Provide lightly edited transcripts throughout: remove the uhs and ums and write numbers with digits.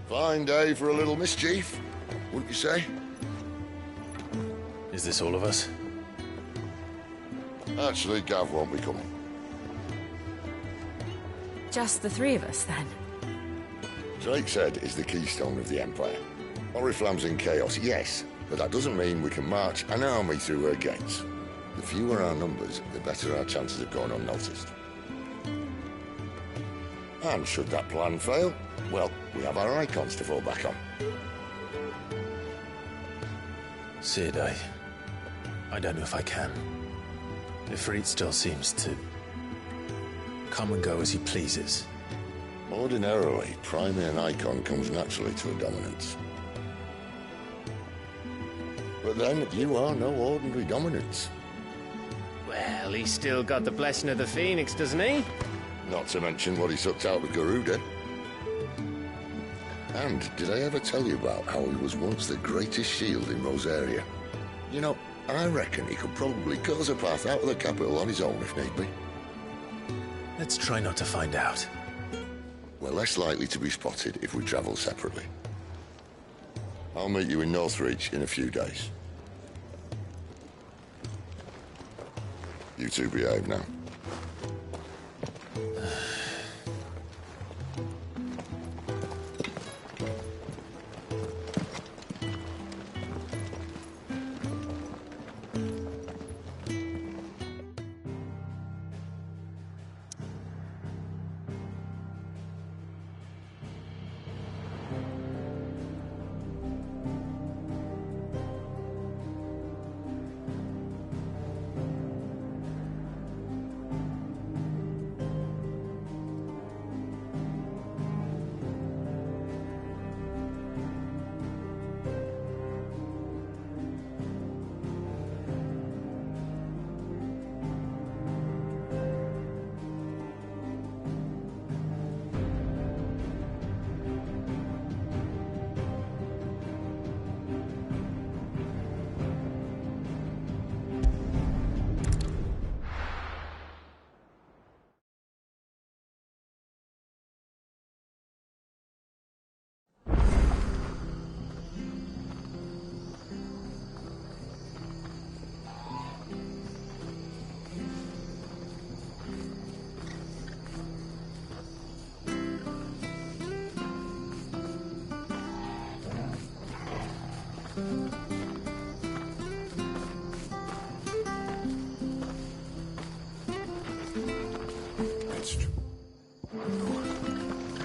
Fine day for a little mischief, wouldn't you say? Is this all of us? Actually, Gav won't be coming. Just the three of us, then? Drake's Head is the keystone of the Empire. Oriflamme's in chaos, yes, but that doesn't mean we can march an army through her gates. The fewer our numbers, the better our chances of going unnoticed. And should that plan fail, well, we have our icons to fall back on. Sid, I don't know if I can. Ifrit still seems to come and go as he pleases. Ordinarily, priming an icon comes naturally to a dominance. But then, you are no ordinary dominance. Well, he's still got the blessing of the Phoenix, doesn't he? Not to mention what he sucked out of Garuda. And did I ever tell you about how he was once the greatest shield in Rosaria? You know, I reckon he could probably cut us a path out of the capital on his own if need be. Let's try not to find out. We're less likely to be spotted if we travel separately. I'll meet you in Northreach in a few days. You two behave now.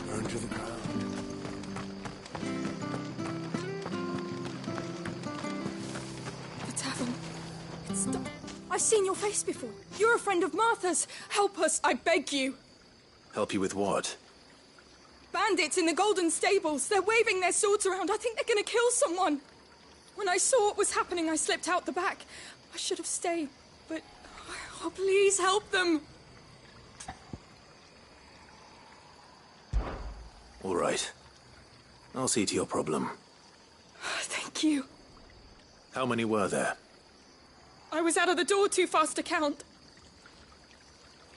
Burn to the ground. The tavern. I've seen your face before. You're a friend of Martha's. Help us, I beg you. Help you with what? Bandits in the Golden Stables. They're waving their swords around. I think they're gonna kill someone. When I saw what was happening, I slipped out the back. I should have stayed, but... Oh, please help them. All right. I'll see to your problem. Thank you. How many were there? I was out of the door too fast to count.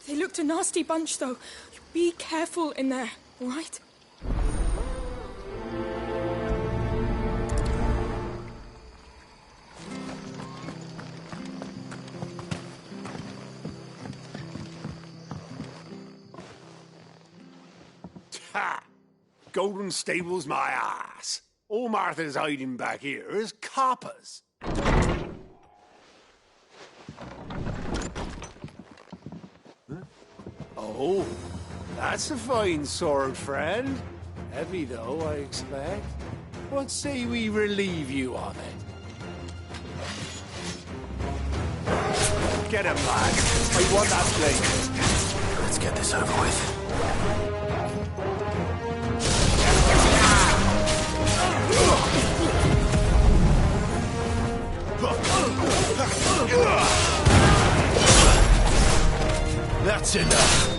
They looked a nasty bunch, though. Be careful in there, all right? Ha! Golden Stables my ass. All Martha's hiding back here is coppers. Huh? Oh, that's a fine sword, friend. Heavy, though, I expect. What say we relieve you of it? Get him, lad. I want that blade. Let's get this over with. That's enough.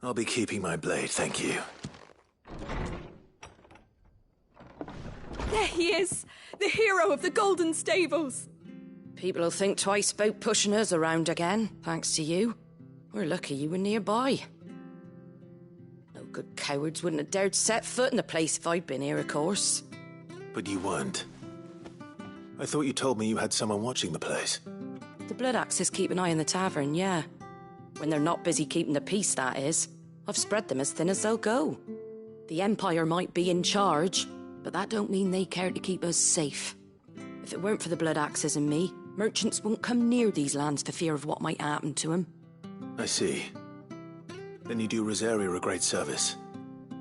I'll be keeping my blade, thank you. There he is! The hero of the Golden Stables! People will think twice about pushing us around again, thanks to you. We're lucky you were nearby. No good cowards wouldn't have dared set foot in the place if I'd been here, of course. But you weren't. I thought you told me you had someone watching the place. The Blood Axes keep an eye on the tavern, yeah. When they're not busy keeping the peace, that is. I've spread them as thin as they'll go. The Empire might be in charge, but that don't mean they care to keep us safe. If it weren't for the Blood Axes and me, merchants won't come near these lands for fear of what might happen to them. I see. Then you do Rosaria a great service.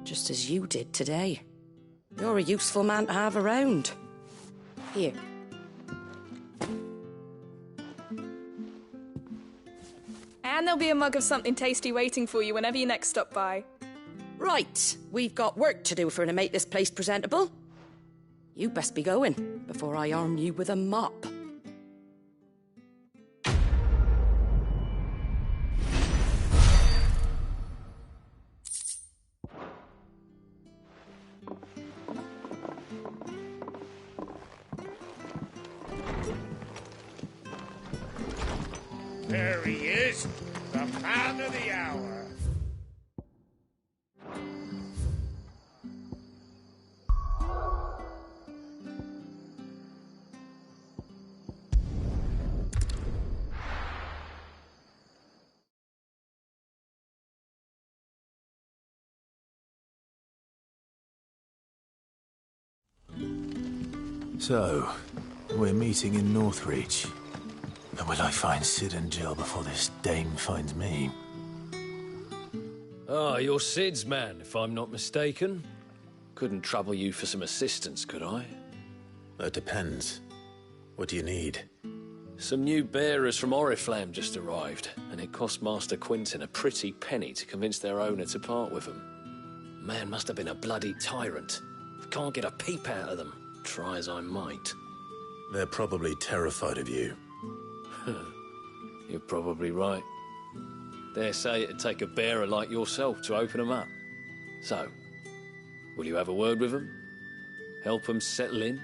Just as you did today. You're a useful man to have around. Here. And there'll be a mug of something tasty waiting for you whenever you next stop by. Right, we've got work to do for to make this place presentable. You best be going, before I arm you with a mop. There he is, the man of the hour. So, we're meeting in Northreach. But will I find Sid and Jill before this dame finds me? Ah, you're Sid's man, if I'm not mistaken. Couldn't trouble you for some assistance, could I? That depends. What do you need? Some new bearers from Oriflamme just arrived, and it cost Master Quinton a pretty penny to convince their owner to part with them. Man must have been a bloody tyrant. Can't get a peep out of them, try as I might. They're probably terrified of you. You're probably right. Dare say it'd take a bearer like yourself to open them up. So, will you have a word with them? Help them settle in?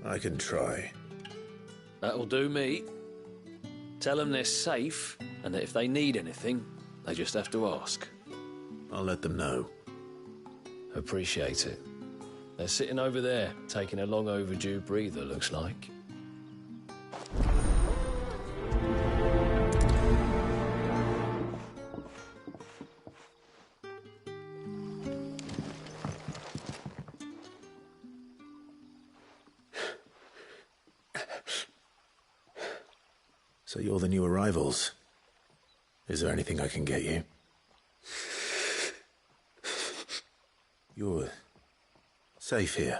I can try. That'll do me. Tell them they're safe, and that if they need anything, they just have to ask. I'll let them know. Appreciate it. They're sitting over there, taking a long overdue breather, looks like. So you're the new arrivals. Is there anything I can get you? You're safe here.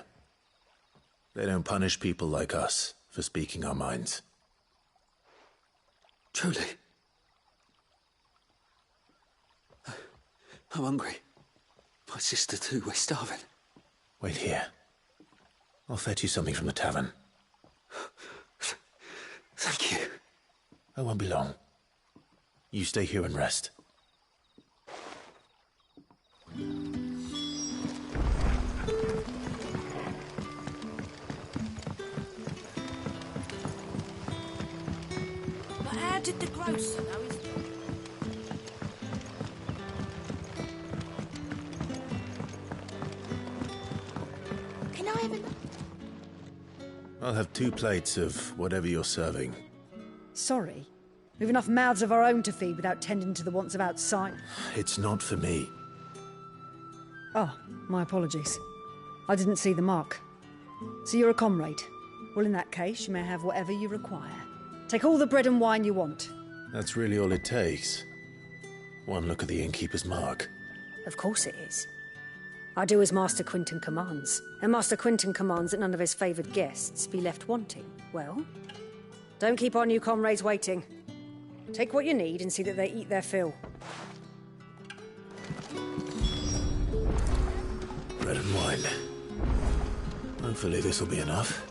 They don't punish people like us for speaking our minds. Truly. I'm hungry. My sister too, we're starving. Wait here. I'll fetch you something from the tavern. Thank you. I won't be long. You stay here and rest. But how did the grocer know his... Can I have a... I'll have 2 plates of whatever you're serving. Sorry. We've enough mouths of our own to feed without tending to the wants of outside. It's not for me. Oh, my apologies. I didn't see the mark. So you're a comrade. Well, in that case, you may have whatever you require. Take all the bread and wine you want. That's really all it takes. One look at the innkeeper's mark. Of course it is. I do as Master Quinton commands. And Master Quinton commands that none of his favoured guests be left wanting. Well, don't keep our new comrades waiting. Take what you need and see that they eat their fill. Bread and wine. Hopefully this'll be enough.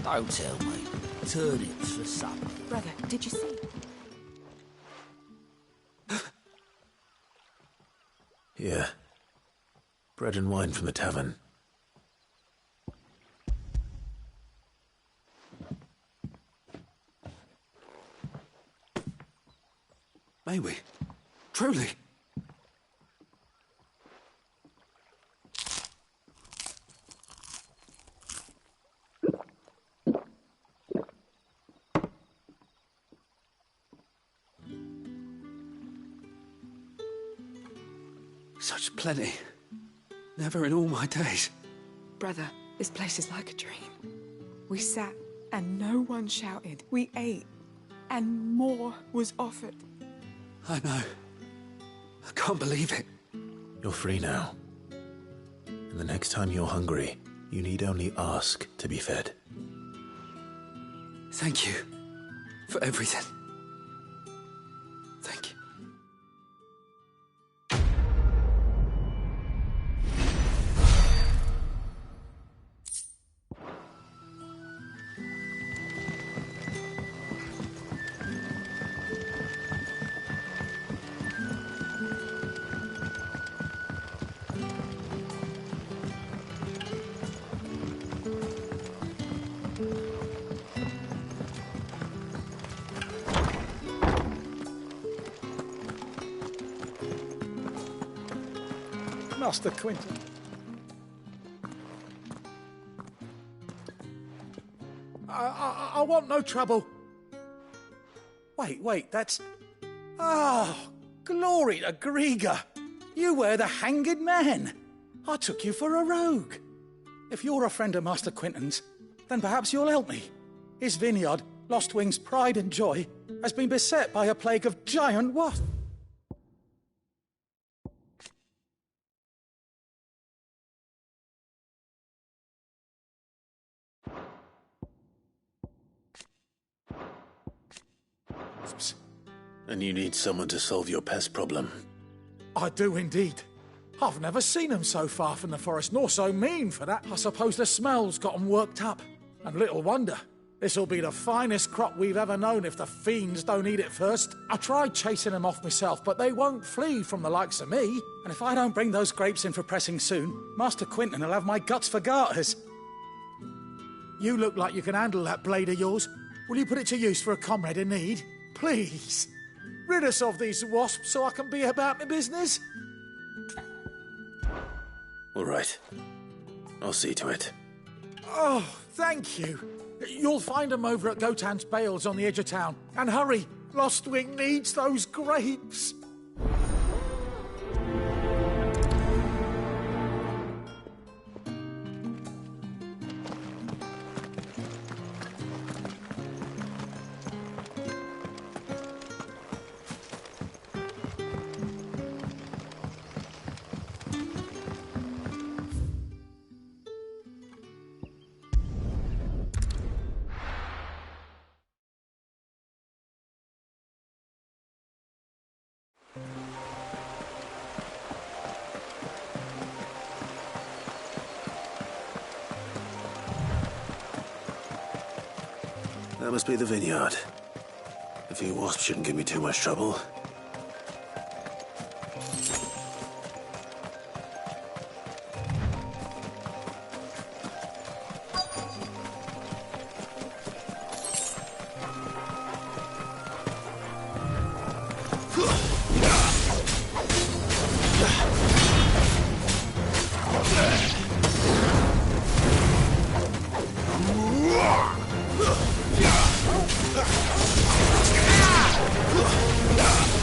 Don't tell me. Turnips for supper. Brother, did you see? Yeah. Bread and wine from the tavern. May we? Truly? Such plenty. Never in all my days. Brother, this place is like a dream. We sat and no one shouted. We ate and more was offered. I know. I can't believe it. You're free now. And the next time you're hungry, you need only ask to be fed. Thank you for everything. Thank you. Master Quinton. I want no trouble. Wait, that's... Oh, glory to Grieger. You were the hanged man. I took you for a rogue. If you're a friend of Master Quinton's, then perhaps you'll help me. His vineyard, Lostwing's pride and joy, has been beset by a plague of giant wasps. And you need someone to solve your pest problem. I do indeed. I've never seen them so far from the forest, nor so mean for that. I suppose the smell's got them worked up. And little wonder. This'll be the finest crop we've ever known if the fiends don't eat it first. I tried chasing them off myself, but they won't flee from the likes of me. And if I don't bring those grapes in for pressing soon, Master Quinton will have my guts for garters. You look like you can handle that blade of yours. Will you put it to use for a comrade in need? Please. Rid us of these wasps so I can be about my business. All right. I'll see to it. Oh, thank you. You'll find them over at Gotan's Bales on the edge of town. And hurry, Lostwing needs those grapes. That must be the vineyard. A few wasps shouldn't give me too much trouble. Yeah!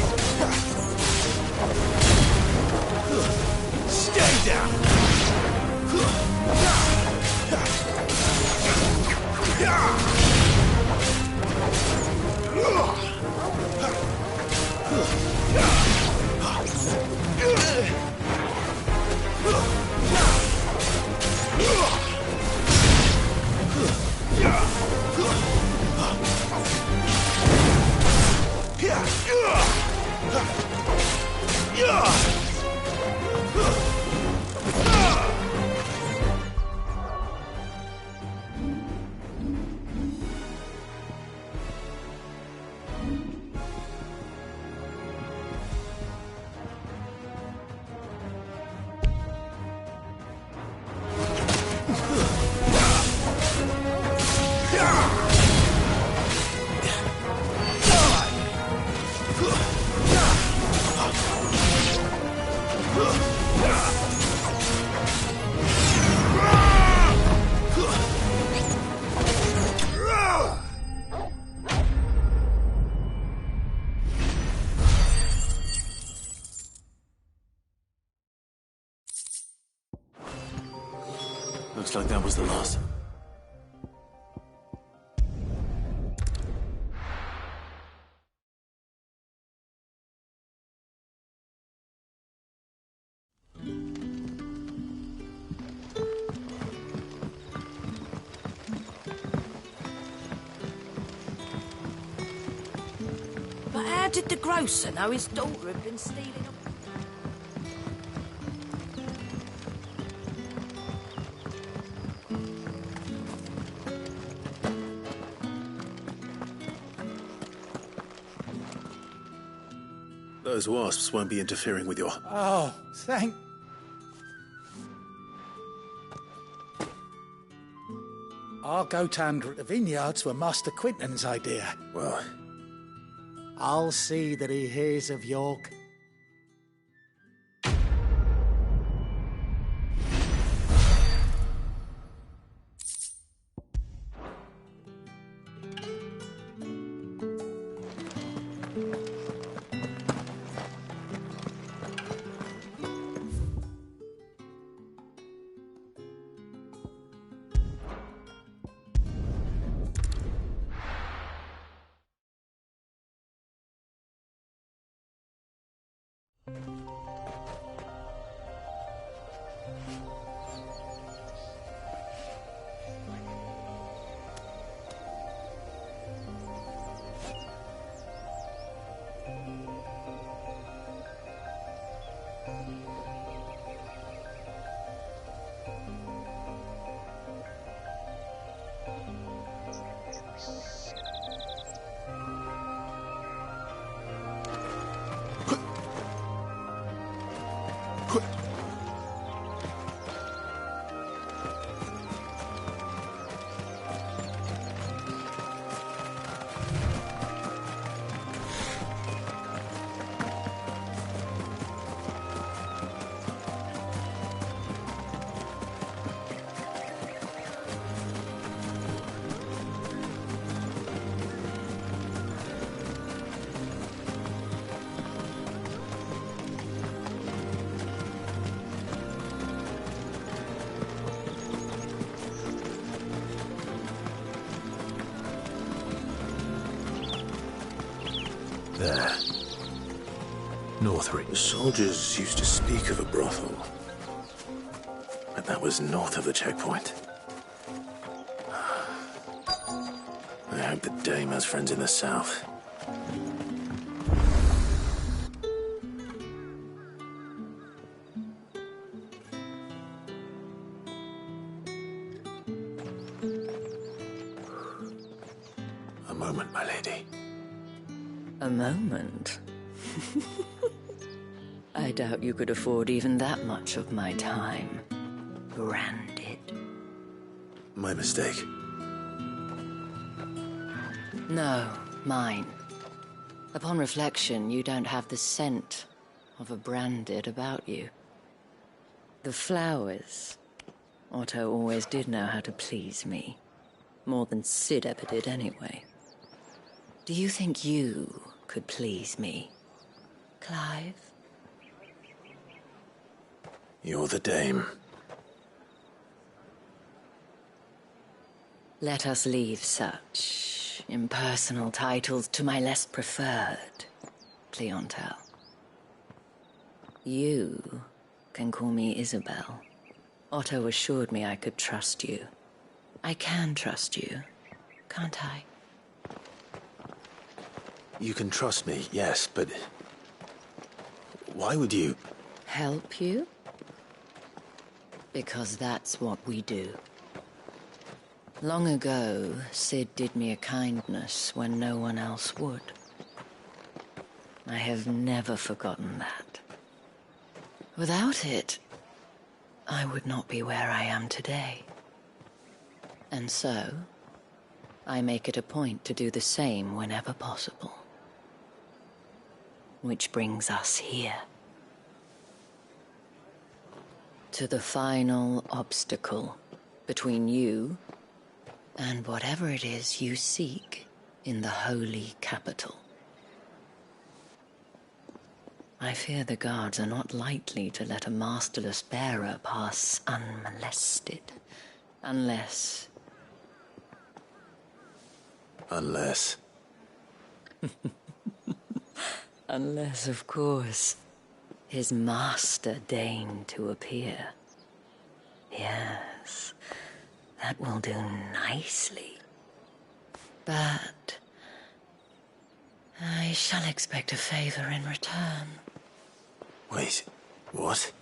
Looks like that was the last. But how did the grocer know his daughter had been stealing? Those wasps won't be interfering with your... Oh, thank... I'll go tend the vineyards were Master Quinton's idea. Well... I'll see that he hears of York. There. Northridge. The soldiers used to speak of a brothel. But that was north of the checkpoint. I hope the dame has friends in the south. A moment, my lady. A moment? I doubt you could afford even that much of my time. Branded. My mistake. No, mine. Upon reflection, you don't have the scent of a branded about you. The flowers. Otto always did know how to please me. More than Sid ever did anyway. Do you think you could please me, Clive? You're the dame. Let us leave such impersonal titles to my less preferred clientele. You can call me Isabel. Otto assured me I could trust you. I can trust you, can't I? You can trust me, yes, but... why would you... Help you? Because that's what we do. Long ago, Sid did me a kindness when no one else would. I have never forgotten that. Without it, I would not be where I am today. And so, I make it a point to do the same whenever possible. Which brings us here. To the final obstacle between you and whatever it is you seek in the holy capital. I fear the guards are not likely to let a masterless bearer pass unmolested. Unless... Unless... Unless, of course, his master deigned to appear. Yes, that will do nicely. But... I shall expect a favor in return. Wait, what?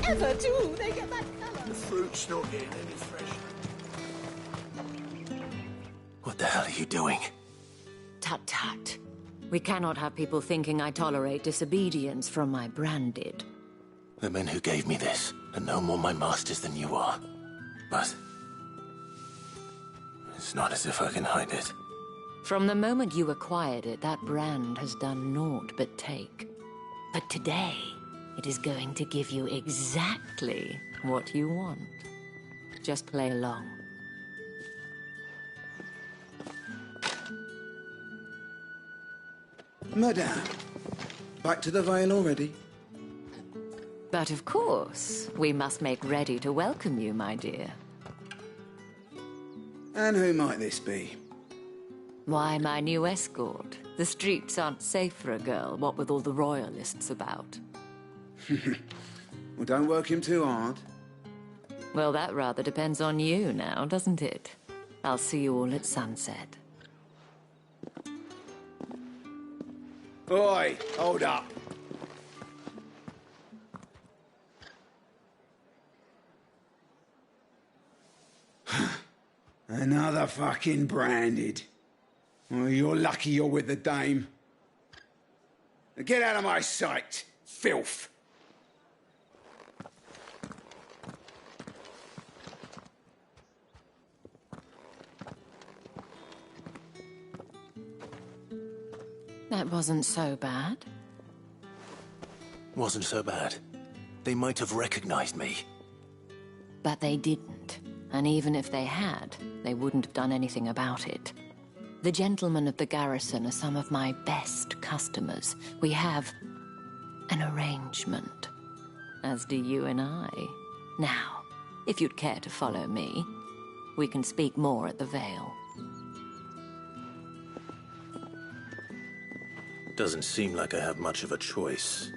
However do they get that colour? The fruit's not getting any fresher. What the hell are you doing? Tut tut. We cannot have people thinking I tolerate disobedience from my branded. The men who gave me this are no more my masters than you are. But... it's not as if I can hide it. From the moment you acquired it, that brand has done naught but take. But today, it is going to give you exactly what you want. Just play along. Madame, back to the Vale already? But of course, we must make ready to welcome you, my dear. And who might this be? Why, my new escort. The streets aren't safe for a girl, what with all the royalists about. Well, don't work him too hard. Well, that rather depends on you now, doesn't it? I'll see you all at sunset. Oi, hold up. Another fucking branded. Well, you're lucky you're with the dame. Now get out of my sight, filth. That wasn't so bad. Wasn't so bad. They might have recognized me. But they didn't. And even if they had, they wouldn't have done anything about it. The gentlemen of the garrison are some of my best customers. We have an arrangement, as do you and I. Now, if you'd care to follow me, we can speak more at the Vale. Doesn't seem like I have much of a choice.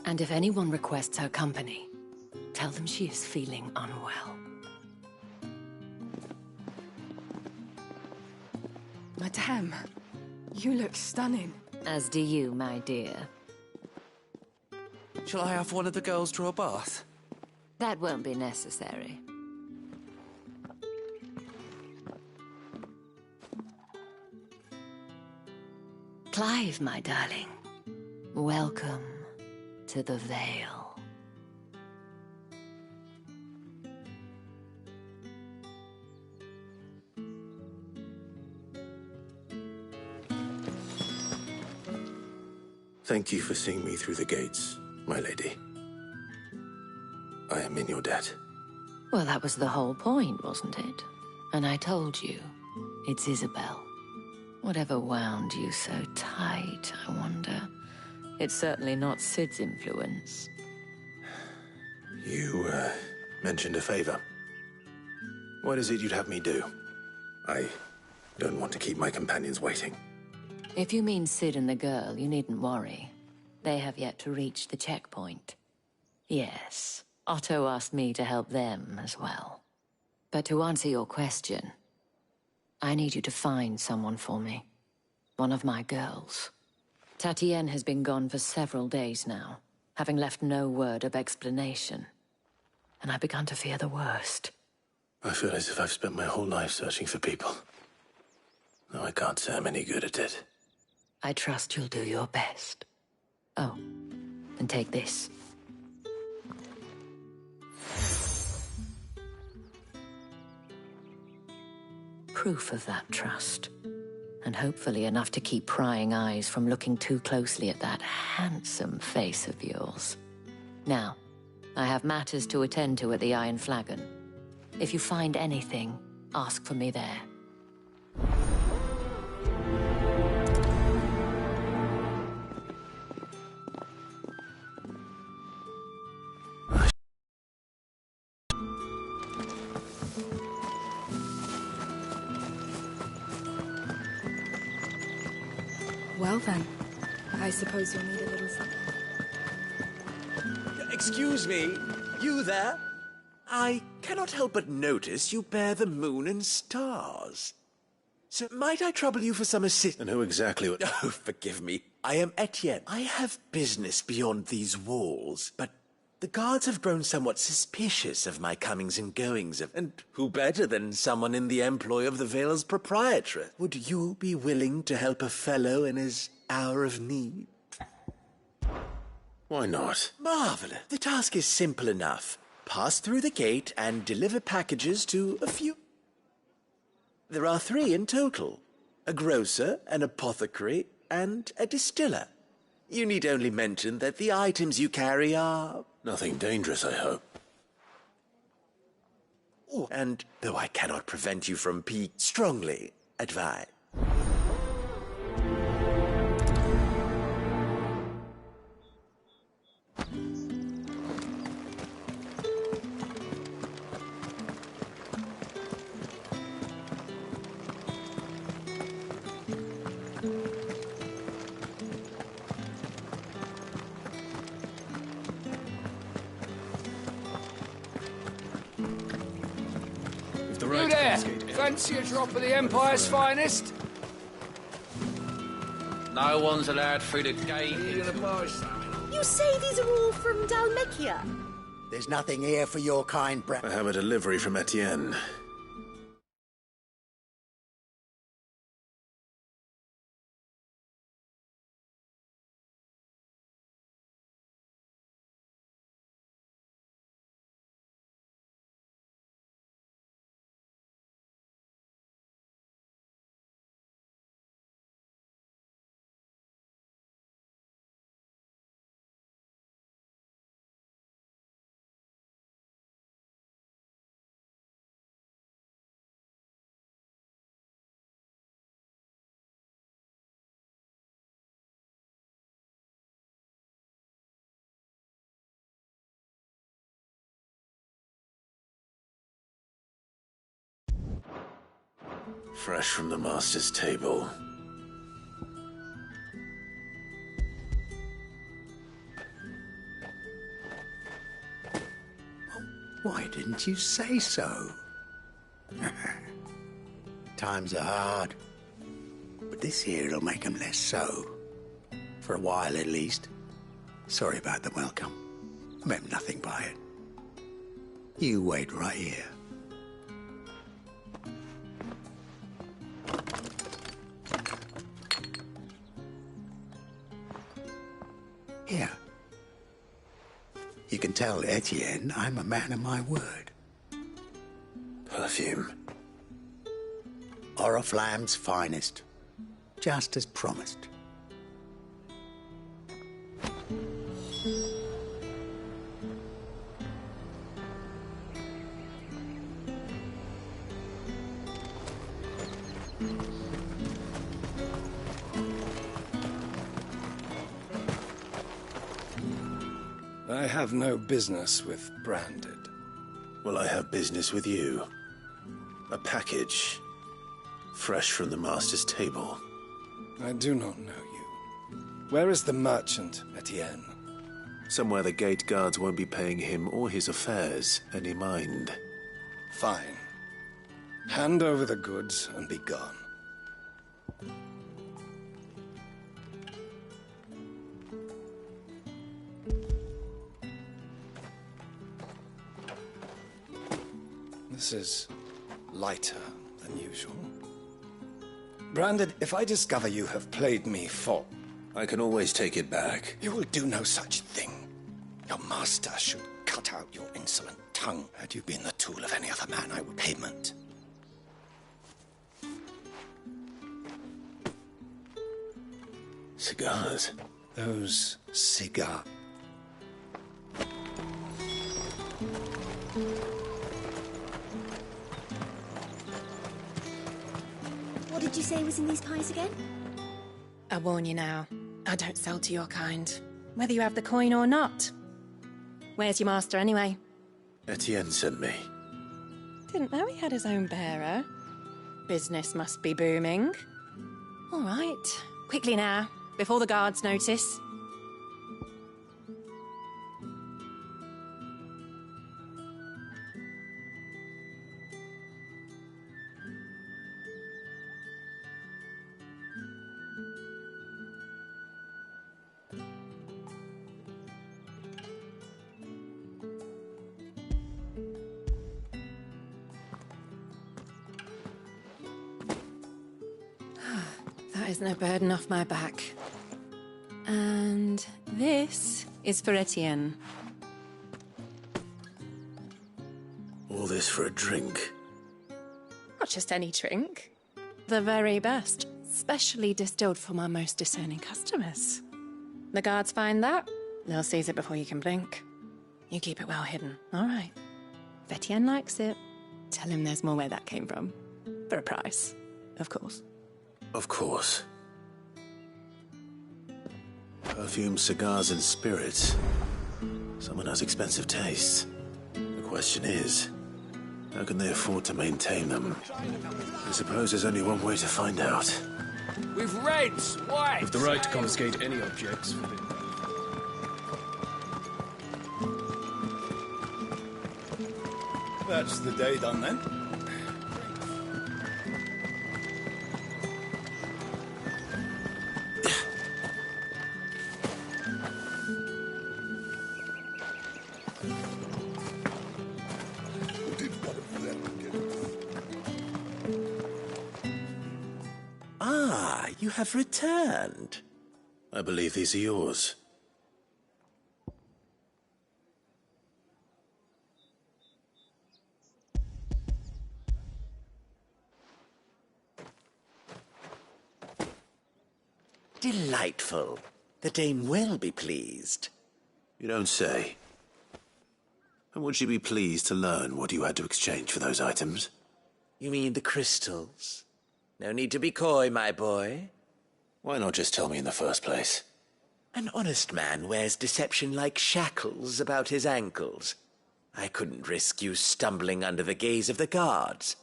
And if anyone requests her company, tell them she is feeling unwell. Madame, you look stunning. As do you, my dear. Shall I have one of the girls draw a bath? That won't be necessary. Clive, my darling. Welcome to the Vale. Thank you for seeing me through the gates, my lady. I am in your debt. Well, that was the whole point, wasn't it? And I told you, it's Isabel. Whatever wound you so tight, I wonder. It's certainly not Sid's influence. You, mentioned a favor. What is it you'd have me do? I don't want to keep my companions waiting. If you mean Sid and the girl, you needn't worry. They have yet to reach the checkpoint. Yes, Otto asked me to help them as well. But to answer your question, I need you to find someone for me. One of my girls. Tatienne has been gone for several days now, having left no word of explanation. And I've begun to fear the worst. I feel as if I've spent my whole life searching for people. Though I can't say I'm any good at it. I trust you'll do your best. Oh, and take this. proof of that trust. And hopefully enough to keep prying eyes from looking too closely at that handsome face of yours. Now, I have matters to attend to at the Iron Flagon. If you find anything, ask for me there. Well then, I suppose you'll need a little something. Excuse me, you there? I cannot help but notice you bear the moon and stars. So might I trouble you for some assistance? And who exactly would... Oh, forgive me. I am Etienne. I have business beyond these walls, but the guards have grown somewhat suspicious of my comings and goings, and who better than someone in the employ of the Vale's proprietress? Would you be willing to help a fellow in his hour of need? Why not? Marvelous. The task is simple enough. Pass through the gate and deliver packages to a few... There are 3 in total. A grocer, an apothecary, and a distiller. You need only mention that the items you carry are... Nothing dangerous, I hope. Oh, and though I cannot prevent you from strongly advise. You there! Fancy a drop of the Empire's finest? No one's allowed through the gate. You say these are all from Dalmekia? There's nothing here for your kind, I have a delivery from Etienne. Fresh from the master's table. Why didn't you say so? Times are hard. But this here'll make 'em less so. For a while, at least. Sorry about the welcome. I meant nothing by it. You wait right here. Here. You can tell Etienne I'm a man of my word. Perfume. Oriflamme's finest. Just as promised. I have no business with Branded. Well, I have business with you. A package. Fresh from the master's table. I do not know you. Where is the merchant, Etienne? Somewhere the gate guards won't be paying him or his affairs any mind. Fine. Hand over the goods and be gone. This is lighter than usual. Branded, if I discover you have played me false... I can always take it back. You will do no such thing. Your master should cut out your insolent tongue. Had you been the tool of any other man, I would payment. Cigars. Those cigars. What did you say was in these pies again? I warn you now, I don't sell to your kind, whether you have the coin or not. Where's your master, anyway? Etienne sent me. Didn't know he had his own bearer. Business must be booming. All right, quickly now, before the guards notice. That is no burden off my back. And this is for Etienne. All this for a drink? Not just any drink. The very best, specially distilled for my most discerning customers. The guards find that, they'll seize it before you can blink. You keep it well hidden, all right? If Etienne likes it, tell him there's more where that came from. For a price, of course. Of course. Perfume, cigars, and spirits. Someone has expensive tastes. The question is, how can they afford to maintain them? I suppose there's only one way to find out. With reds, white. With the right to confiscate any objects. That's the day done then. Ah, you have returned. I believe these are yours. Delightful. The dame will be pleased. You don't say. And would she be pleased to learn what you had to exchange for those items? You mean the crystals? No need to be coy, my boy. Why not just tell me in the first place? An honest man wears deception like shackles about his ankles. I couldn't risk you stumbling under the gaze of the guards.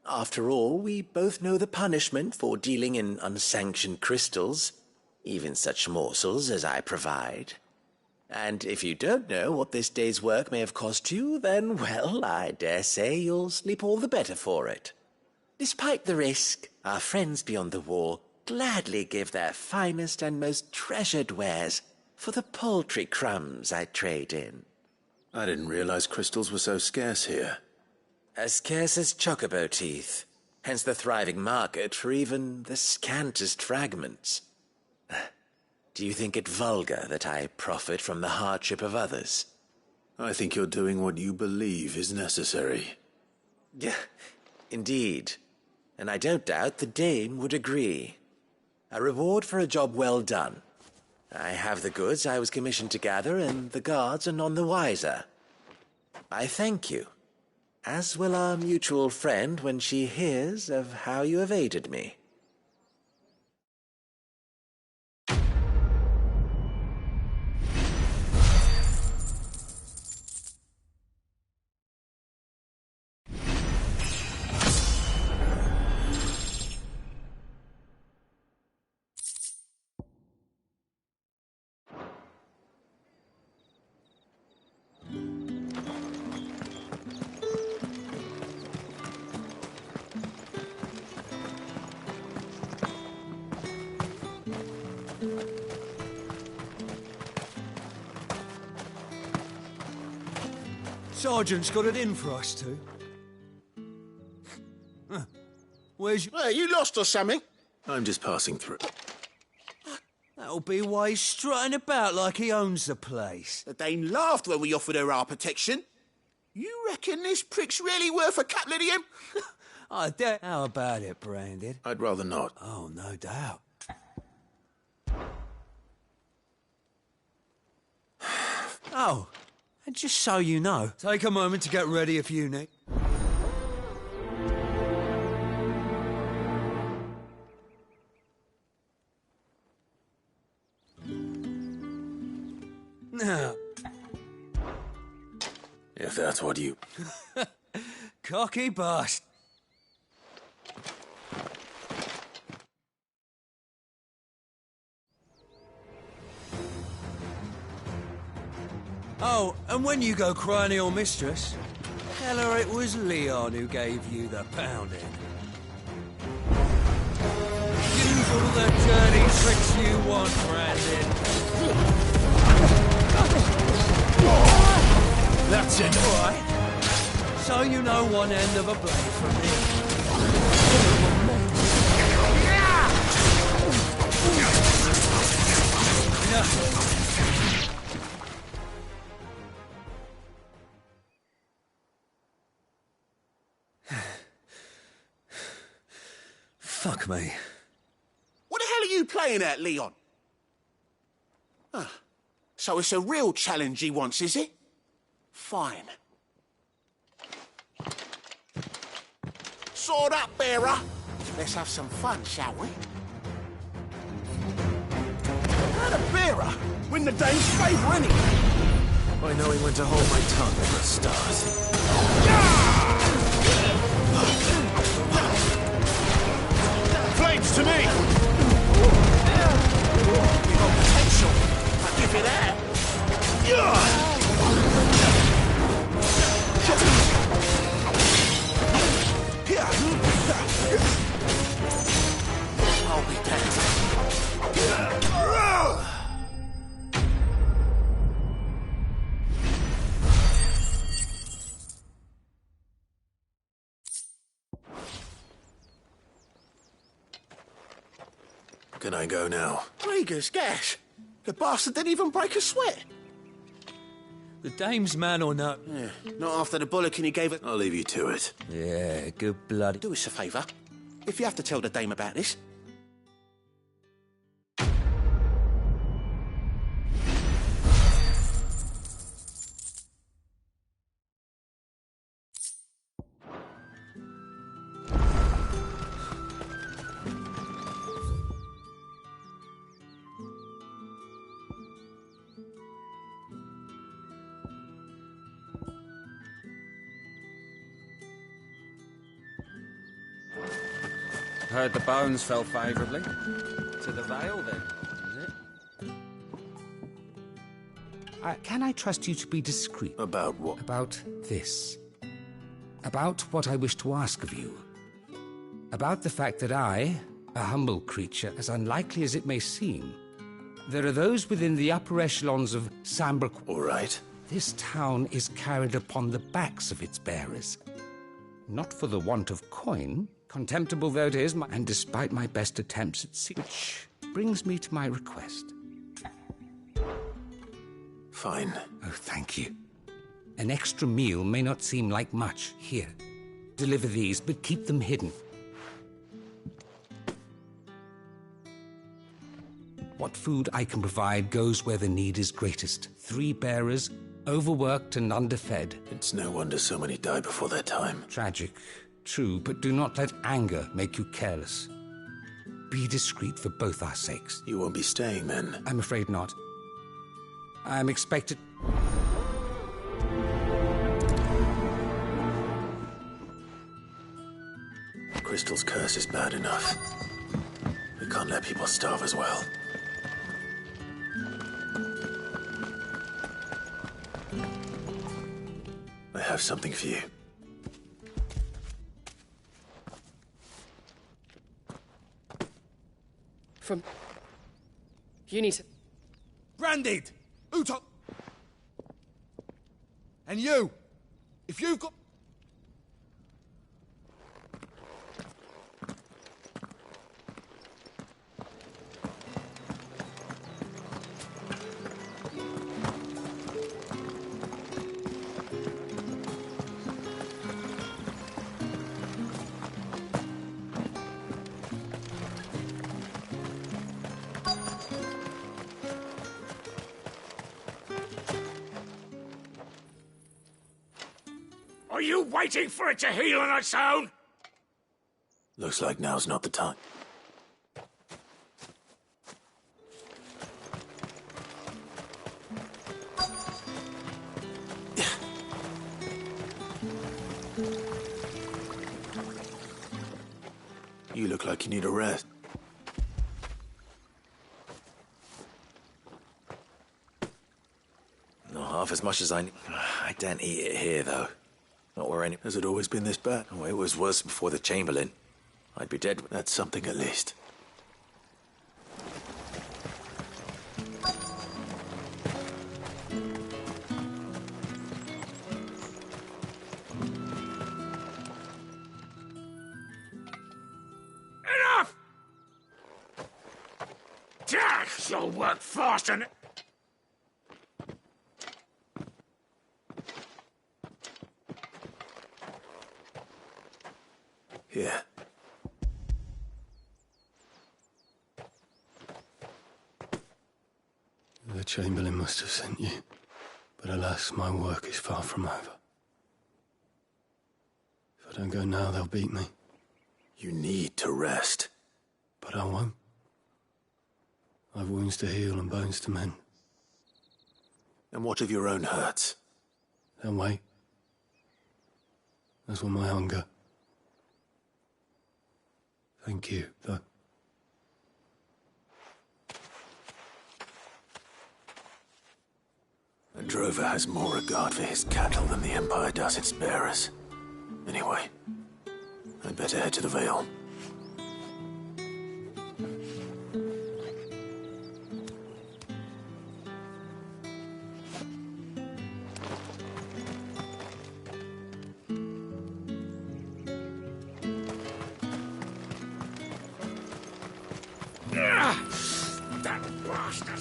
After all, we both know the punishment for dealing in unsanctioned crystals, even such morsels as I provide. And if you don't know what this day's work may have cost you, then, well, I dare say you'll sleep all the better for it. Despite the risk, our friends beyond the wall gladly give their finest and most treasured wares for the paltry crumbs I trade in. I didn't realize crystals were so scarce here. As scarce as chocobo teeth, hence the thriving market for even the scantest fragments. Do you think it vulgar that I profit from the hardship of others? I think you're doing what you believe is necessary. Yeah, indeed. And I don't doubt the dame would agree. A reward for a job well done. I have the goods I was commissioned to gather, and the guards are none the wiser. I thank you, as will our mutual friend when she hears of how you have aided me. Sergeant's got it in for us two. Huh. Where's you? Hey, you lost or something? I'm just passing through. That'll be why he's strutting about like he owns the place. The dame laughed when we offered her our protection. You reckon this prick's really worth a couple of him? I doubt. How about it, Brandon? I'd rather not. Oh, no doubt. Oh, and just so you know... Take a moment to get ready if you need. Now... If that's what you... Cocky bastard. Oh, and when you go crying to your mistress, tell her it was Leon who gave you the pounding. Use all the dirty tricks you want, Brandon. That's it. All right. So you know one end of a blade from me. Fuck me. What the hell are you playing at, Leon? Ah, so it's a real challenge he wants, is it? Fine. Sword up, bearer. Let's have some fun, shall we? How the bearer win the dame's favour anyway? I know he went to hold my tongue for a start. Flames to me! We got potential. I give you that. I'll be dead. Can I go now? Rieger's gas. The bastard didn't even break a sweat. The dame's man or not? Yeah, not after the bollocking he gave it. I'll leave you to it. Yeah, good bloody. Do us a favour. If you have to tell the dame about this, Heard the bones fell favourably. To the Vale, then, is it? Can I trust you to be discreet? About what? About this. About what I wish to ask of you. About the fact that I, a humble creature, as unlikely as it may seem, there are those within the upper echelons of Samber... All right. This town is carried upon the backs of its bearers. Not for the want of coin, contemptible though it is, and despite my best attempts at which brings me to my request. Fine. Oh, thank you. An extra meal may not seem like much. Here, deliver these, but keep them hidden. What food I can provide goes where the need is greatest. 3 bearers, overworked and underfed. It's no wonder so many die before their time. Tragic. True, but do not let anger make you careless. Be discreet for both our sakes. You won't be staying, then? I'm afraid not. I am expected... Crystal's curse is bad enough. We can't let people starve as well. I have something for you. From... You need to... Branded! Utok! And you! If you've got... Are you waiting for it to heal on its own? Looks like now's not the time. You look like you need a rest. Not half as much as I need. I don't eat it here, though. Not where any... Has it always been this bad? Oh, it was worse before the Chamberlain. I'd be dead. That's something at least. Enough! You'll work fast and... Here. The Chamberlain must have sent you. But alas, my work is far from over. If I don't go now, they'll beat me. You need to rest. But I won't. I've wounds to heal and bones to mend. And what of your own hurts? Then wait. As will my hunger. Thank you, though. A drover has more regard for his cattle than the Empire does its bearers. Anyway, I'd better head to the Vale. That bastard!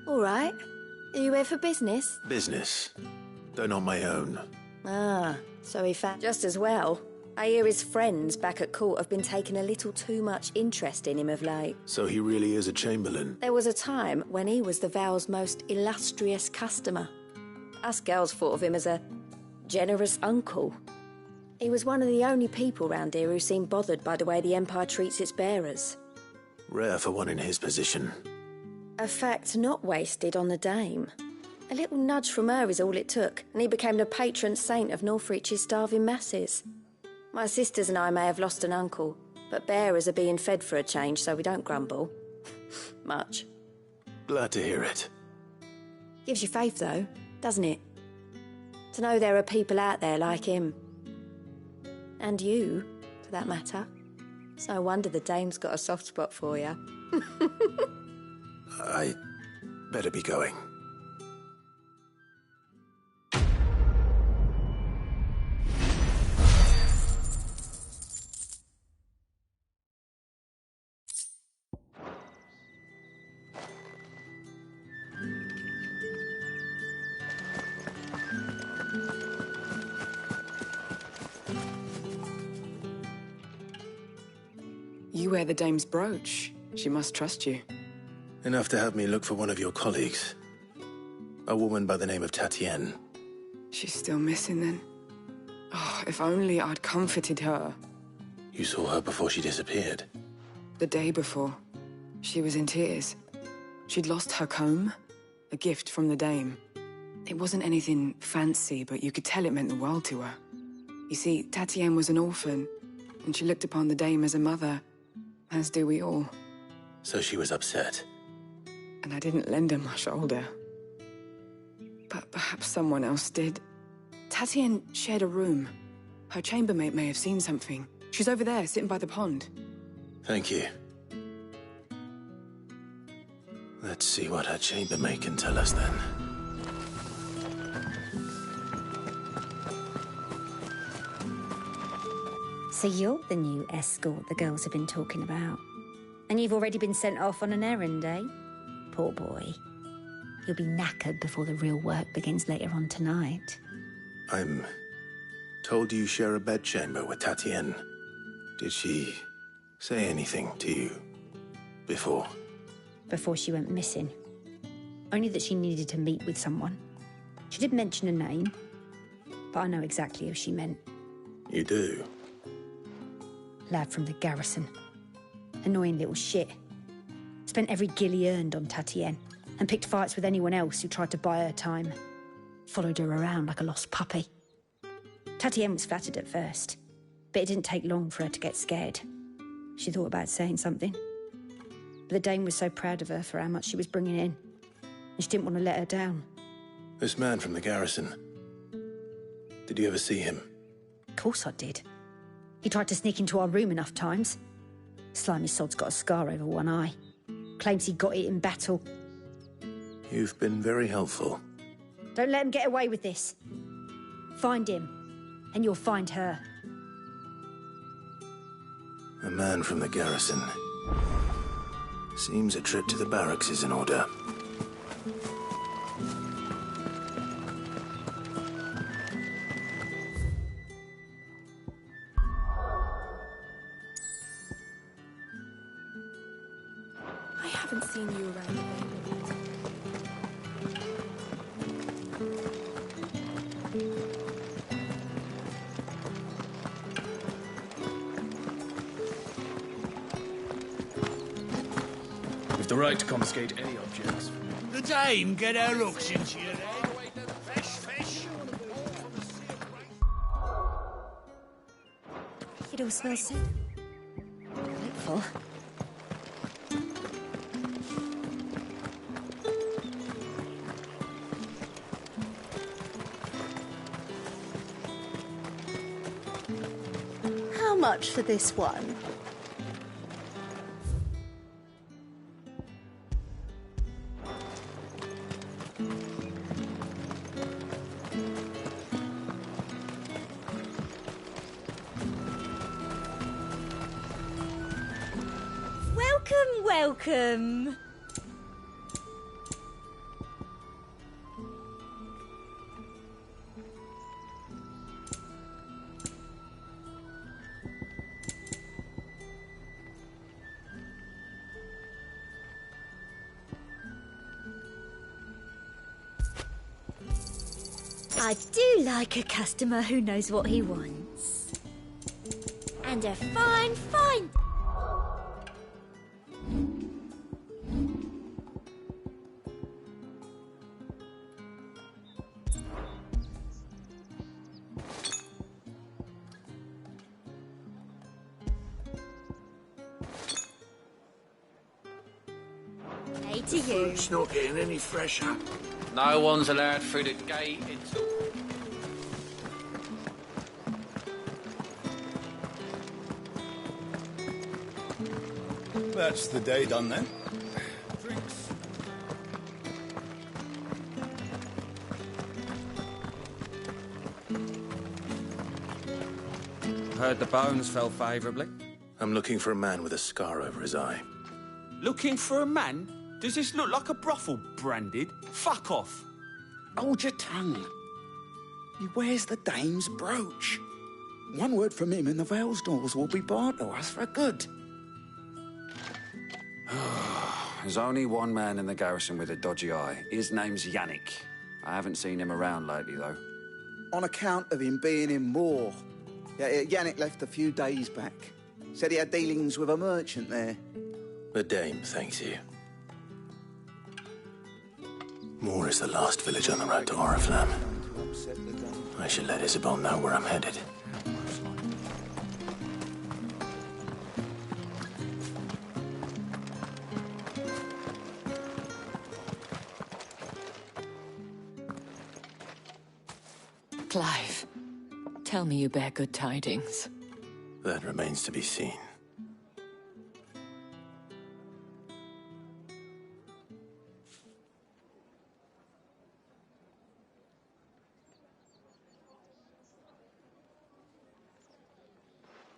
All right. Are you here for business? Business, though not my own. Ah, so he found... Just as well. I hear his friends back at court have been taking a little too much interest in him of late. So he really is a Chamberlain? There was a time when he was the Vale's most illustrious customer. Us girls thought of him as a generous uncle. He was one of the only people round here who seemed bothered by the way the Empire treats its bearers. Rare for one in his position. A fact not wasted on the dame. A little nudge from her is all it took, and he became the patron saint of Northreach's starving masses. My sisters and I may have lost an uncle, but bearers are being fed for a change, so we don't grumble. Much. Glad to hear it. Gives you faith, though, doesn't it? To know there are people out there like him. And you, for that matter. It's no wonder the dame's got a soft spot for you. I better be going. You wear the dame's brooch. She must trust you. Enough to have me look for one of your colleagues. A woman by the name of Tatienne. She's still missing then. Oh, if only I'd comforted her. You saw her before she disappeared? The day before. She was in tears. She'd lost her comb, a gift from the dame. It wasn't anything fancy, but you could tell it meant the world to her. You see, Tatienne was an orphan, and she looked upon the dame as a mother, as do we all. So she was upset. And I didn't lend her my shoulder. But perhaps someone else did. Tatienne shared a room. Her chambermaid may have seen something. She's over there, sitting by the pond. Thank you. Let's see what her chambermaid can tell us then. So you're the new escort the girls have been talking about. And you've already been sent off on an errand, eh? Poor boy. You'll be knackered before the real work begins later on tonight. I'm told you share a bedchamber with Tatienne. Did she say anything to you before? Before she went missing. Only that she needed to meet with someone. She did mention a name, but I know exactly who she meant. You do? Lad from the garrison. Annoying little shit. Spent every guil he earned on Tatienne, and picked fights with anyone else who tried to buy her time. Followed her around like a lost puppy. Tatienne was flattered at first, but it didn't take long for her to get scared. She thought about saying something. But the dame was so proud of her for how much she was bringing in, and she didn't want to let her down. This man from the garrison. Did you ever see him? Of course I did. He tried to sneak into our room enough times. Slimy sod's got a scar over one eye. Claims he got it in battle. You've been very helpful. Don't let him get away with this. Find him, and you'll find her. A man from the garrison. Seems a trip to the barracks is in order. I haven't seen you around here. With the right to confiscate any objects. The dame get her hooks into you then. It all smells so delightful. How much for this one? Welcome. I do like a customer who knows what he wants. And a fine, fine... Hey to you. It's not getting any fresher. No one's allowed through the gate until... That's the day done then. Drinks. Heard the bones fell favourably. I'm looking for a man with a scar over his eye. Looking for a man? Does this look like a brothel, Branded? Fuck off. Hold your tongue. He wears the dame's brooch. One word from him and the Vale's doors will be barred to us for good. There's only one man in the garrison with a dodgy eye. His name's Yannick. I haven't seen him around lately, though. On account of him being in war. Yeah, Yannick left a few days back. Said he had dealings with a merchant there. The dame thanks you. Moor is the last village on the road to Oriflamme. I should let Isabel know where I'm headed. Clive, tell me you bear good tidings. That remains to be seen.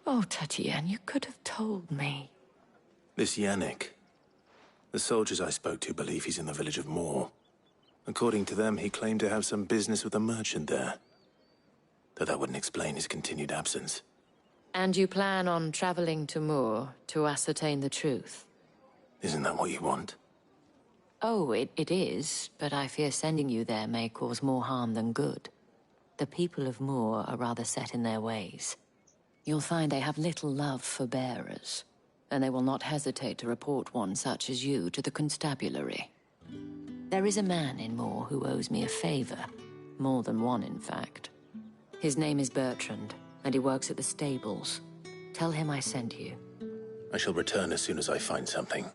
Oh, Tatienne, you could have told me. This Yannick. The soldiers I spoke to believe he's in the village of Moor. According to them, he claimed to have some business with a merchant there. Though that wouldn't explain his continued absence. And you plan on traveling to Moor to ascertain the truth? Isn't that what you want? Oh, it is, but I fear sending you there may cause more harm than good. The people of Moor are rather set in their ways. You'll find they have little love for bearers, and they will not hesitate to report one such as you to the constabulary. There is a man in Moor who owes me a favor. More than one, in fact. His name is Bertrand, and he works at the stables. Tell him I sent you. I shall return as soon as I find something.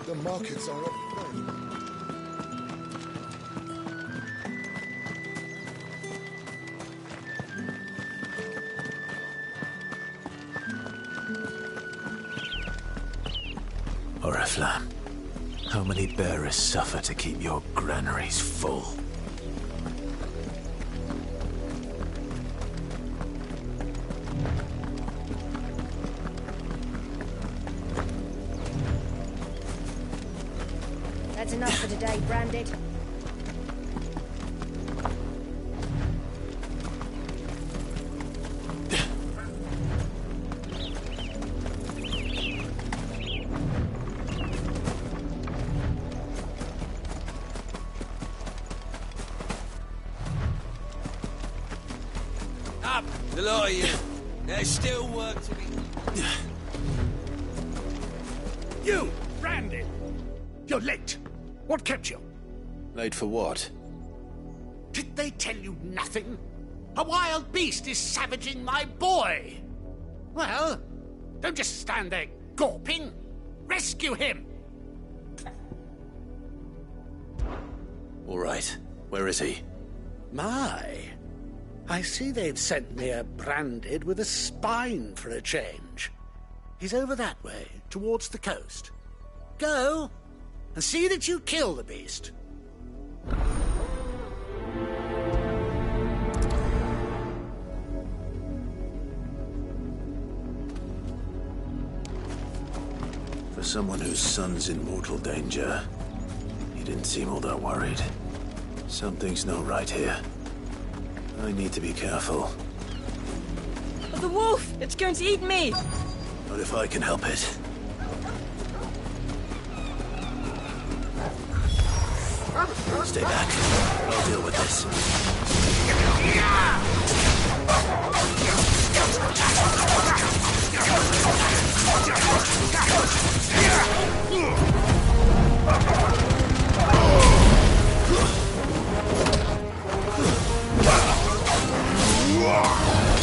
The markets are up. Oriflamme, how many bearers suffer to keep your granaries full? That's enough for today, Branded. Up, the lot of you. There's still work to be... You, Branded! You're late. What kept you? Late for what? Did they tell you nothing? A wild beast is savaging my boy! Well, don't just stand there gawping. Rescue him! All right. Where is he? My, I see they've sent me a Branded with a spine for a change. He's over that way, towards the coast. Go, and see that you kill the beast. For someone whose son's in mortal danger, he didn't seem all that worried. Something's not right here. I need to be careful. But the wolf! It's going to eat me! Not if I can help it. Stay back. I'll deal with this.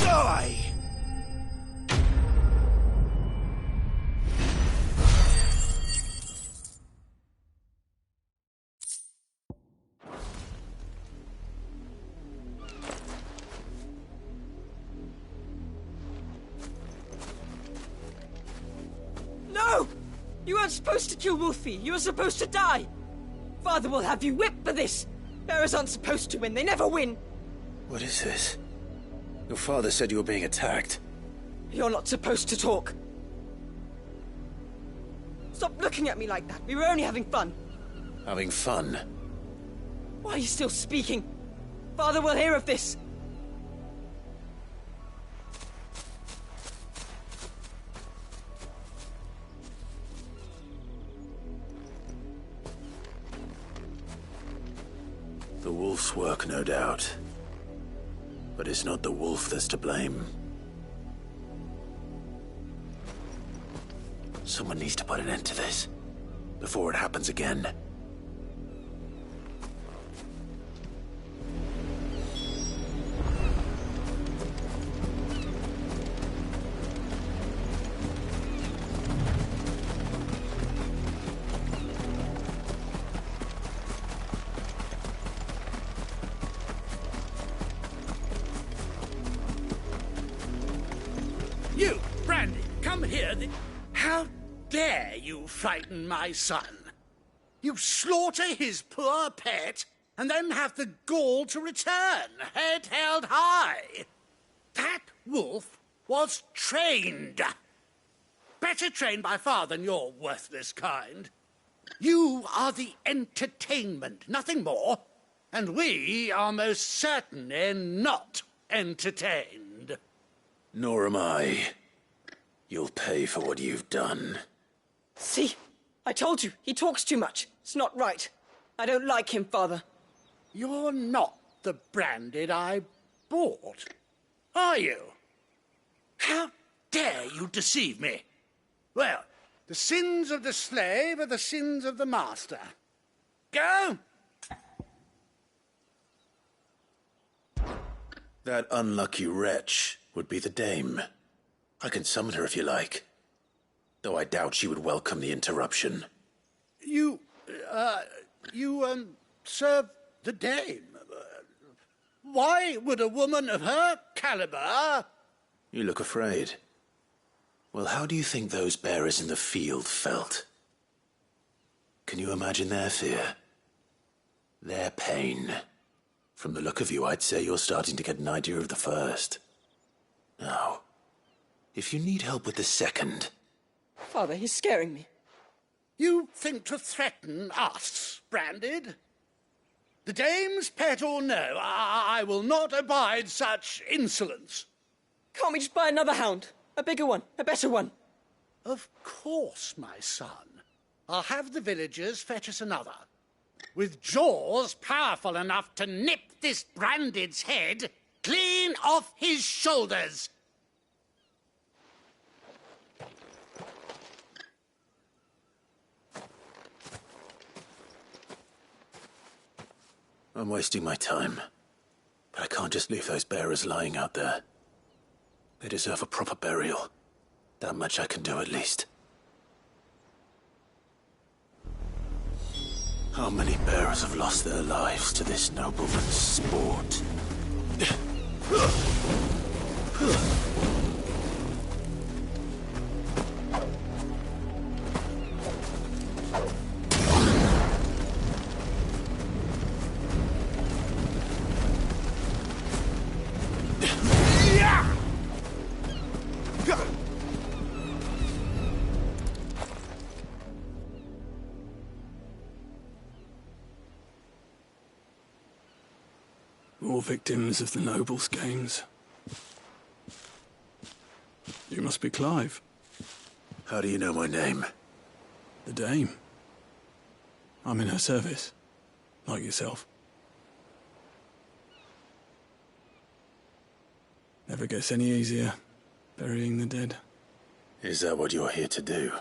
Die! No! You weren't supposed to kill Wolfie. You were supposed to die. Father will have you whipped for this. Bearers aren't supposed to win. They never win. What is this? Your father said you were being attacked. You're not supposed to talk. Stop looking at me like that. We were only having fun. Having fun? Why are you still speaking? Father will hear of this. The wolf's work, no doubt. But it's not the wolf that's to blame. Someone needs to put an end to this, before it happens again. You, hear this? How dare you frighten my son? You slaughter his poor pet, and then have the gall to return, head held high. That wolf was trained. Better trained by far than your worthless kind. You are the entertainment, nothing more. And we are most certainly not entertained. Nor am I. You'll pay for what you've done. See? I told you, he talks too much. It's not right. I don't like him, Father. You're not the Branded I bought, are you? How dare you deceive me? Well, the sins of the slave are the sins of the master. Go! That unlucky wretch would be the dame. I can summon her if you like. Though I doubt she would welcome the interruption. You serve the dame. Why would a woman of her caliber... You look afraid. Well, how do you think those bearers in the field felt? Can you imagine their fear? Their pain? From the look of you, I'd say you're starting to get an idea of the first. Now, if you need help with the second... Father, he's scaring me. You think to threaten us, Branded? The dame's pet or no, I will not abide such insolence. Can't we just buy another hound? A bigger one, a better one. Of course, my son. I'll have the villagers fetch us another. With jaws powerful enough to nip this Branded's head clean off his shoulders. I'm wasting my time. But I can't just leave those bearers lying out there. They deserve a proper burial. That much I can do at least. How many bearers have lost their lives to this nobleman's sport? More victims of the nobles' games. You must be Clive. How do you know my name? The Dame. I'm in her service, like yourself. Never gets any easier, burying the dead. Is that what you're here to do?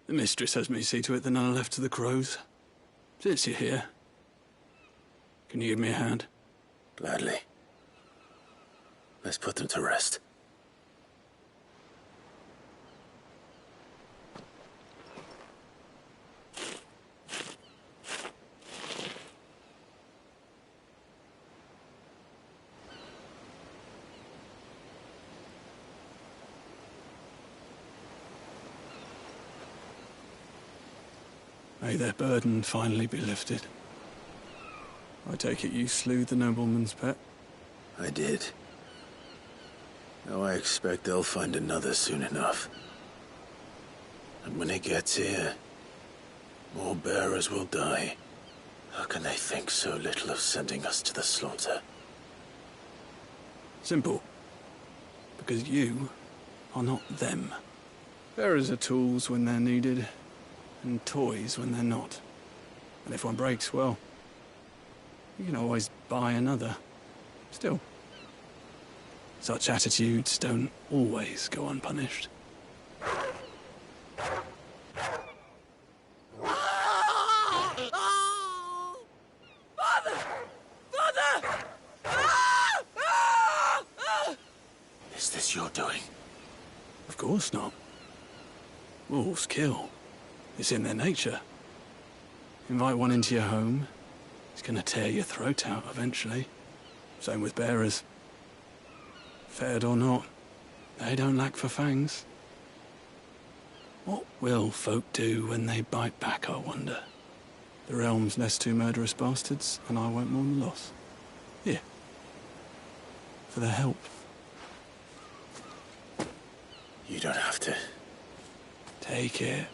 The mistress has me see to it that none are left to the crows. Since you're here, can you give me a hand? Gladly. Let's put them to rest. May their burden finally be lifted. I take it you slew the nobleman's pet? I did. Now I expect they'll find another soon enough. And when it gets here, more bearers will die. How can they think so little of sending us to the slaughter? Simple. Because you are not them. Bearers are tools when they're needed, and toys when they're not. And if one breaks, well, you can always buy another. Still, such attitudes don't always go unpunished. Father! Father! Is this your doing? Of course not. Wolves kill. It's in their nature. Invite one into your home, it's gonna tear your throat out eventually. Same with bearers. Fed or not, they don't lack for fangs. What will folk do when they bite back, I wonder? The realm's less two murderous bastards, and I won't mourn the loss. Here. For their help. You don't have to. Take it.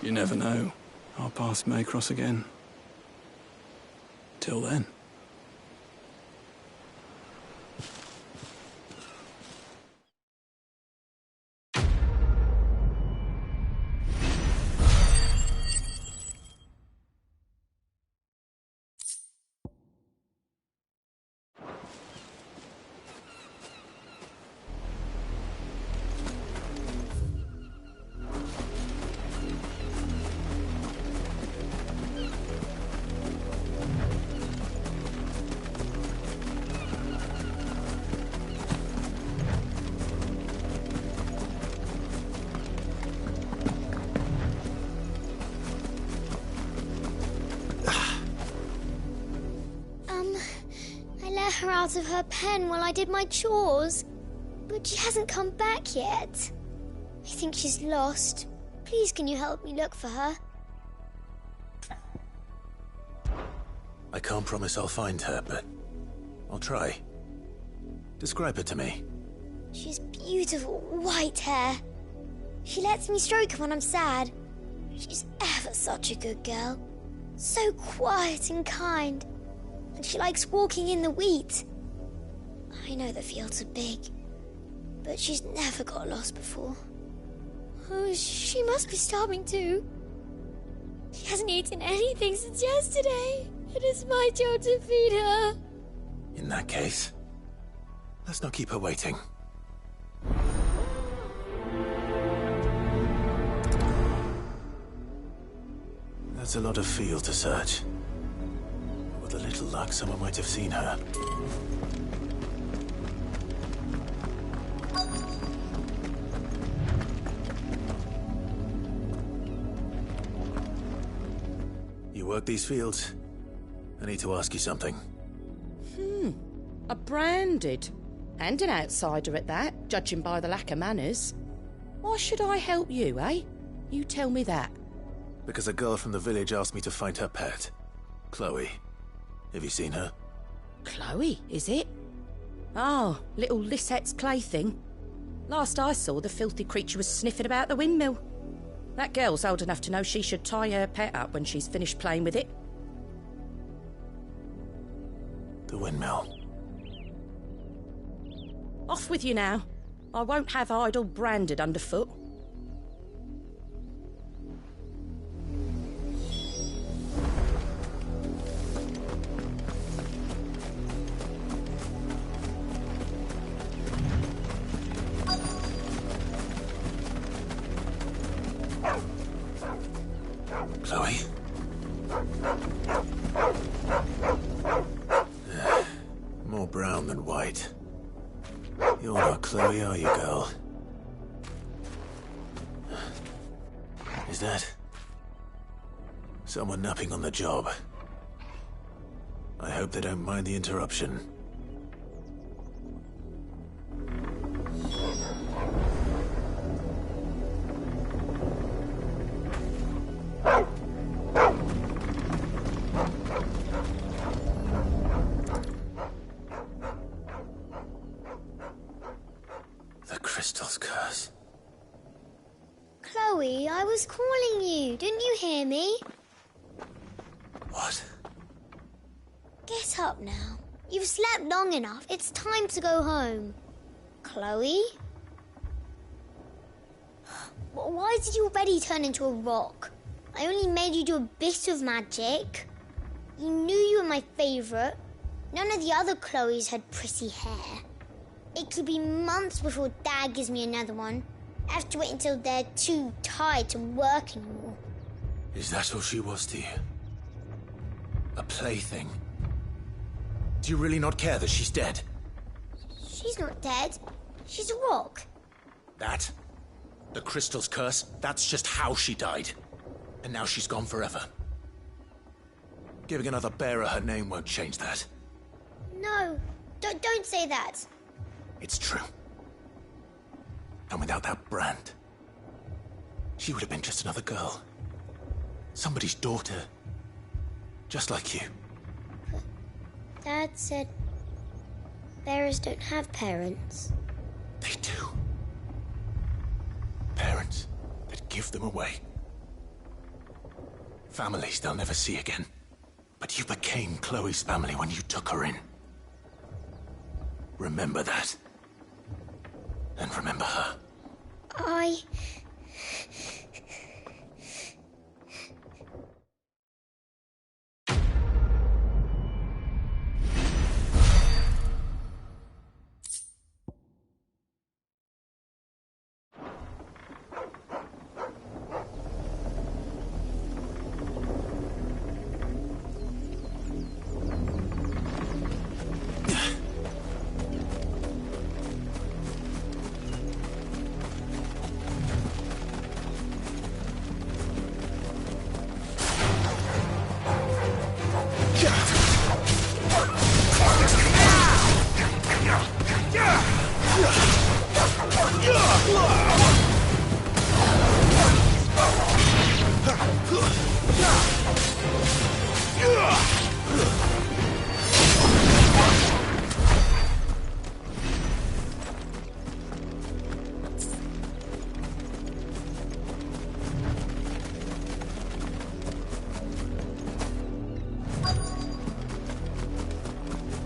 You never know. Our paths may cross again. Till then. Her out of her pen while I did my chores. But she hasn't come back yet. I think she's lost. Please, can you help me look for her? I can't promise I'll find her, but I'll try. Describe her to me. She has beautiful white hair. She lets me stroke her when I'm sad. She's ever such a good girl. So quiet and kind. And she likes walking in the wheat. I know the fields are big, but she's never got lost before. Oh, she must be starving too. She hasn't eaten anything since yesterday. It is my job to feed her. In that case, let's not keep her waiting. That's a lot of field to search. With a little luck, someone might have seen her. You work these fields? I need to ask you something. A branded. And an outsider at that, judging by the lack of manners. Why should I help you, eh? You tell me that. Because a girl from the village asked me to find her pet, Chloe. Have you seen her? Chloe, is it? Oh, little Lissette's plaything. Last I saw, the filthy creature was sniffing about the windmill. That girl's old enough to know she should tie her pet up when she's finished playing with it. The windmill. Off with you now. I won't have idle branded underfoot. Chloe? More brown than white. You're not Chloe, are you, girl? Is that someone napping on the job? I hope they don't mind the interruption. Chloe, I was calling you. Didn't you hear me? What? Get up now. You've slept long enough. It's time to go home. Chloe? Why did you already turn into a rock? I only made you do a bit of magic. You knew you were my favourite. None of the other Chloes had pretty hair. It could be months before Dad gives me another one. I have to wait until they're too tired to work anymore. Is that all she was to you? A plaything? Do you really not care that she's dead? She's not dead. She's a rock. That? The crystal's curse? That's just how she died. And now she's gone forever. Giving another bearer her name won't change that. No, don't say that. It's true. And without that brand, She would have been just another girl. Somebody's daughter. Just like you. Dad said bearers don't have parents. They do. Parents that give them away. Families they'll never see again. But you became Chloe's family when you took her in. Remember that. And remember her.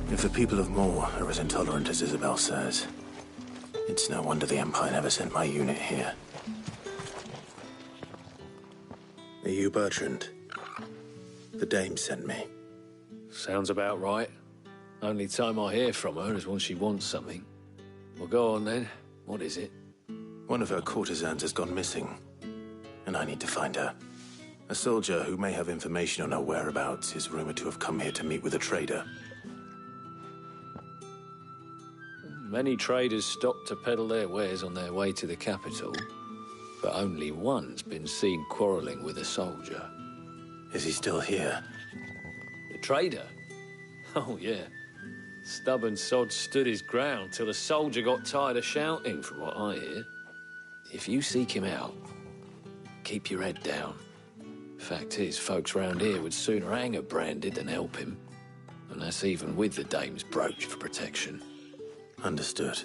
If the people of Moor are as intolerant as Isabel says, it's no wonder the Empire never sent my unit here. Are you Bertrand? The Dame sent me. Sounds about right. Only time I hear from her is when she wants something. Well, go on then. What is it? One of her courtesans has gone missing, and I need to find her. A soldier who may have information on her whereabouts is rumored to have come here to meet with a trader. Many traders stop to peddle their wares on their way to the capital, but only one's been seen quarrelling with a soldier. Is he still here? The trader? Oh, yeah. Stubborn sod stood his ground till the soldier got tired of shouting, from what I hear. If you seek him out, keep your head down. Fact is, folks round here would sooner hang a branded than help him. And that's even with the Dame's brooch for protection. Understood.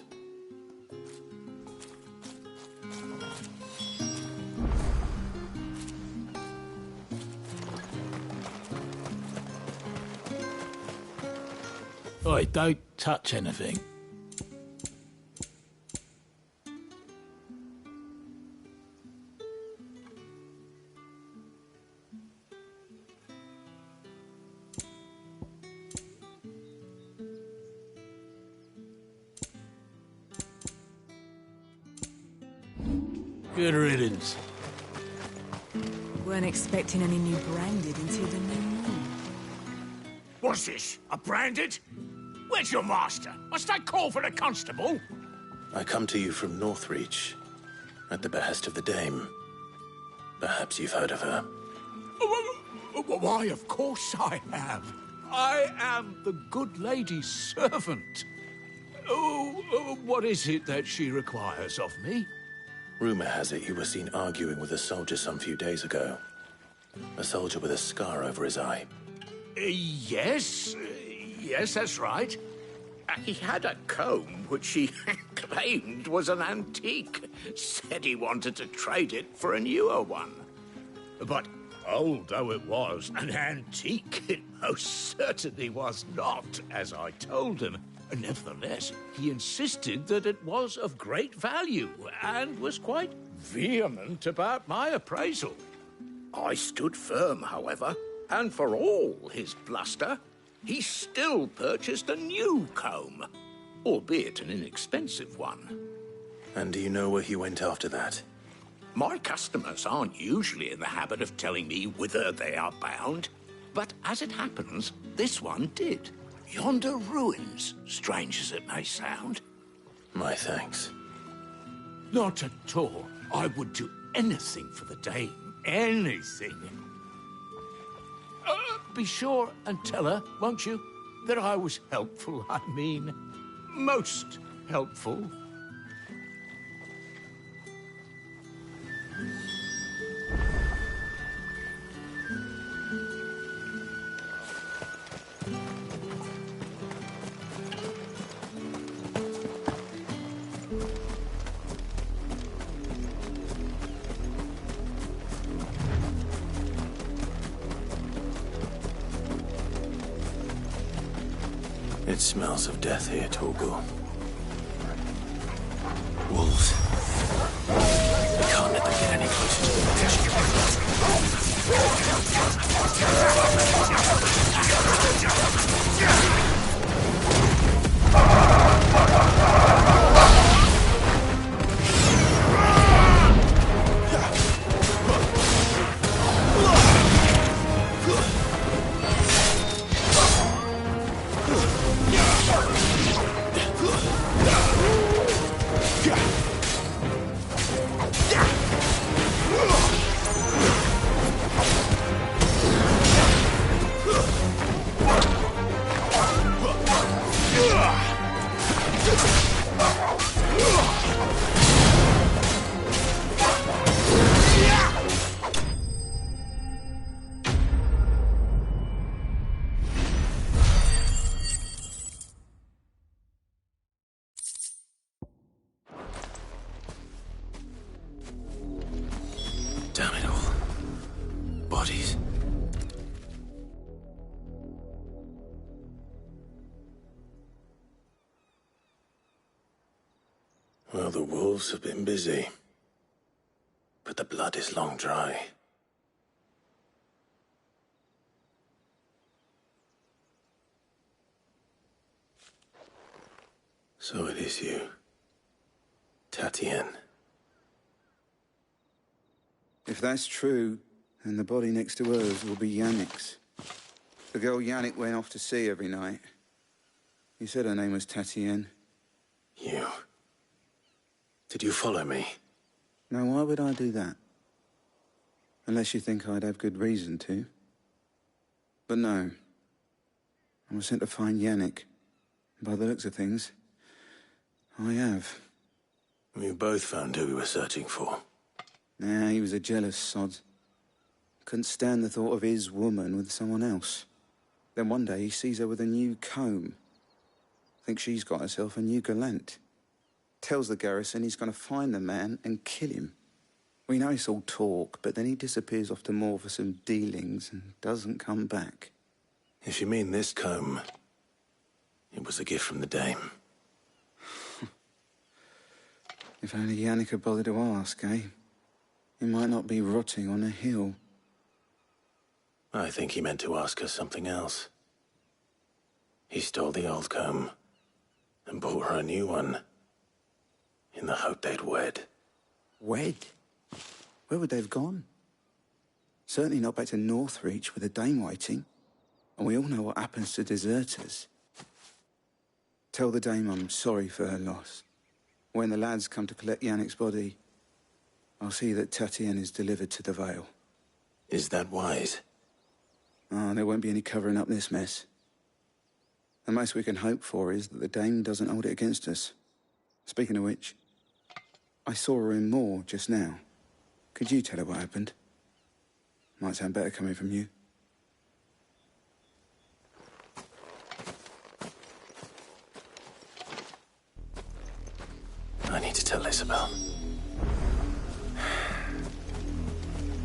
Oi, don't touch anything. Good riddance. Weren't expecting any new branded until the new moon. What's this? A branded? Where's your master? Must I call for the constable? I come to you from Northreach, at the behest of the Dame. Perhaps you've heard of her. Why, of course I have. I am the good lady's servant. What is it that she requires of me? Rumor has it you were seen arguing with a soldier some few days ago. A soldier with a scar over his eye. Yes, that's right. He had a comb which he claimed was an antique. Said he wanted to trade it for a newer one. But old though it was, an antique it most certainly was not, as I told him. Nevertheless, he insisted that it was of great value and was quite vehement about my appraisal. I stood firm, however, and for all his bluster, he still purchased a new comb, albeit an inexpensive one. And do you know where he went after that? My customers aren't usually in the habit of telling me whither they are bound, but as it happens, this one did. Yonder ruins, strange as it may sound. My thanks. Not at all. I would do anything for the Dame. Anything. Be sure and tell her, won't you, that I was helpful. I mean, most helpful. It smells of death here, Torgal. Wolves. We can't let them get any closer to the Damn it all. Bodies. Well, the wolves have been busy. But the blood is long dry. So it is you, Tatienne. If that's true, then the body next to hers will be Yannick's. The girl Yannick went off to see every night. You said her name was Tatienne. You? Did you follow me? Now, why would I do that? Unless you think I'd have good reason to. But no. I was sent to find Yannick. By the looks of things, I have. We both found who we were searching for. Nah, he was a jealous sod. Couldn't stand the thought of his woman with someone else. Then one day he sees her with a new comb. Thinks she's got herself a new gallant. Tells the garrison he's going to find the man and kill him. We know it's all talk, but then he disappears off to Moor for some dealings and doesn't come back. If you mean this comb, it was a gift from the Dame. If only Yannick had bothered to ask, eh? He might not be rotting on a hill. I think he meant to ask her something else. He stole the old comb and bought her a new one in the hope they'd wed. Wed? Where would they have gone? Certainly not back to Northreach with a dame waiting. And we all know what happens to deserters. Tell the dame I'm sorry for her loss. When the lads come to collect Yannick's body, I'll see that Tatienne is delivered to the Vale. Is that wise? Oh, there won't be any covering up this mess. The most we can hope for is that the dame doesn't hold it against us. Speaking of which, I saw her in Moor just now. Could you tell her what happened? Might sound better coming from you. I need to tell Isabel.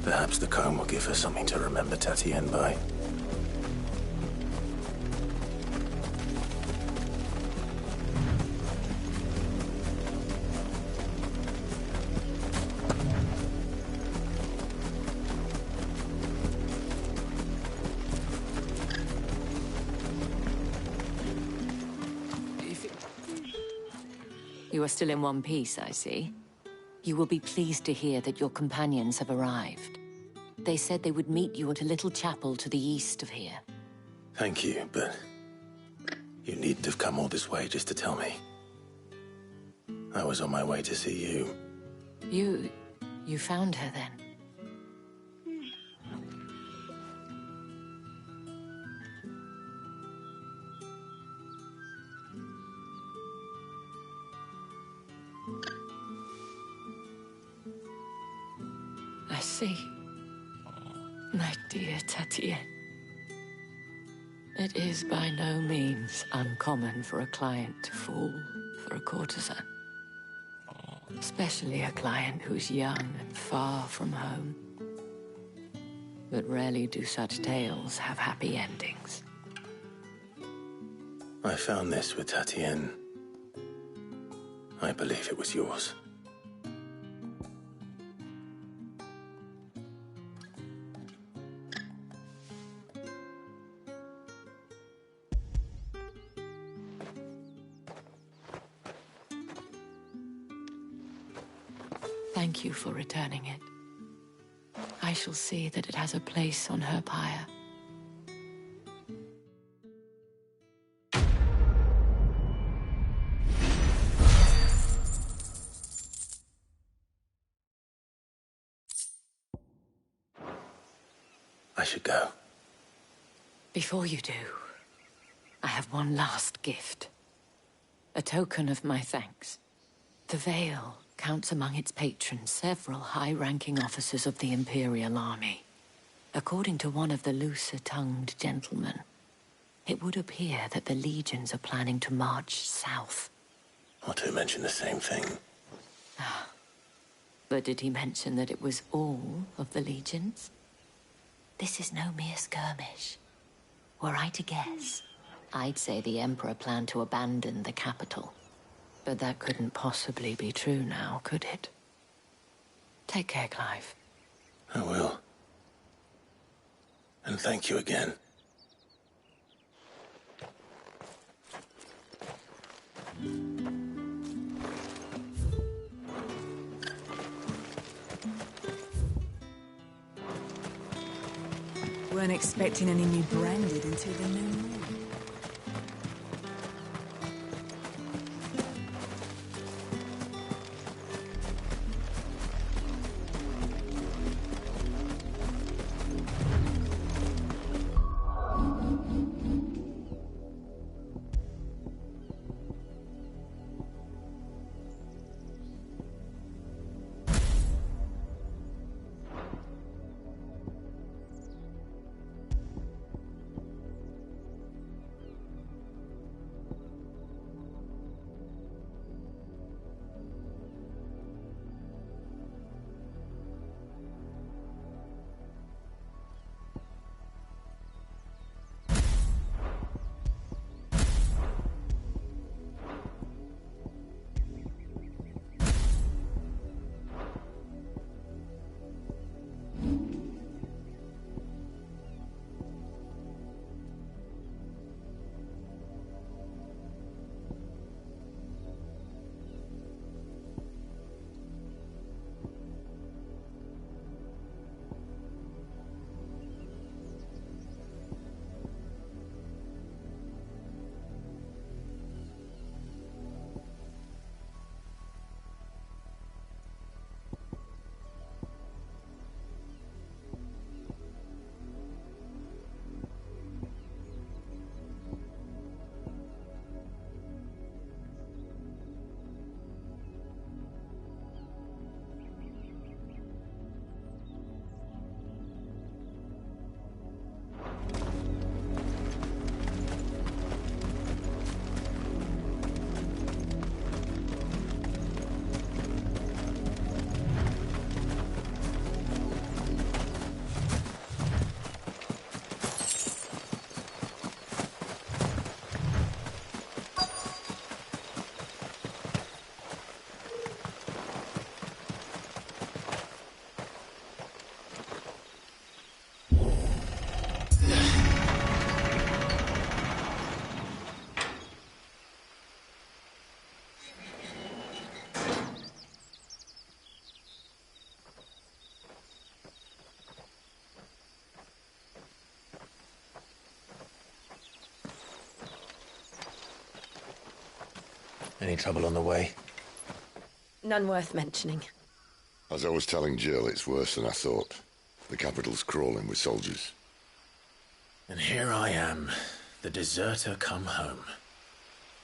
Perhaps the comb will give her something to remember Tatienne by. You are still in one piece, I see. You will be pleased to hear that your companions have arrived. They said they would meet you at a little chapel to the east of here. Thank you, but you needn't have come all this way just to tell me. I was on my way to see you. You found her then? I see. My dear Tatienne. It is by no means uncommon for a client to fall for a courtesan. Especially a client who's young and far from home. But rarely do such tales have happy endings. I found this with Tatienne. I believe it was yours. Thank you for returning it. I shall see that it has a place on her pyre. I should go. Before you do, I have one last gift. A token of my thanks. The Vale counts among its patrons several high-ranking officers of the Imperial Army. According to one of the looser-tongued gentlemen, it would appear that the legions are planning to march south. Otto mentioned the same thing. But did he mention that it was all of the legions? This is no mere skirmish. Were I to guess, I'd say the Emperor planned to abandon the capital. But that couldn't possibly be true now, could it? Take care, Clive. I will. And thank you again. Weren't expecting any new branded until the new moon. Any trouble on the way? None worth mentioning. As I was telling Jill, it's worse than I thought. The capital's crawling with soldiers. And here I am, the deserter come home.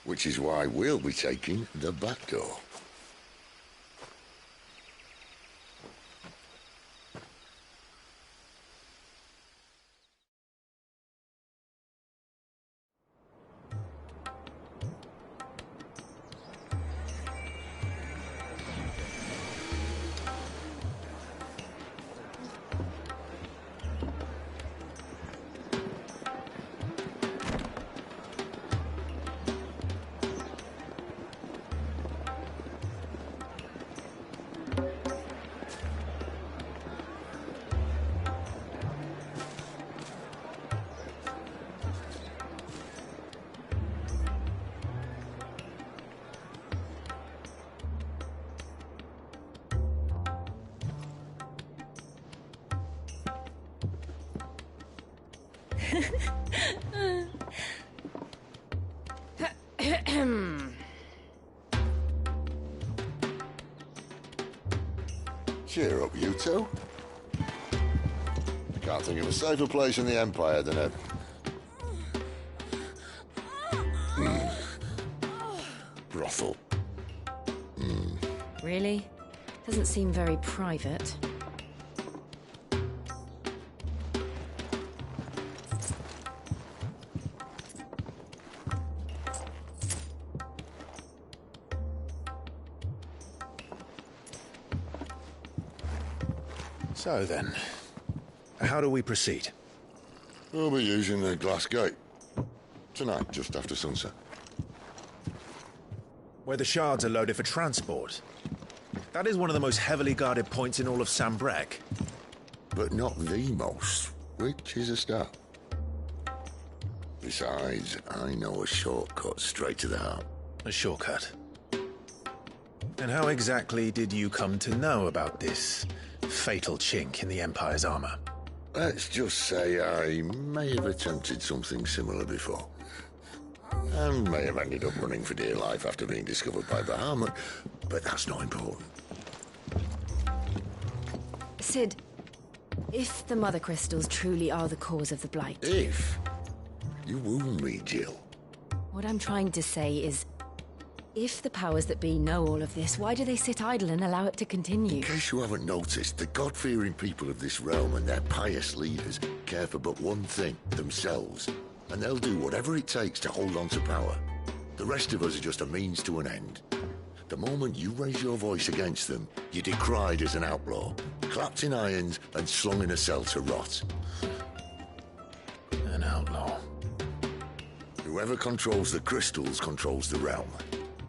Which is why we'll be taking the back door. Cheer up, you two. Can't think of a safer place in the Empire than a... brothel. Really? Doesn't seem very private. So then, how do we proceed? We'll be using the glass gate. Tonight, just after sunset. Where the shards are loaded for transport. That is one of the most heavily guarded points in all of Sambrec. But not the most, which is a start. Besides, I know a shortcut straight to the heart. A shortcut? And how exactly did you come to know about this fatal chink in the Empire's armor? Let's just say I may have attempted something similar before. And may have ended up running for dear life after being discovered by Bahamut, but that's not important. Sid, if the Mother Crystals truly are the cause of the Blight... If? You wound me, Jill. What I'm trying to say is, if the powers that be know all of this, why do they sit idle and allow it to continue? In case you haven't noticed, the God-fearing people of this realm and their pious leaders care for but one thing, themselves. And they'll do whatever it takes to hold on to power. The rest of us are just a means to an end. The moment you raise your voice against them, you're decried as an outlaw, clapped in irons and slung in a cell to rot. An outlaw. Whoever controls the crystals controls the realm.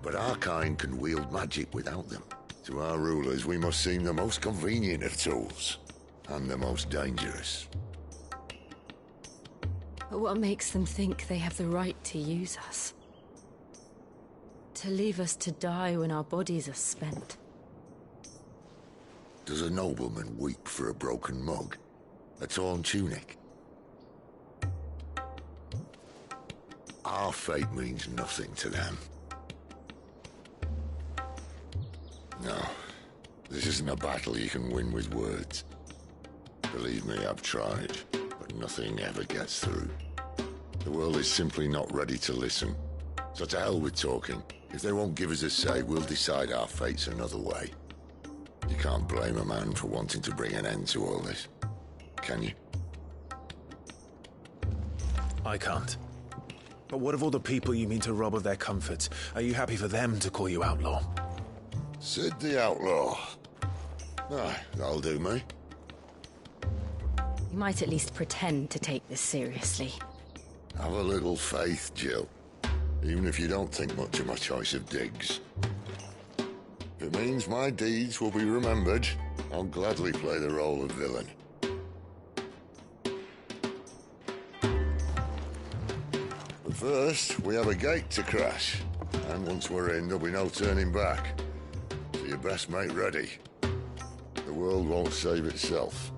But our kind can wield magic without them. To our rulers, we must seem the most convenient of tools. And the most dangerous. But what makes them think they have the right to use us? To leave us to die when our bodies are spent? Does a nobleman weep for a broken mug? A torn tunic? Our fate means nothing to them. No, this isn't a battle you can win with words. Believe me, I've tried, but nothing ever gets through. The world is simply not ready to listen. So to hell with talking. If they won't give us a say, we'll decide our fates another way. You can't blame a man for wanting to bring an end to all this, can you? I can't. But what of all the people you mean to rob of their comforts? Are you happy for them to call you outlaw? Sid the Outlaw. Aye, that'll do me. You might at least pretend to take this seriously. Have a little faith, Jill. Even if you don't think much of my choice of digs. If it means my deeds will be remembered, I'll gladly play the role of villain. But first, we have a gate to crash. And once we're in, there'll be no turning back. So you best make ready. The world won't save itself.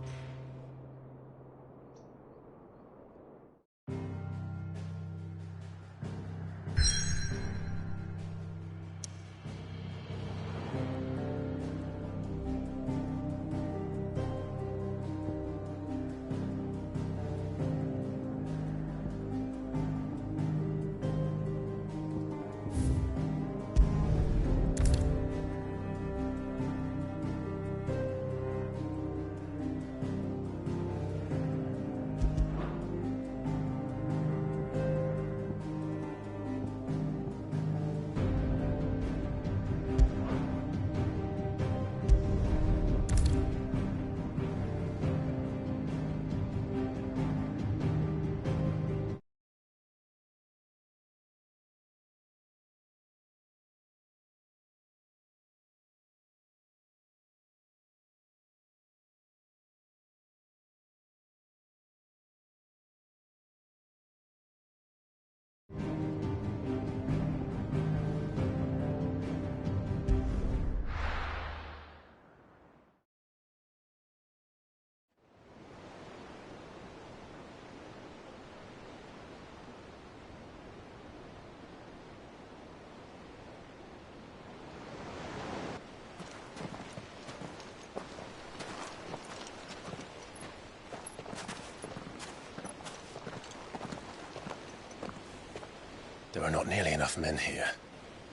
There are not nearly enough men here.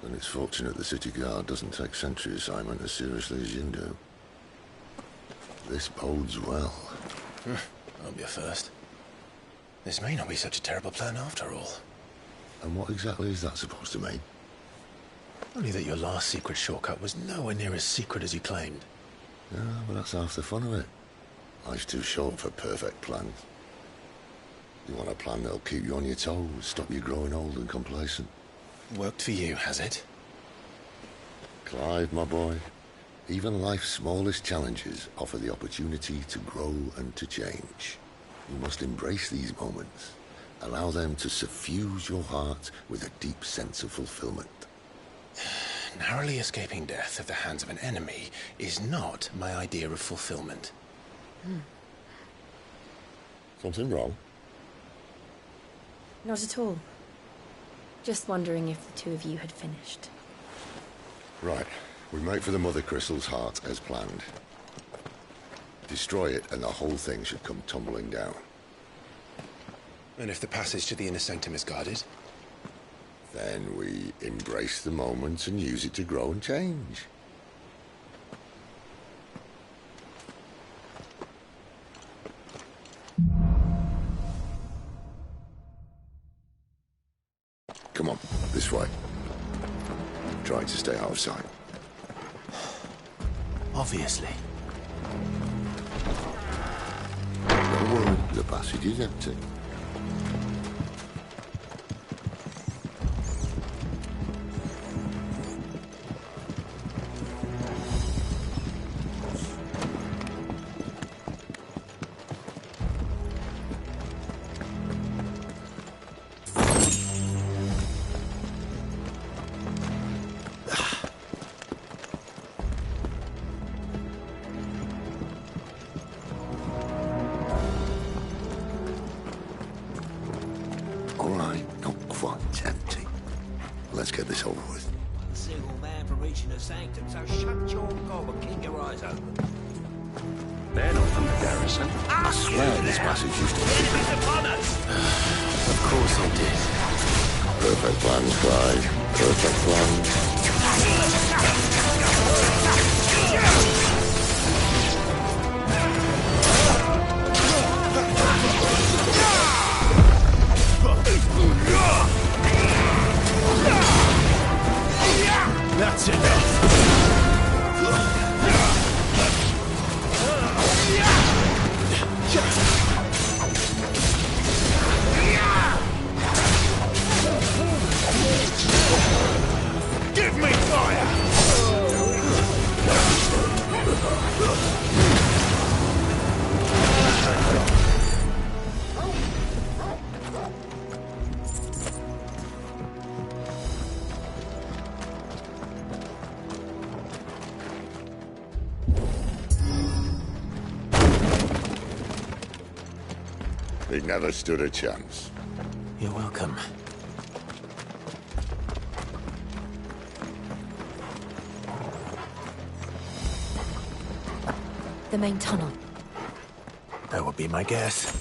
Then it's fortunate the city guard doesn't take sentry assignment as seriously as you do. This bodes well. Won't be a first. This may not be such a terrible plan after all. And what exactly is that supposed to mean? Only that your last secret shortcut was nowhere near as secret as you claimed. Yeah, but that's half the fun of it. Life's too short for perfect plans. You want a plan that'll keep you on your toes, stop you growing old and complacent. Worked for you, has it? Clive, my boy, even life's smallest challenges offer the opportunity to grow and to change. You must embrace these moments. Allow them to suffuse your heart with a deep sense of fulfillment. Narrowly escaping death at the hands of an enemy is not my idea of fulfillment. Something wrong? Not at all. Just wondering if the two of you had finished. Right. We make for the Mother Crystal's heart as planned. Destroy it and the whole thing should come tumbling down. And if the passage to the inner sanctum is guarded? Then we embrace the moment and use it to grow and change. Come on, this way. Try to stay out of sight. Obviously. Don't worry, the passage is empty. Let's get this over with. One single man from reaching the sanctum, so shut your gob and keep your eyes open. They're not from the garrison. I swear this passage used to be. Enemies upon us! Of course it did. Perfect plans, Clive. Perfect plans. That's enough. Give me fire! He never stood a chance. You're welcome. The main tunnel. That would be my guess.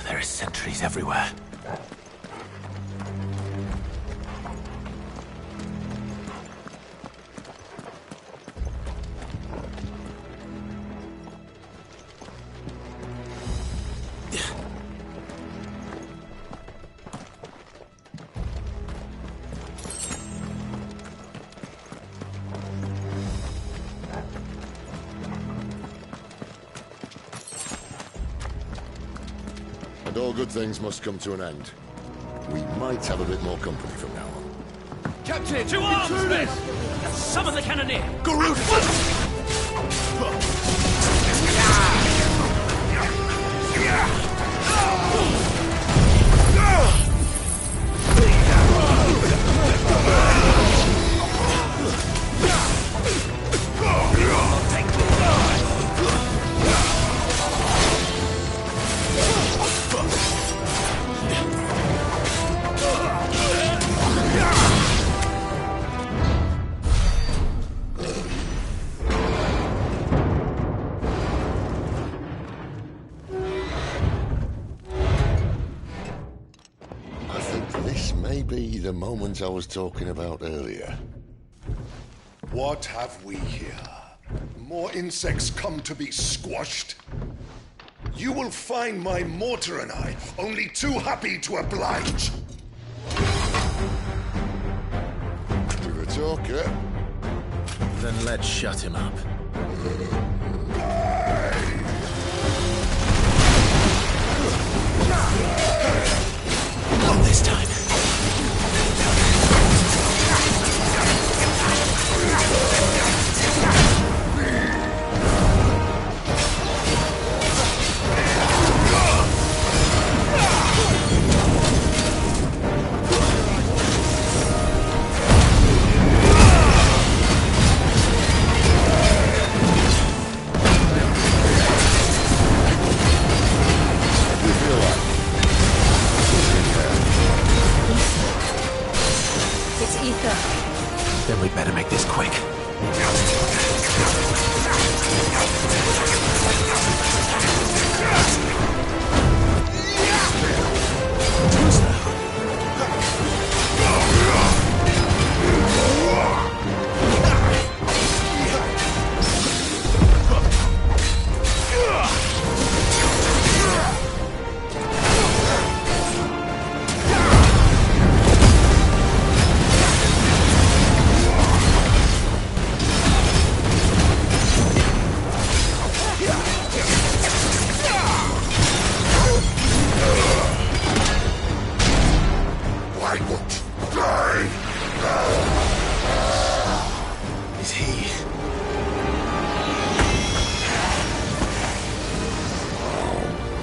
There are sentries everywhere. And all good things must come to an end. We might have a bit more company from now on. Captain! To arms, men! Summon the cannoneer! Maybe the moment I was talking about earlier. What have we here? More insects come to be squashed? You will find my mortar and I only too happy to oblige. To the talker. Then let's shut him up. Not this time. It's ether. Then we'd better make this quick. Is he?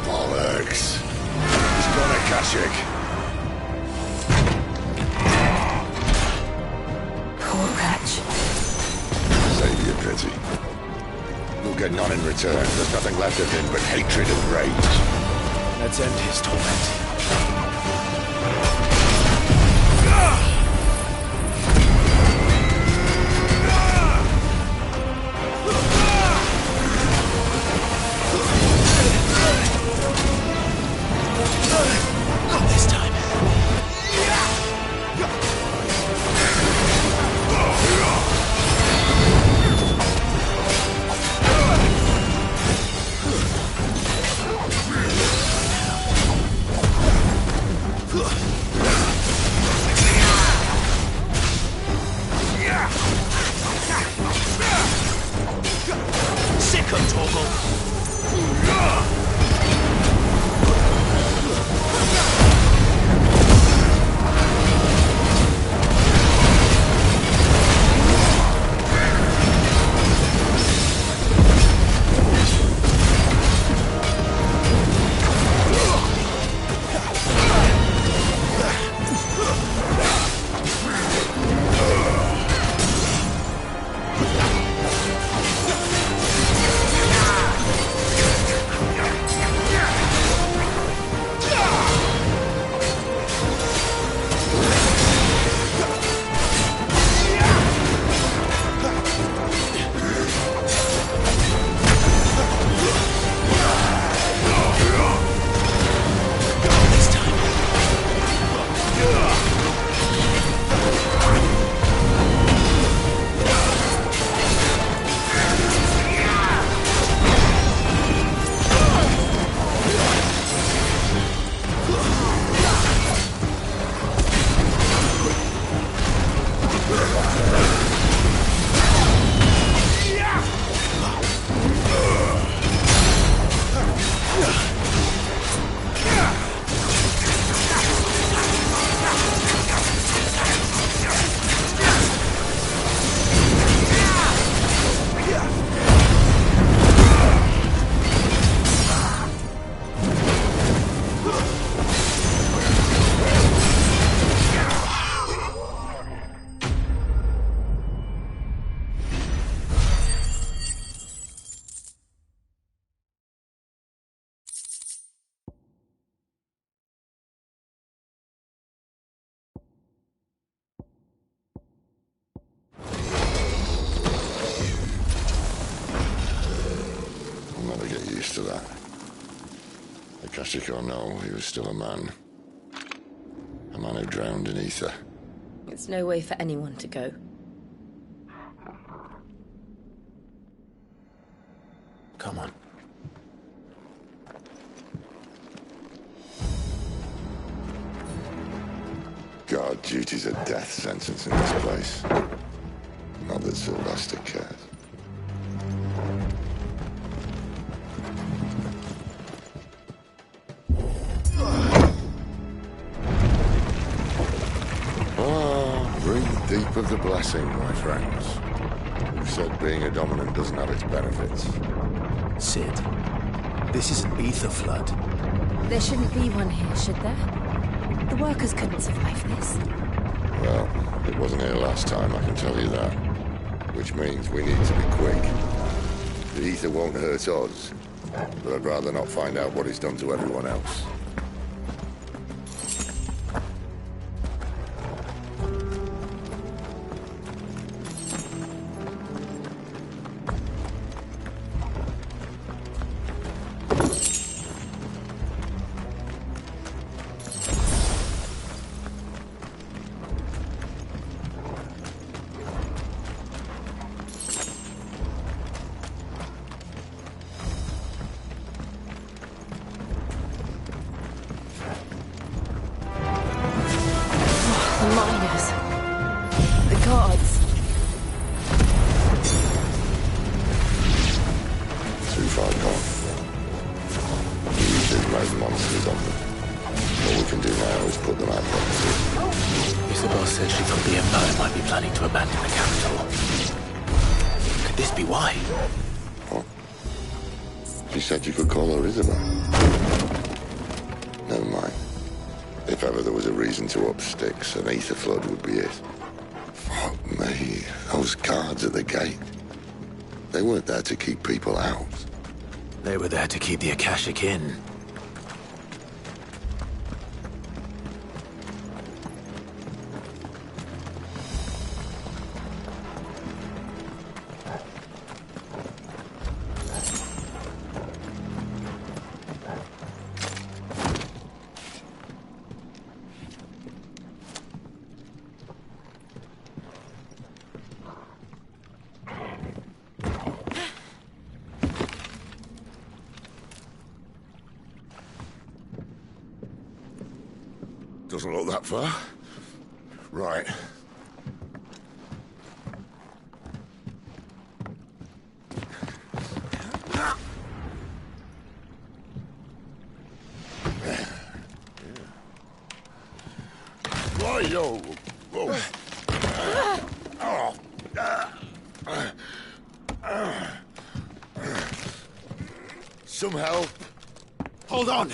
Bollocks. He's got a Kashyyyk. Poor wretch. Save your pity. We'll get none in return. There's nothing left of him but hatred and rage. Let's end his torment. Not this time. Sick of Torgal. To that. Akashic or no, he was still a man. A man who drowned in ether. It's no way for anyone to go. Come on. Guard duty's a death sentence in this place. Not that Sylvester cares. Breathe deep of the blessing, my friends. Who said being a dominant doesn't have its benefits? Sid, this is an ether flood. There shouldn't be one here, should there? The workers couldn't survive this. Well, it wasn't here last time, I can tell you that. Which means we need to be quick. The ether won't hurt us, but I'd rather not find out what it's done to everyone else. The miners. The guards. Too far gone. These made monsters of them. All we can do now is put them out of Isabel said she thought the Empire might be planning to abandon the capital. Could this be why? What? She said you could call her Isabel. Never mind. If ever there was a reason to up sticks, an ether flood would be it. Fuck me, those guards at the gate. They weren't there to keep people out. They were there to keep the Akashic in. Doesn't look that far. Right. Whoa, whoa. Some help. Hold on!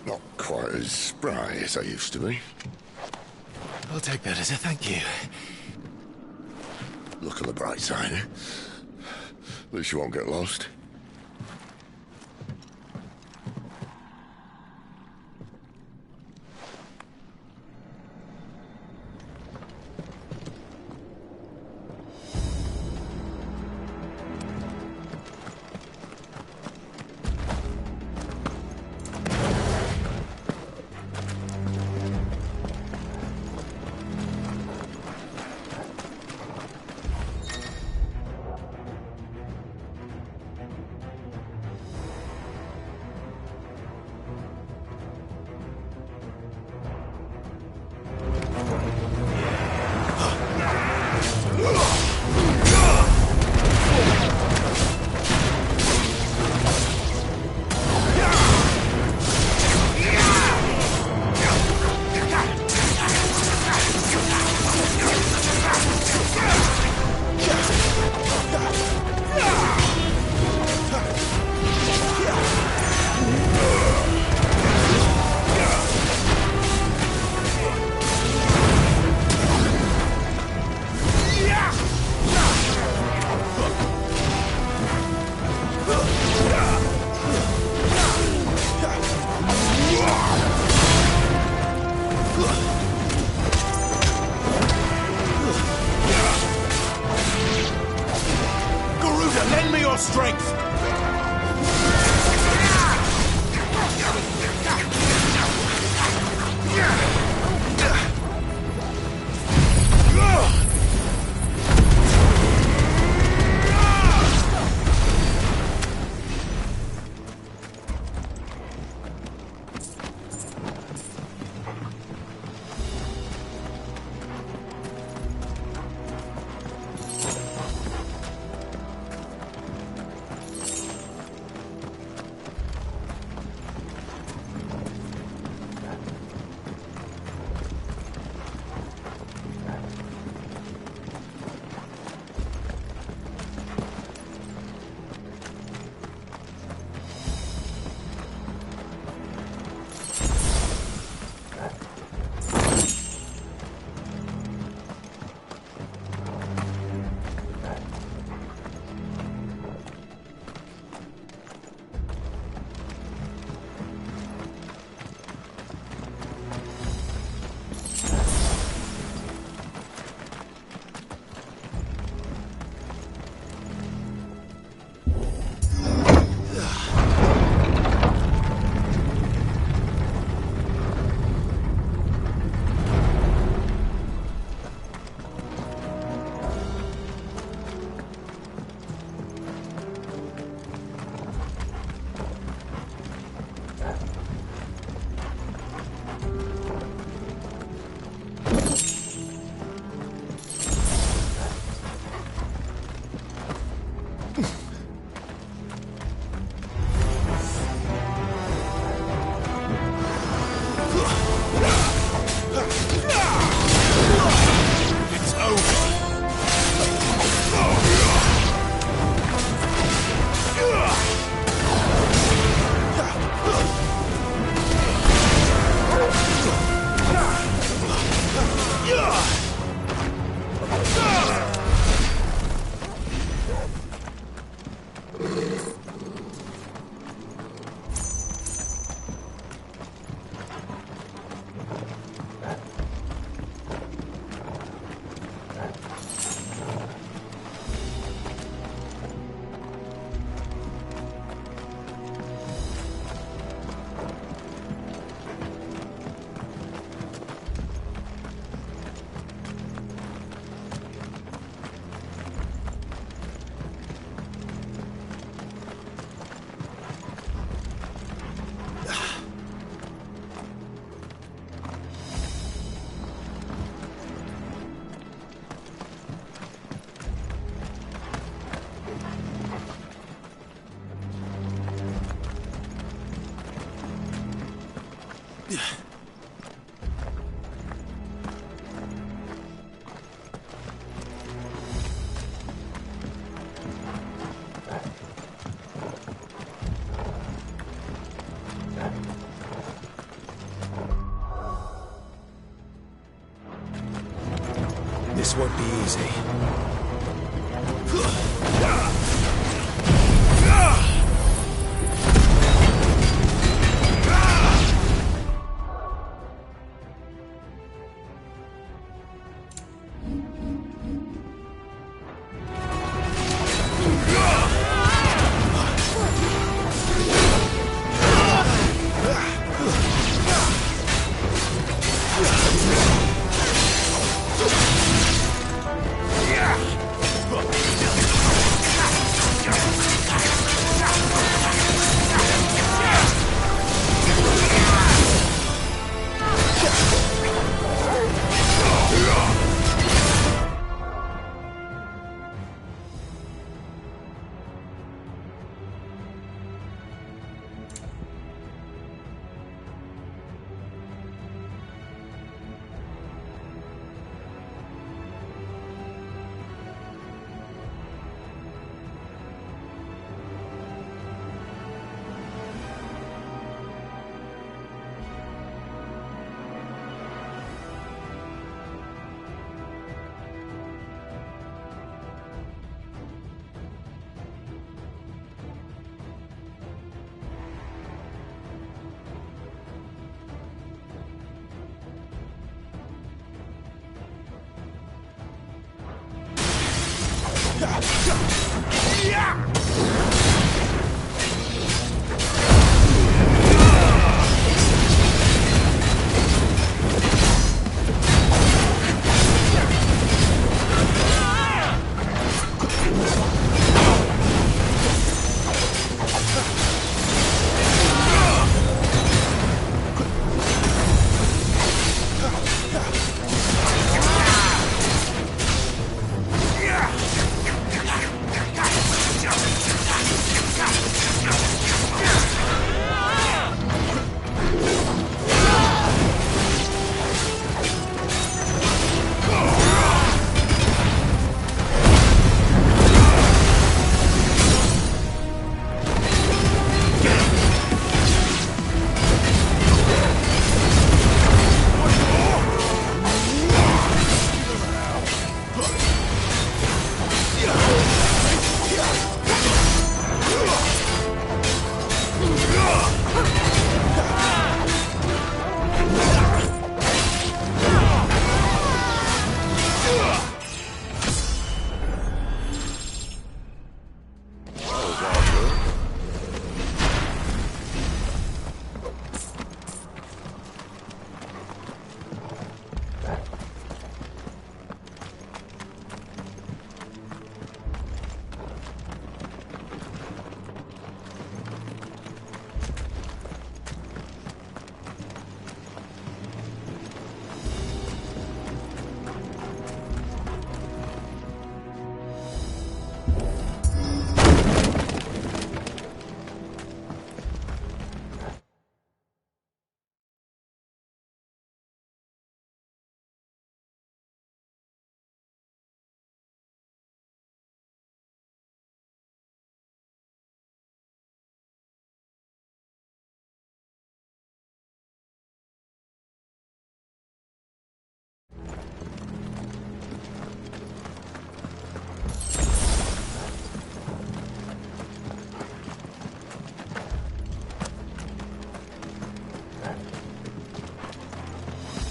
Not quite as spry as I used to be. I'll take that as a thank you. Look on the bright side, eh? At least you won't get lost. This won't be easy.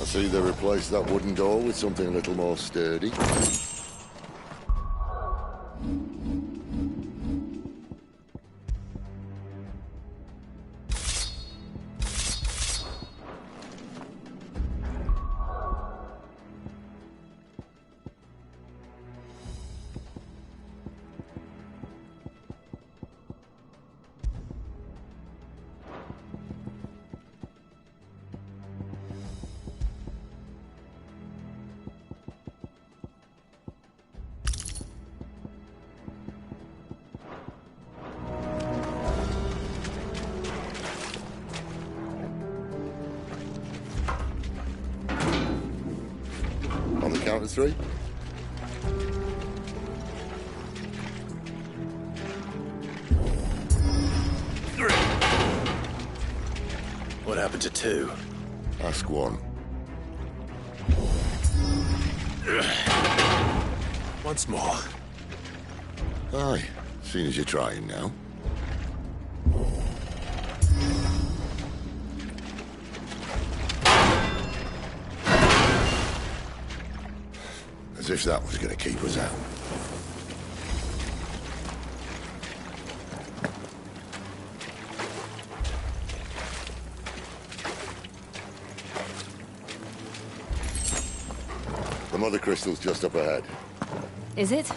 see they replaced that wooden door with something a little more sturdy. On the count of 3. What happened to 2? Ask 1. Once more. Aye, seeing as you're trying now. As if that was going to keep us out. The mother crystal's just up ahead. Is it?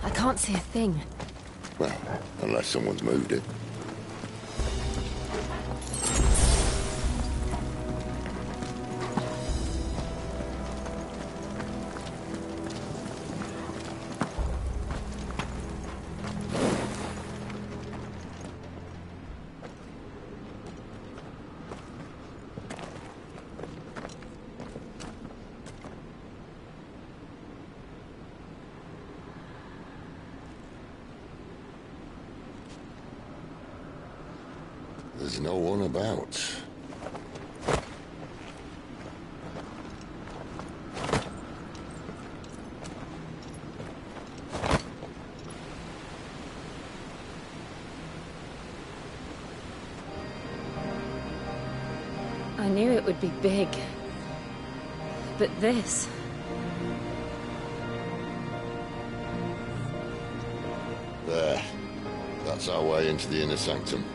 I can't see a thing. Well, unless someone's moved it. There's no one about. I knew it would be big. But this... There. That's our way into the inner sanctum.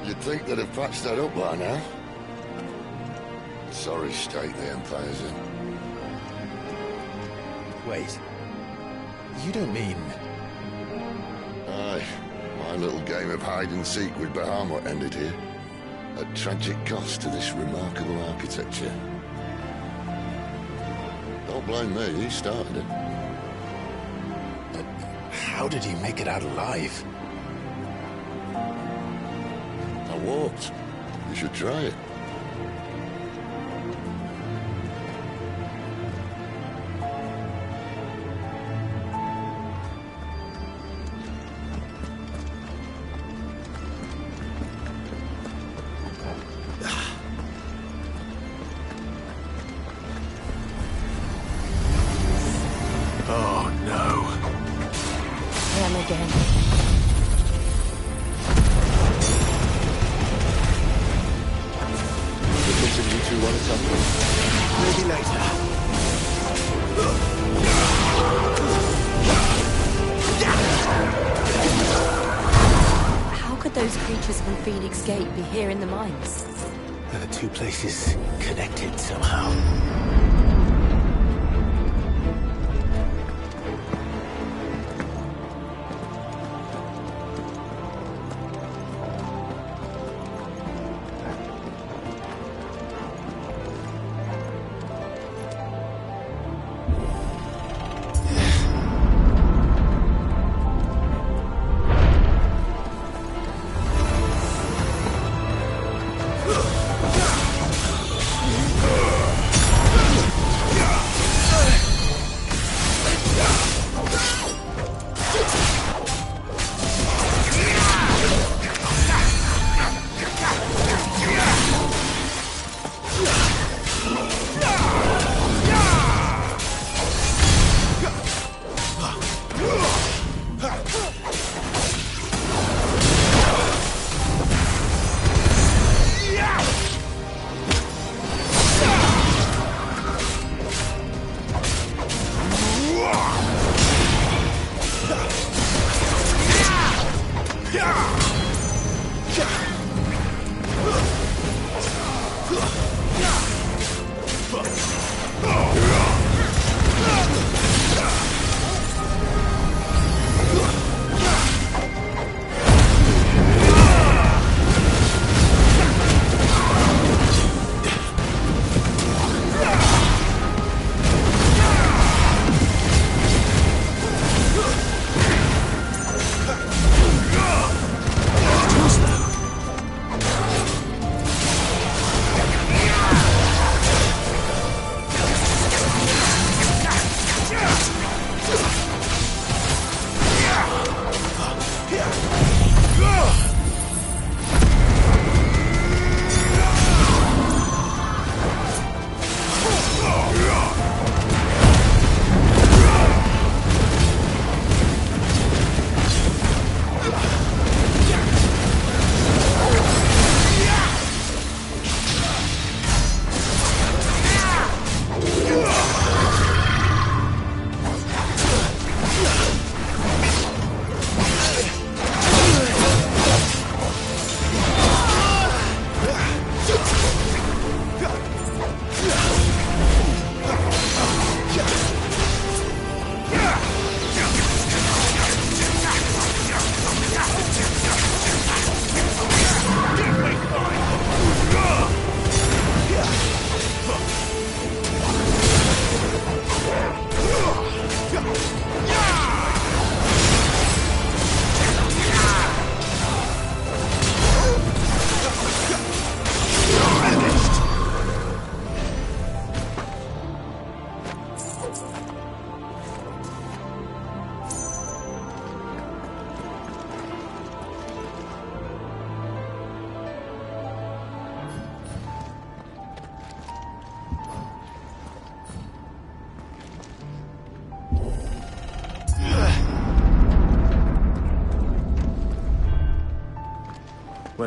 You'd think they'd have patched that up by now. Sorry state the Empire's in. Wait. You don't mean... Aye. My little game of hide-and-seek with Bahamut ended here. At tragic cost to this remarkable architecture. Don't blame me, he started it. But how did he make it out alive? I walked. You should try it. Oh, no. Them again. You two want something? Maybe later. How could those creatures from Phoenix Gate be here in the mines? Are the two places connected somehow?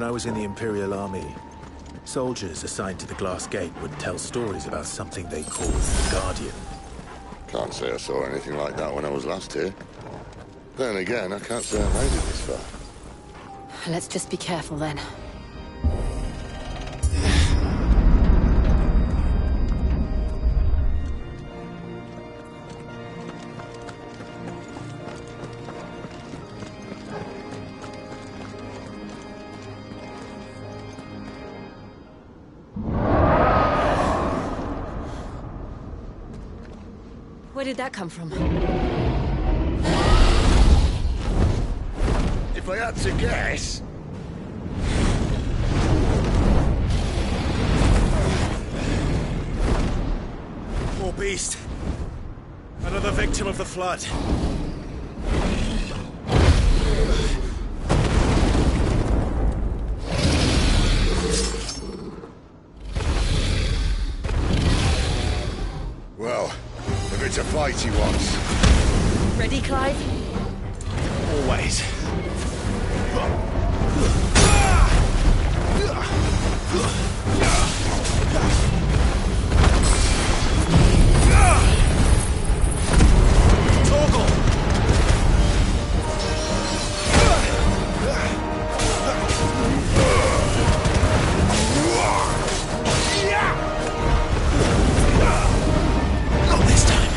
When I was in the Imperial Army, soldiers assigned to the Glass Gate would tell stories about something they called the Guardian. Can't say I saw anything like that when I was last here. Then again, I can't say I made it this far. Let's just be careful then. Where did that come from? If I had to guess... Poor beast. Another victim of the Flood. Well, if it's a fight he wants. Ready, Clive? Always. Not this time.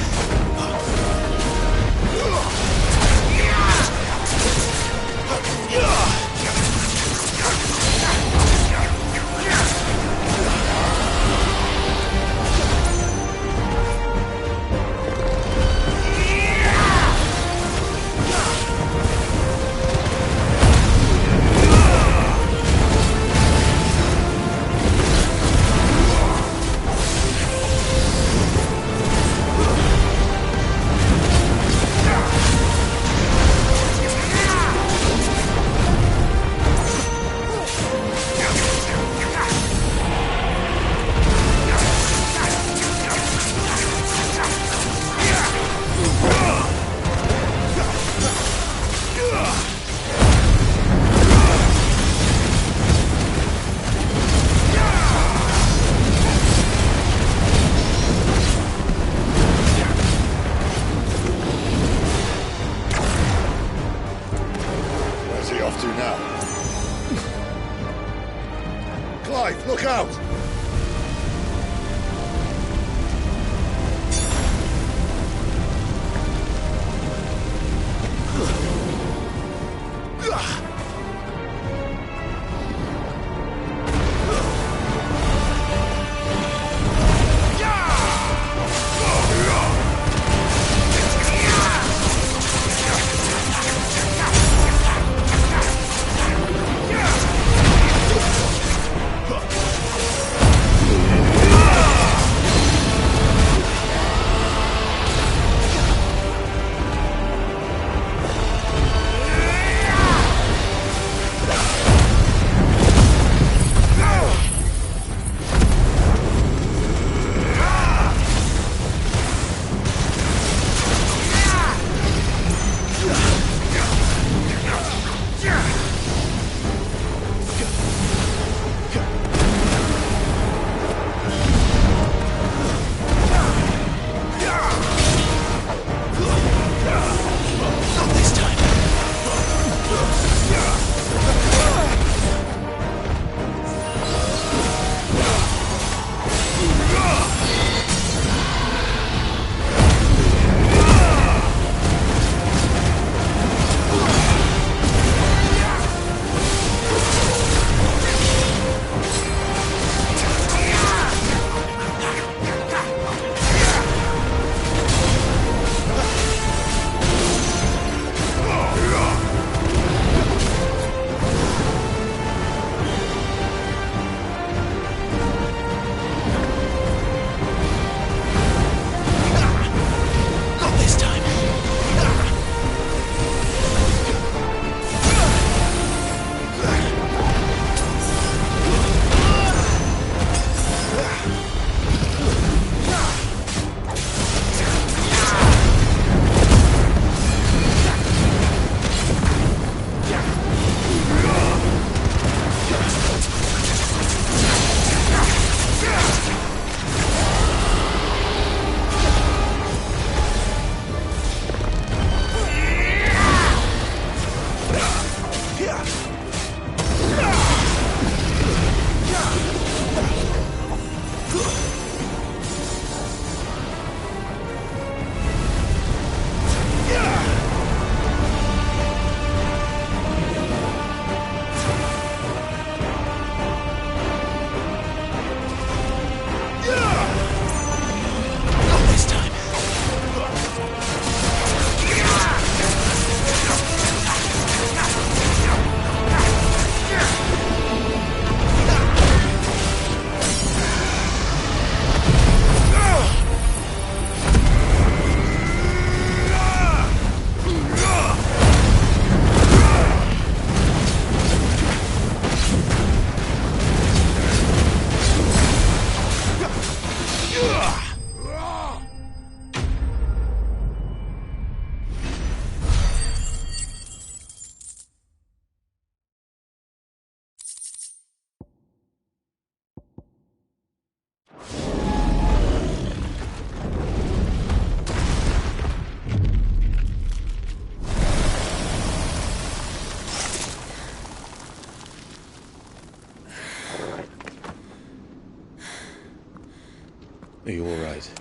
Are you all right?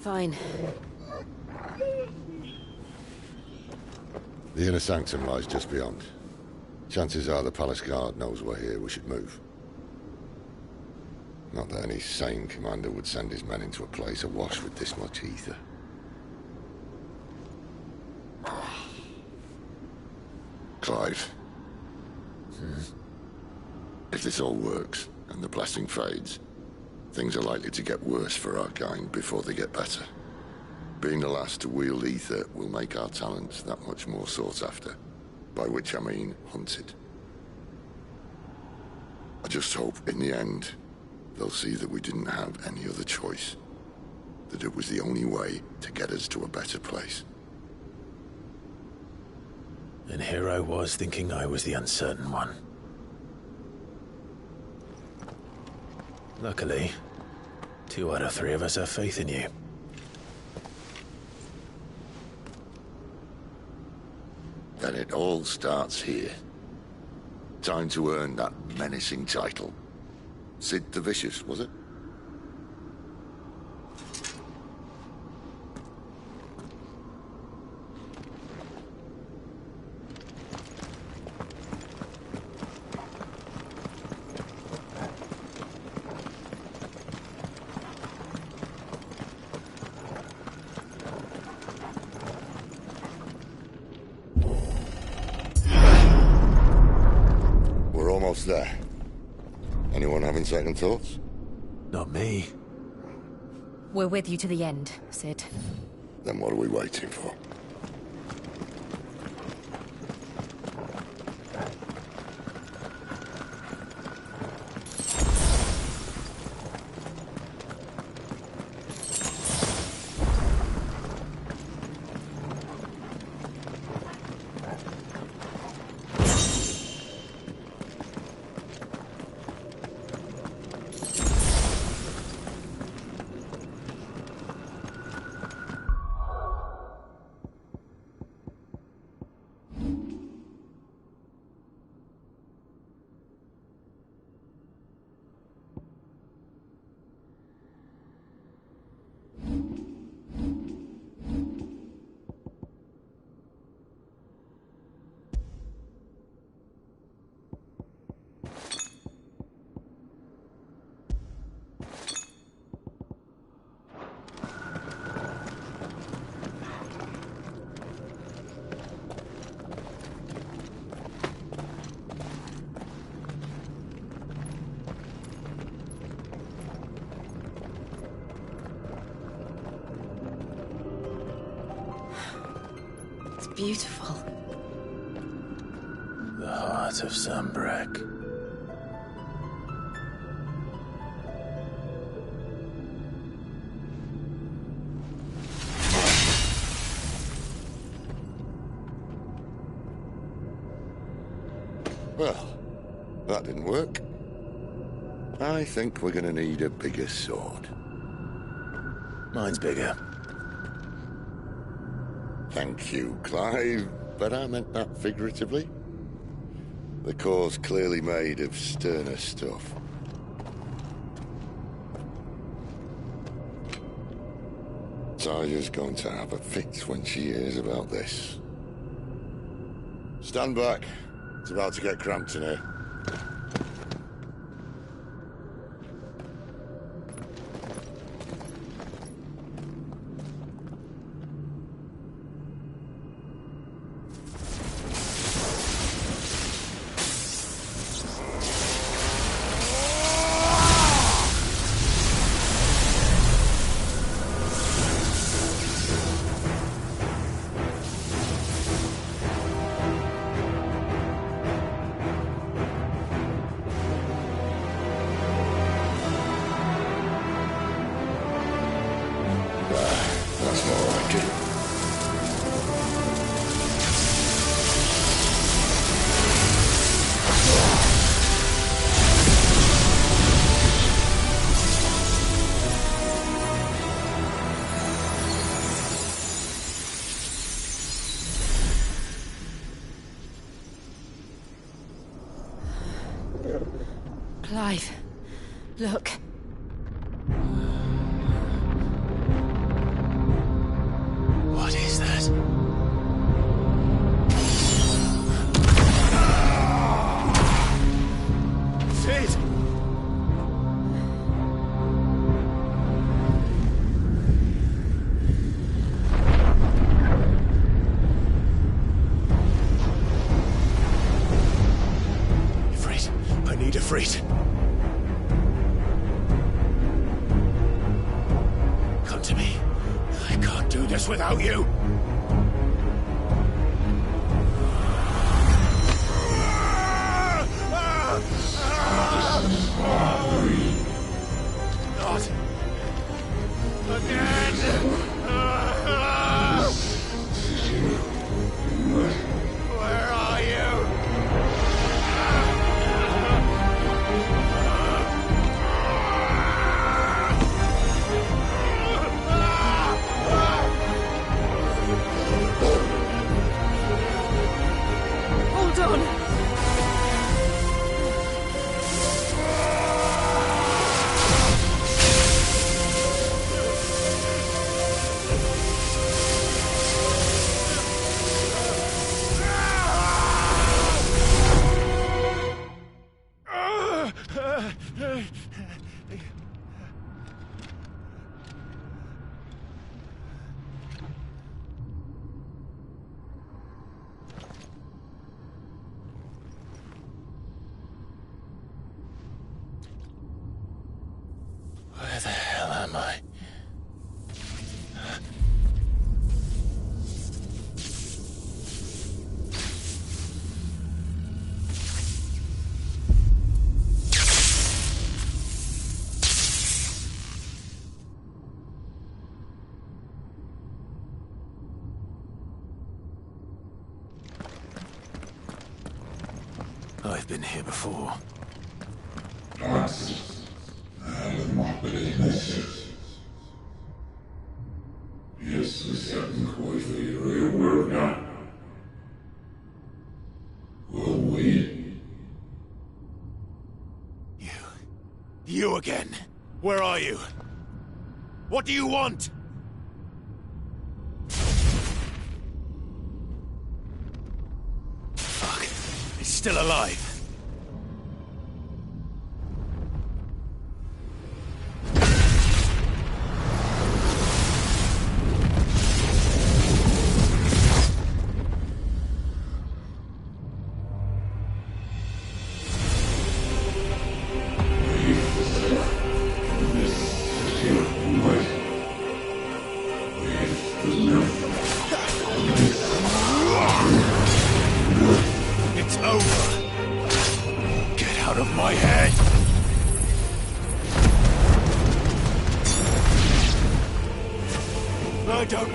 Fine. The inner sanctum lies just beyond. Chances are the palace guard knows we're here. We should move. Not that any sane commander would send his men into a place awash with this much ether. Clive. If this all works, and the blessing fades, things are likely to get worse for our kind before they get better. Being the last to wield ether will make our talents that much more sought after. By which I mean hunted. I just hope, in the end, they'll see that we didn't have any other choice. That it was the only way to get us to a better place. And here I was thinking I was the uncertain one. Luckily, 2 out of 3 of us have faith in you. Then it all starts here. Time to earn that menacing title. Sid the Vicious, was it? There. Anyone having second thoughts? Not me. We're with you to the end, Sid. Then what are we waiting for? Beautiful. The heart of Sambrek. Well, that didn't work. I think we're gonna need a bigger sword. Mine's bigger. Thank you, Clive, but I meant that figuratively. The core's clearly made of sterner stuff. Taya's going to have a fit when she hears about this. Stand back. It's about to get cramped in here. Clive, look. Siegfried. Come to me. I can't do this without you. Not again. Where are you? Hold on. Where the hell am I? I've been here before. You again? Where are you? What do you want? Fuck. It's still alive. It's over. Get out of my head. I don't...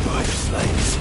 By the slaves.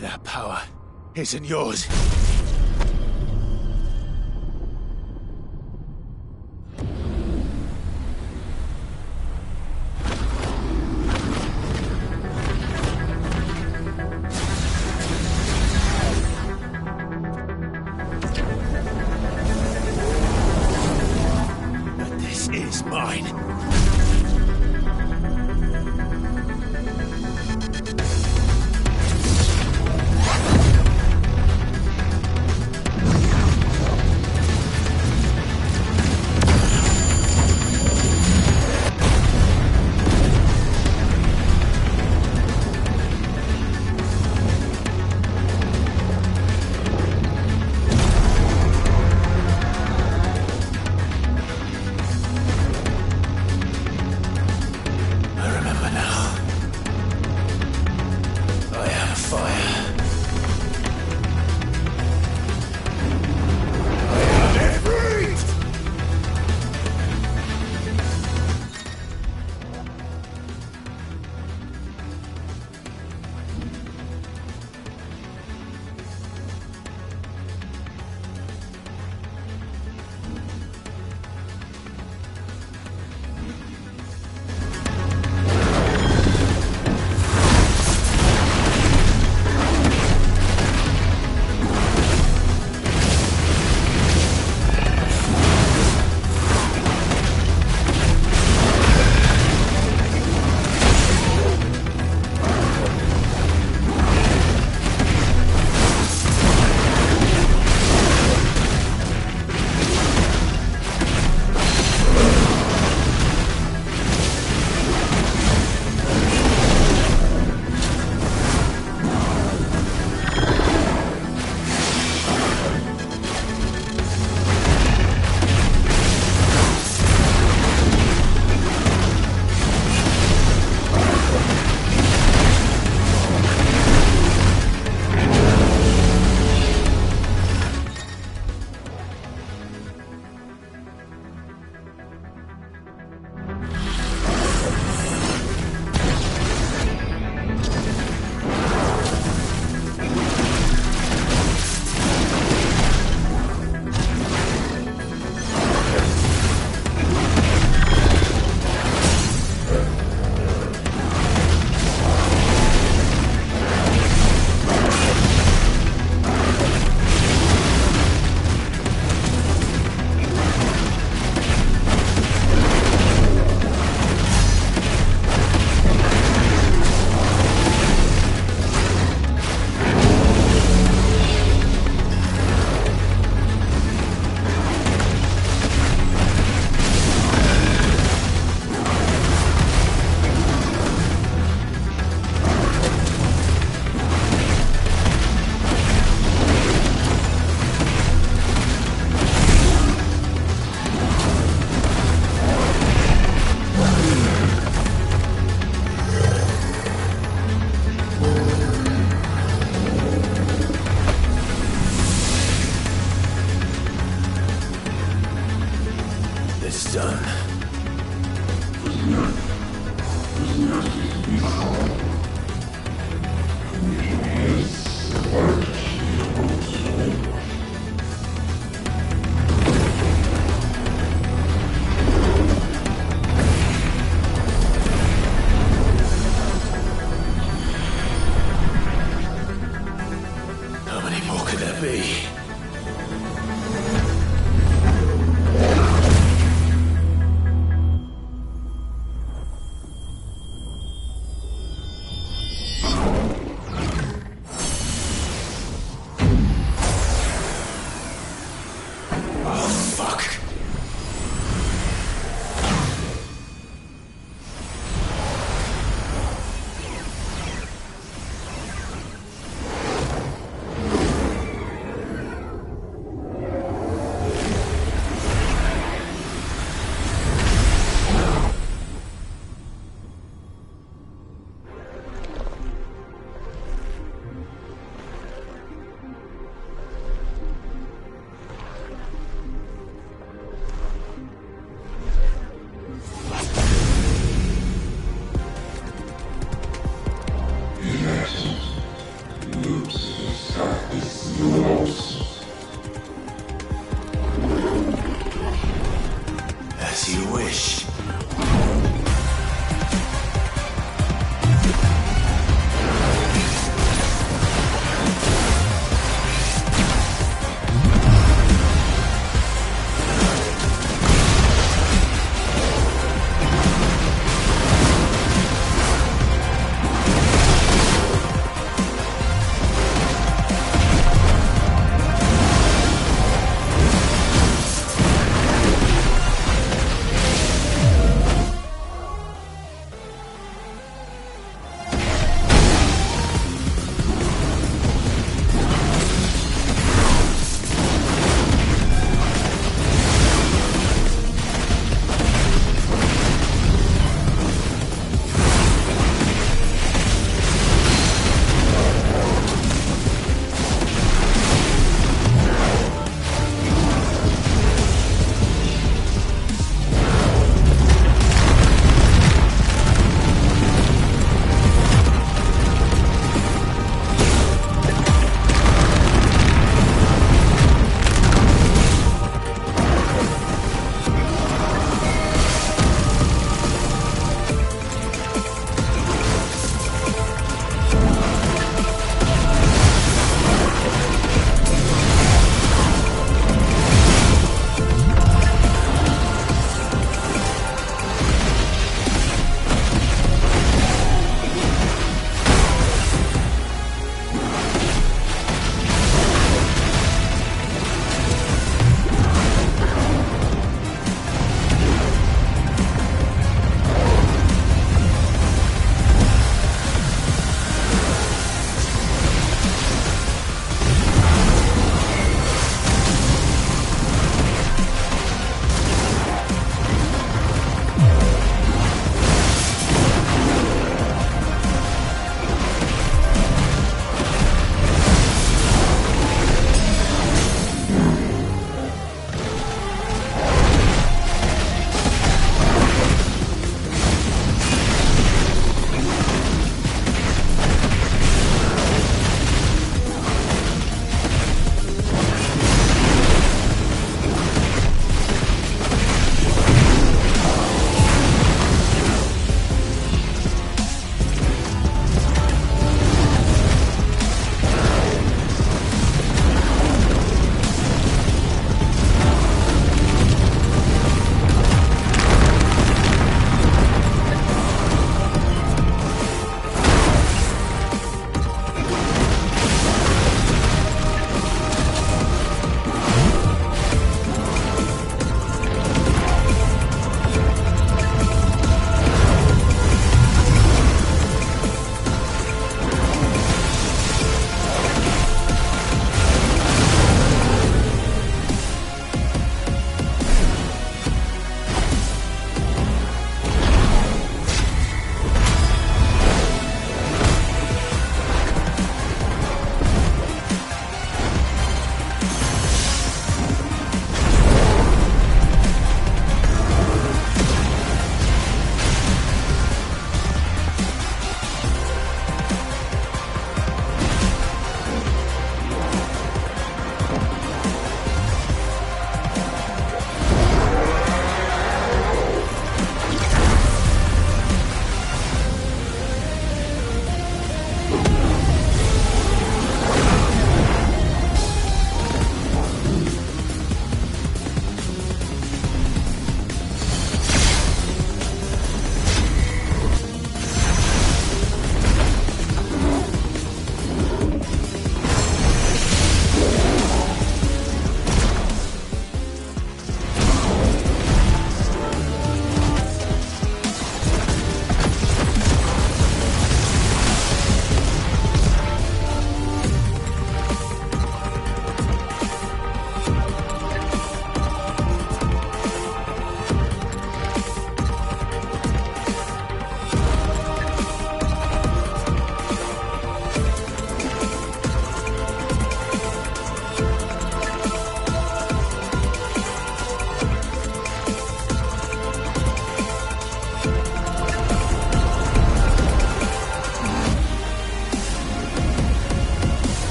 That power isn't yours. But this is mine.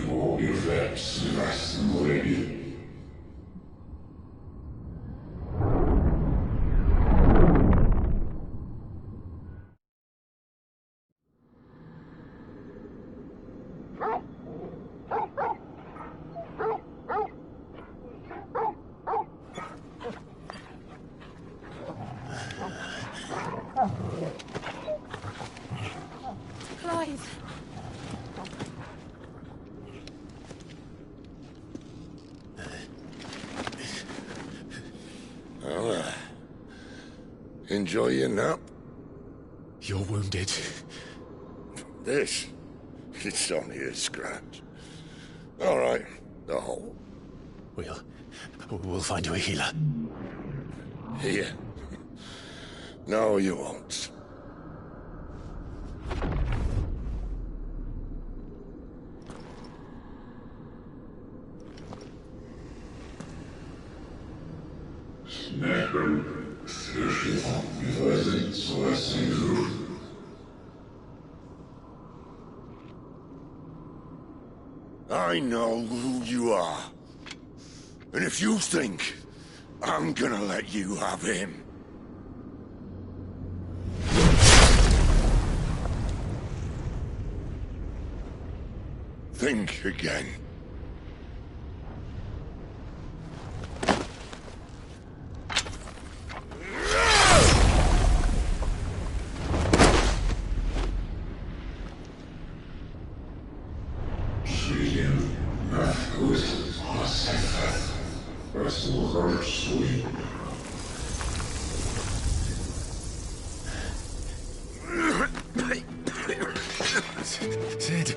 for Ff16. Clive. Well, enjoy your nap. You're wounded. This? It's only a scratch. All right, the hole. We'll find you a healer. Here. No, you won't. I know who you are. And if you think I'm gonna let you have him... think again. Sid.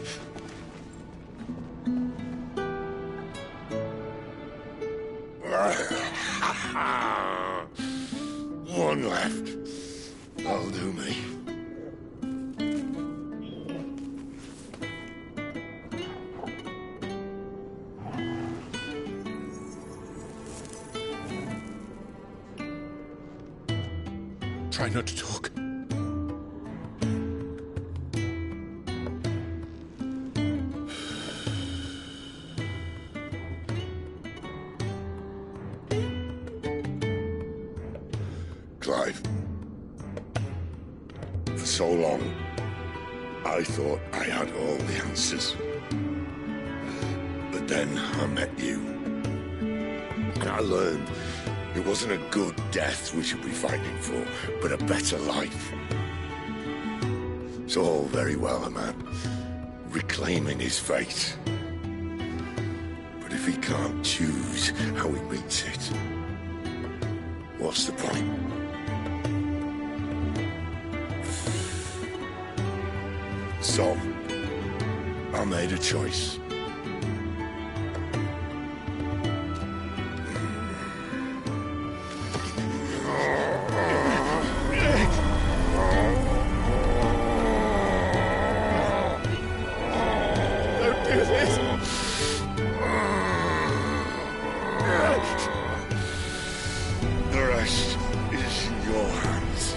One left. That'll do me. Try not to talk. Clive. For so long, I thought I had all the answers. But then I met you. And I learned it wasn't a good death we should be fighting for, but a better life. It's all very well, a man reclaiming his fate. But if he can't choose how he meets it, what's the point? So, I made a choice. Don't do this! The rest is in your hands.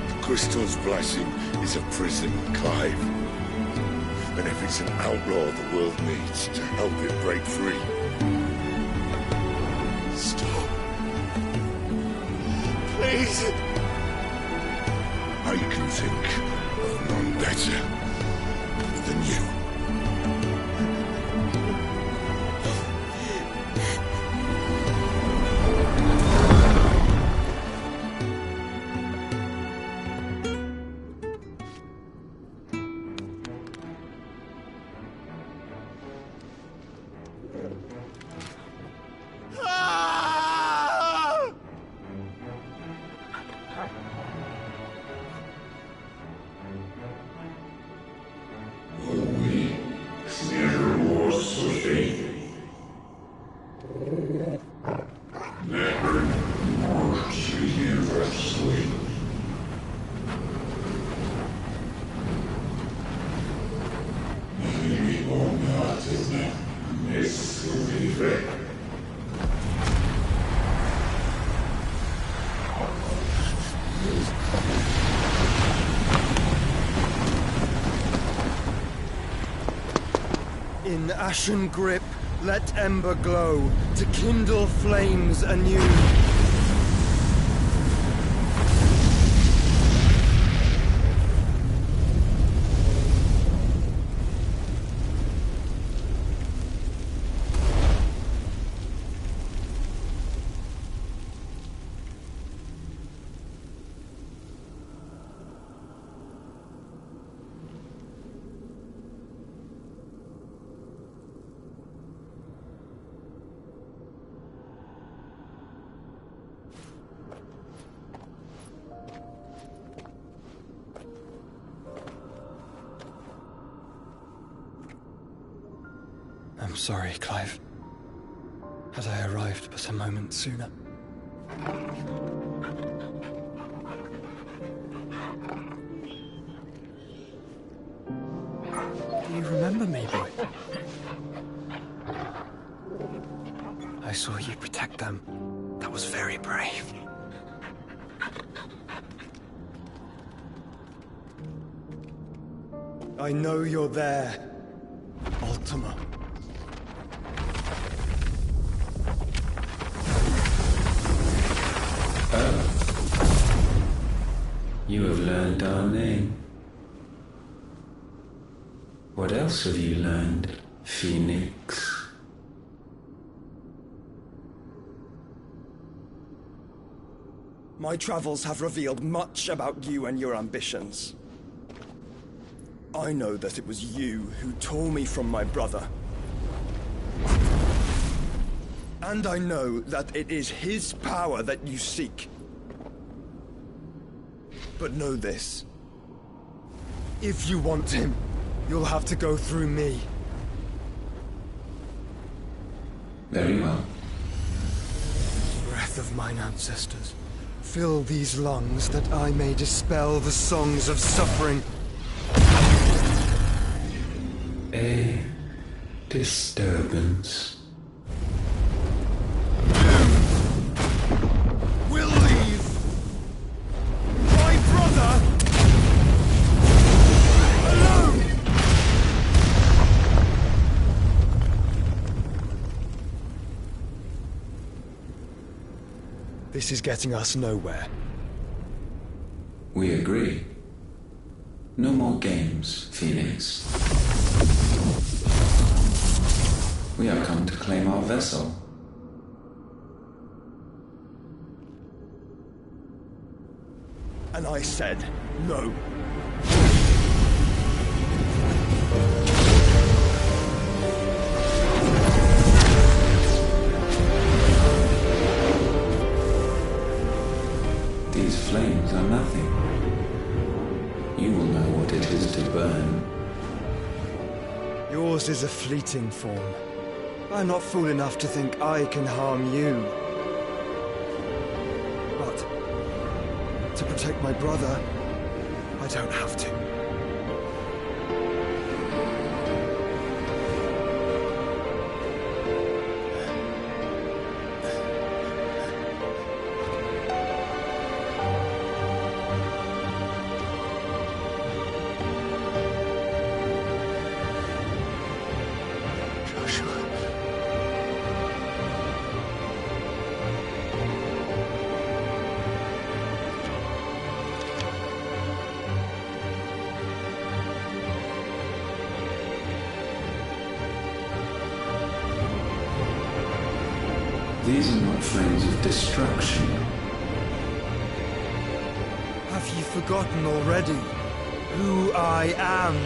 The Crystal's blessing is a prison, Clive. And if it's an outlaw the world needs to help it break free... Stop. Please. I can think of none better than you. In ashen grip, let ember glow, to kindle flames anew. I'm sorry, Clive. Had I arrived but a moment sooner. Do you remember me, boy? I saw you protect them. That was very brave. I know you're there, Ultima. You have learned our name. What else have you learned, Phoenix? My travels have revealed much about you and your ambitions. I know that it was you who tore me from my brother. And I know that it is his power that you seek. But know this. If you want him, you'll have to go through me. Very well. Breath of mine ancestors, fill these lungs that I may dispel the songs of suffering. A disturbance. We'll leave. My brother alone. This is getting us nowhere. We agree. No more games, Phoenix. We have come to claim our vessel. And I said no. These flames are nothing. You will know what it is to burn. Yours is a fleeting form. I'm not fool enough to think I can harm you. But to protect my brother, I don't have to. These are not flames of destruction. Have you forgotten already who I am?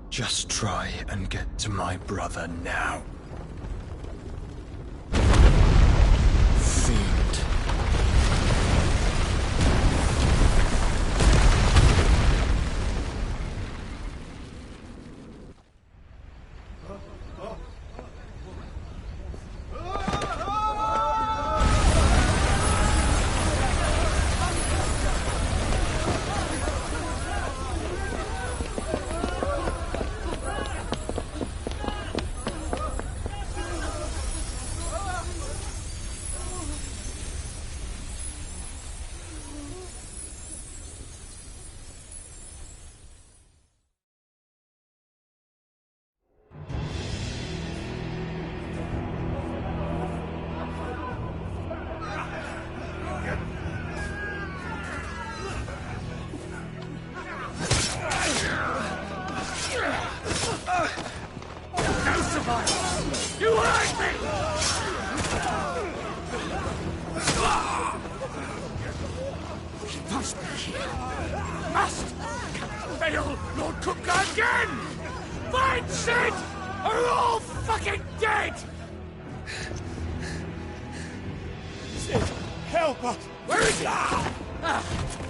Just try and get to my brother now. Fiend. No survival! You hurt me! He must be here. Must! Fail Lord Kupka again! Find Sid! Or we're all fucking dead! Sid, help us! Where is he?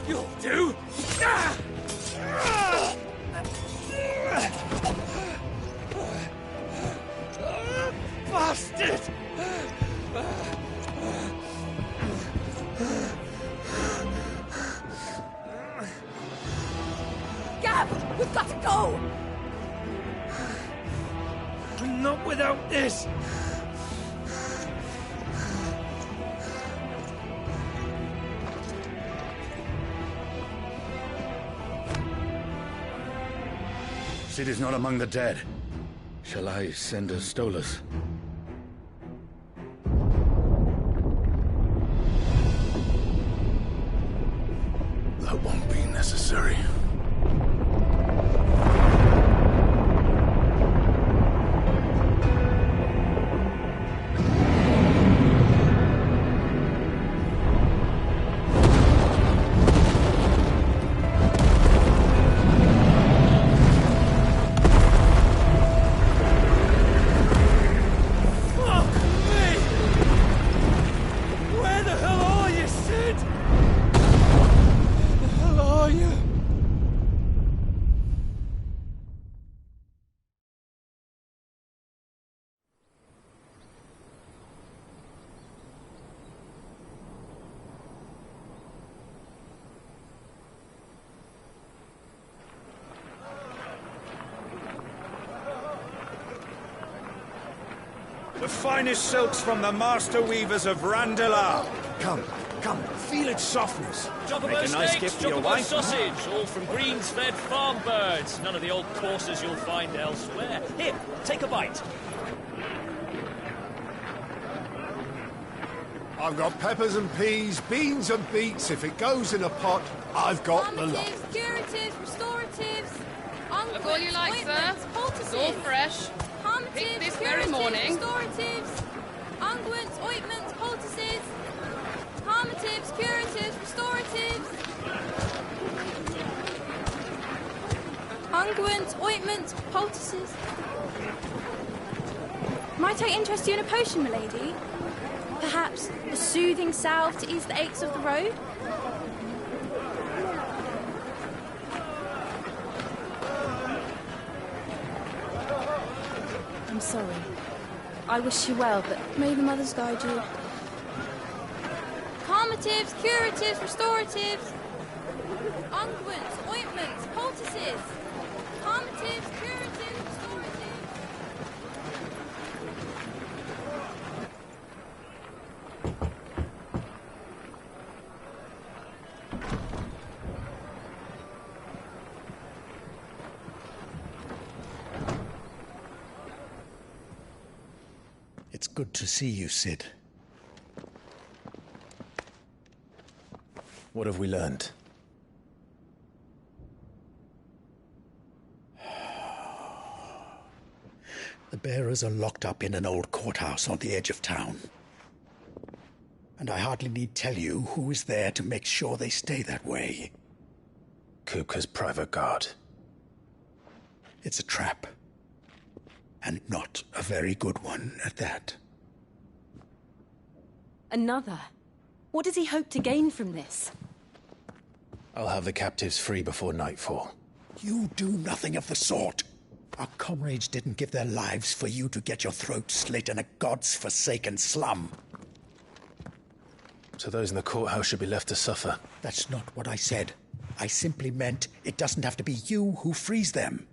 You'll do! Bastard! Gab, we've got to go! Not without this! Sid is not among the dead. Shall I send a Stolas? That won't be necessary. The finest silks from the master weavers of Randalar. Come, feel its softness. Chocolate Make a nice steaks, gift for your chocolate wife. sausage, all from greens-fed farm birds. None of the old courses you'll find elsewhere. Here, take a bite. I've got peppers and peas, beans and beets. If it goes in a pot, I've got the lot. Curatives, restoratives, Look all you like, sir. It's all fresh. Picked this very morning. Restoratives, unguents, ointments, poultices, calmatives, curatives, restoratives, unguents, ointments, poultices. Might I interest you in a potion, milady? Perhaps a soothing salve to ease the aches of the road? I'm sorry. I wish you well, but may the mothers guide you. Calmatives, curatives, restoratives, unguents, ointments, poultices. Calmatives, curatives, restoratives. It's good to see you, Sid. What have we learned? The bearers are locked up in an old courthouse on the edge of town. And I hardly need tell you who is there to make sure they stay that way. Kupka's private guard. It's a trap. And not a very good one at that. Another? What does he hope to gain from this? I'll have the captives free before nightfall. You do nothing of the sort. Our comrades didn't give their lives for you to get your throat slit in a god's-forsaken slum. So those in the courthouse should be left to suffer. That's not what I said. I simply meant it doesn't have to be you who frees them.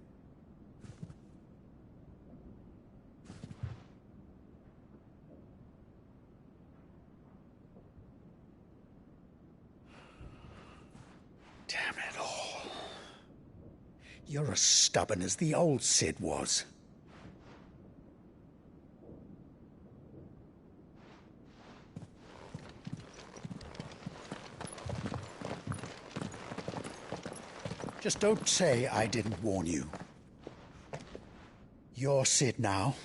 Damn it all. You're as stubborn as the old Sid was. Just don't say I didn't warn you. You're Sid now,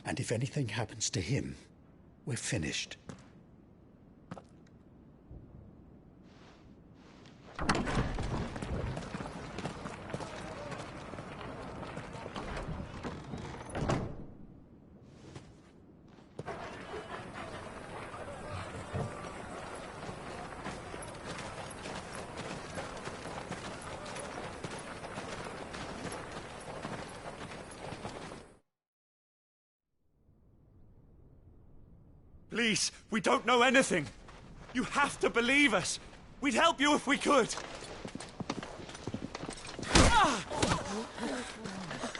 and if anything happens to him, we're finished. Please, we don't know anything. You have to believe us. We'd help you if we could.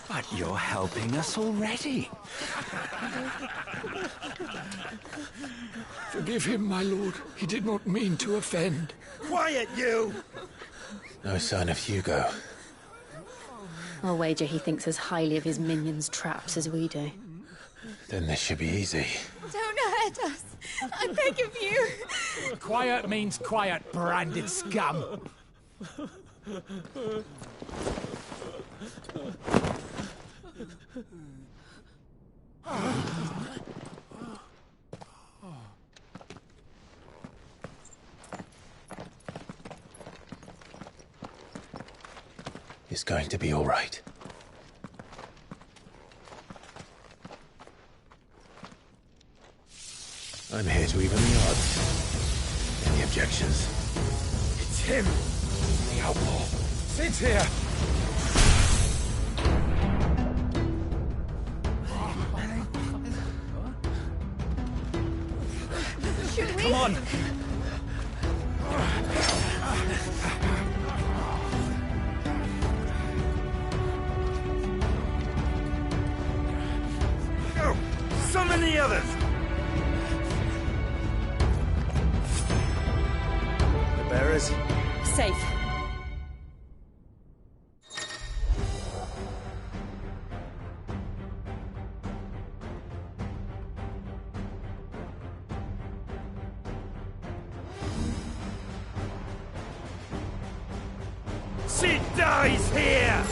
But you're helping us already. Forgive him, my lord. He did not mean to offend. Quiet, you! No sign of Hugo. I'll wager he thinks as highly of his minions' traps as we do. Then this should be easy. Don't hurt us. I beg of you. Quiet means quiet, branded scum. It's going to be all right. I'm here to even the odds. Any objections? It's him, the outlaw. Sid's here. Should we? Come on. Go! Summon the others! The bearers? Safe. Sid dies here!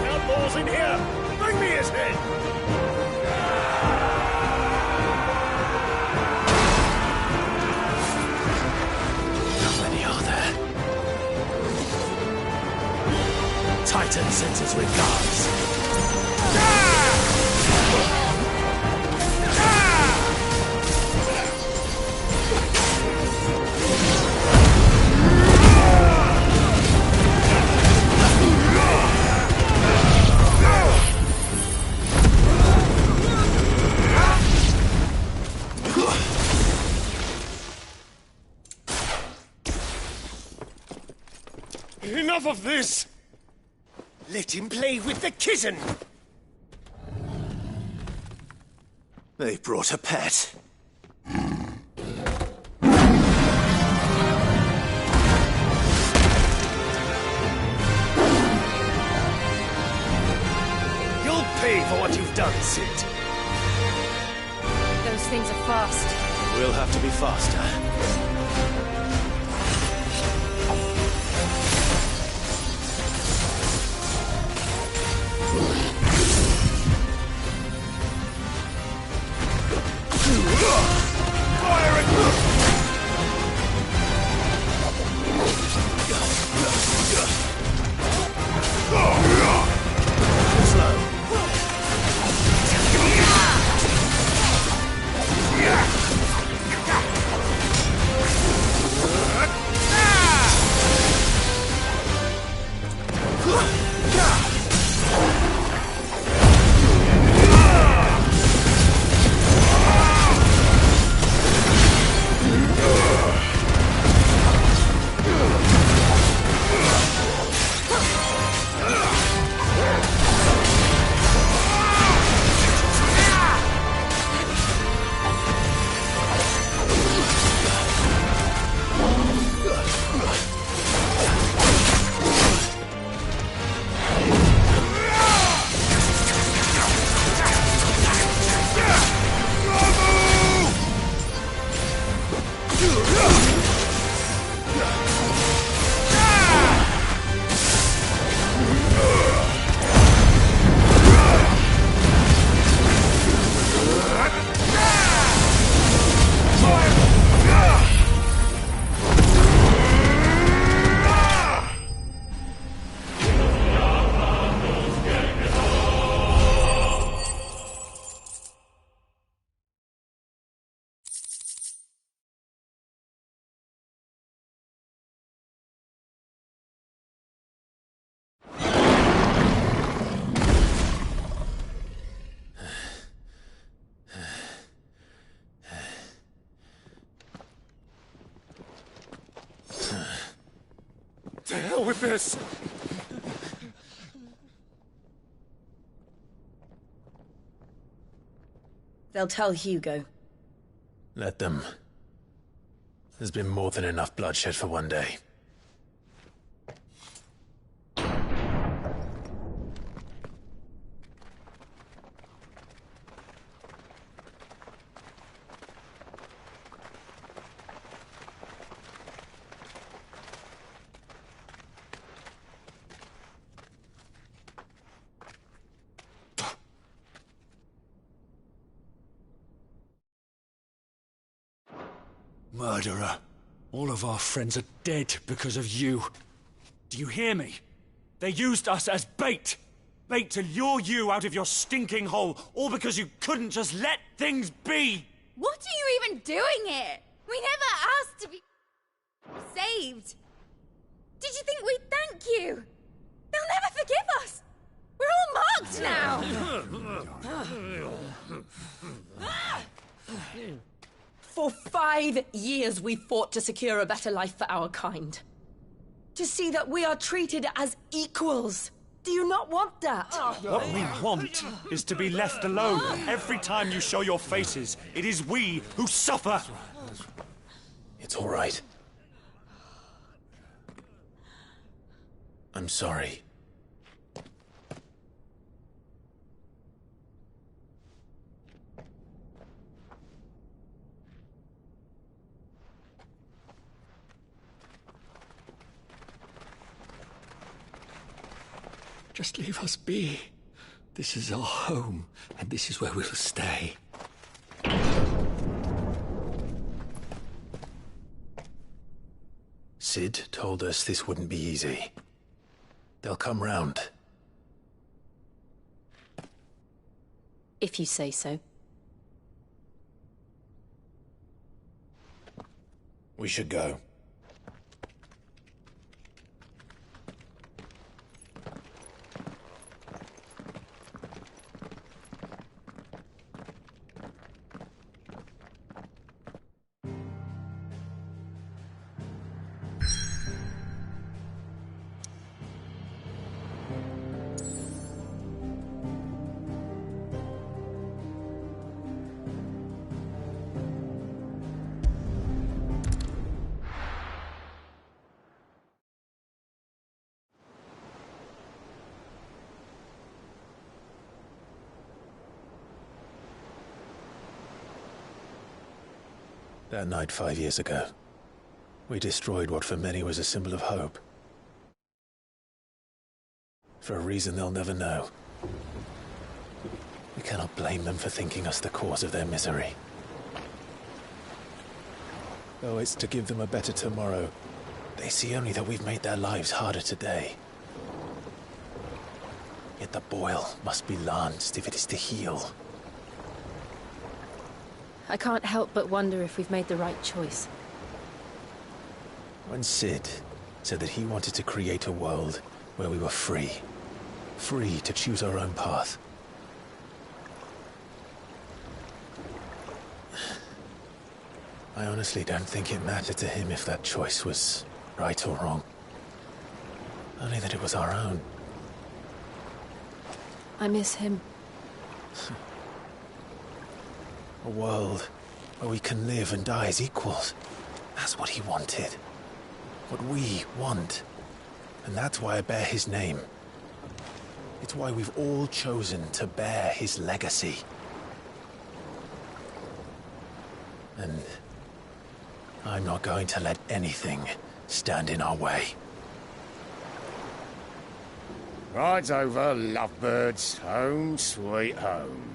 Outlaws in here! Bring me his head! How many are there? Titan sends his regards. Enough of this! Let him play with the kitten! They brought a pet. You'll pay for what you've done, Sid. Those things are fast. We'll have to be faster. this! They'll tell Hugo. Let them. There's been more than enough bloodshed for one day. Murderer. All of our friends are dead because of you. Do you hear me? They used us as bait. Bait to lure you out of your stinking hole, all because you couldn't just let things be. What are you even doing here? We never asked to be saved. Did you think we'd thank you? They'll never forgive us. We're all marked now. For 5 years we fought to secure a better life for our kind. To see that we are treated as equals. Do you not want that? What we want is to be left alone. Every time you show your faces, it is we who suffer. It's all right. I'm sorry. Just leave us be. This is our home, and this is where we'll stay. Sid told us this wouldn't be easy. They'll come round. If you say so. We should go. That night 5 years ago, we destroyed what for many was a symbol of hope. For a reason they'll never know. We cannot blame them for thinking us the cause of their misery. Though it's to give them a better tomorrow, they see only that we've made their lives harder today. Yet the boil must be lanced if it is to heal. I can't help but wonder if we've made the right choice. When Sid said that he wanted to create a world where we were free. Free to choose our own path. I honestly don't think it mattered to him if that choice was right or wrong. Only that it was our own. I miss him. A world where we can live and die as equals. That's what he wanted. What we want. And that's why I bear his name. It's why we've all chosen to bear his legacy. And I'm not going to let anything stand in our way. Rides over, lovebirds. Home, sweet home.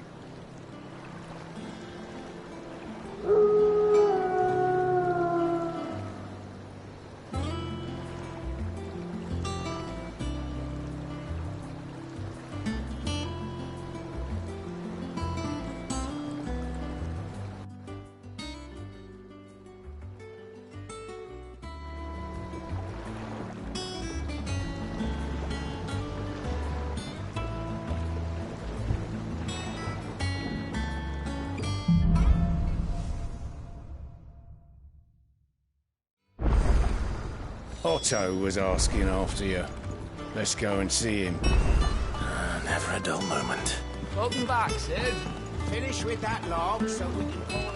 Otto was asking after you. Let's go and see him. Never a dull moment. Welcome back, Sid. Finish with that log so we can call it.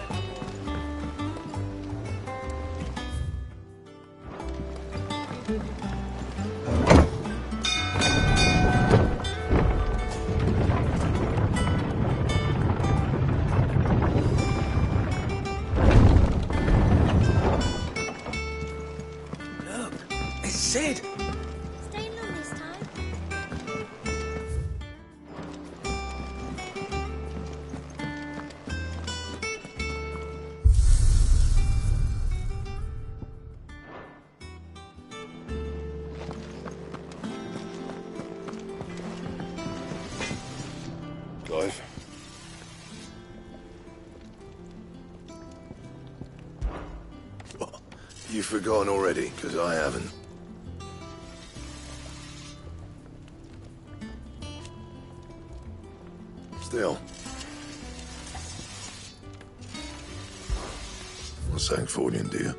Look, it's Sid. Stay long this time. Clive. What? You've forgotten already, because I haven't. Still. What's Sancfordian, dear?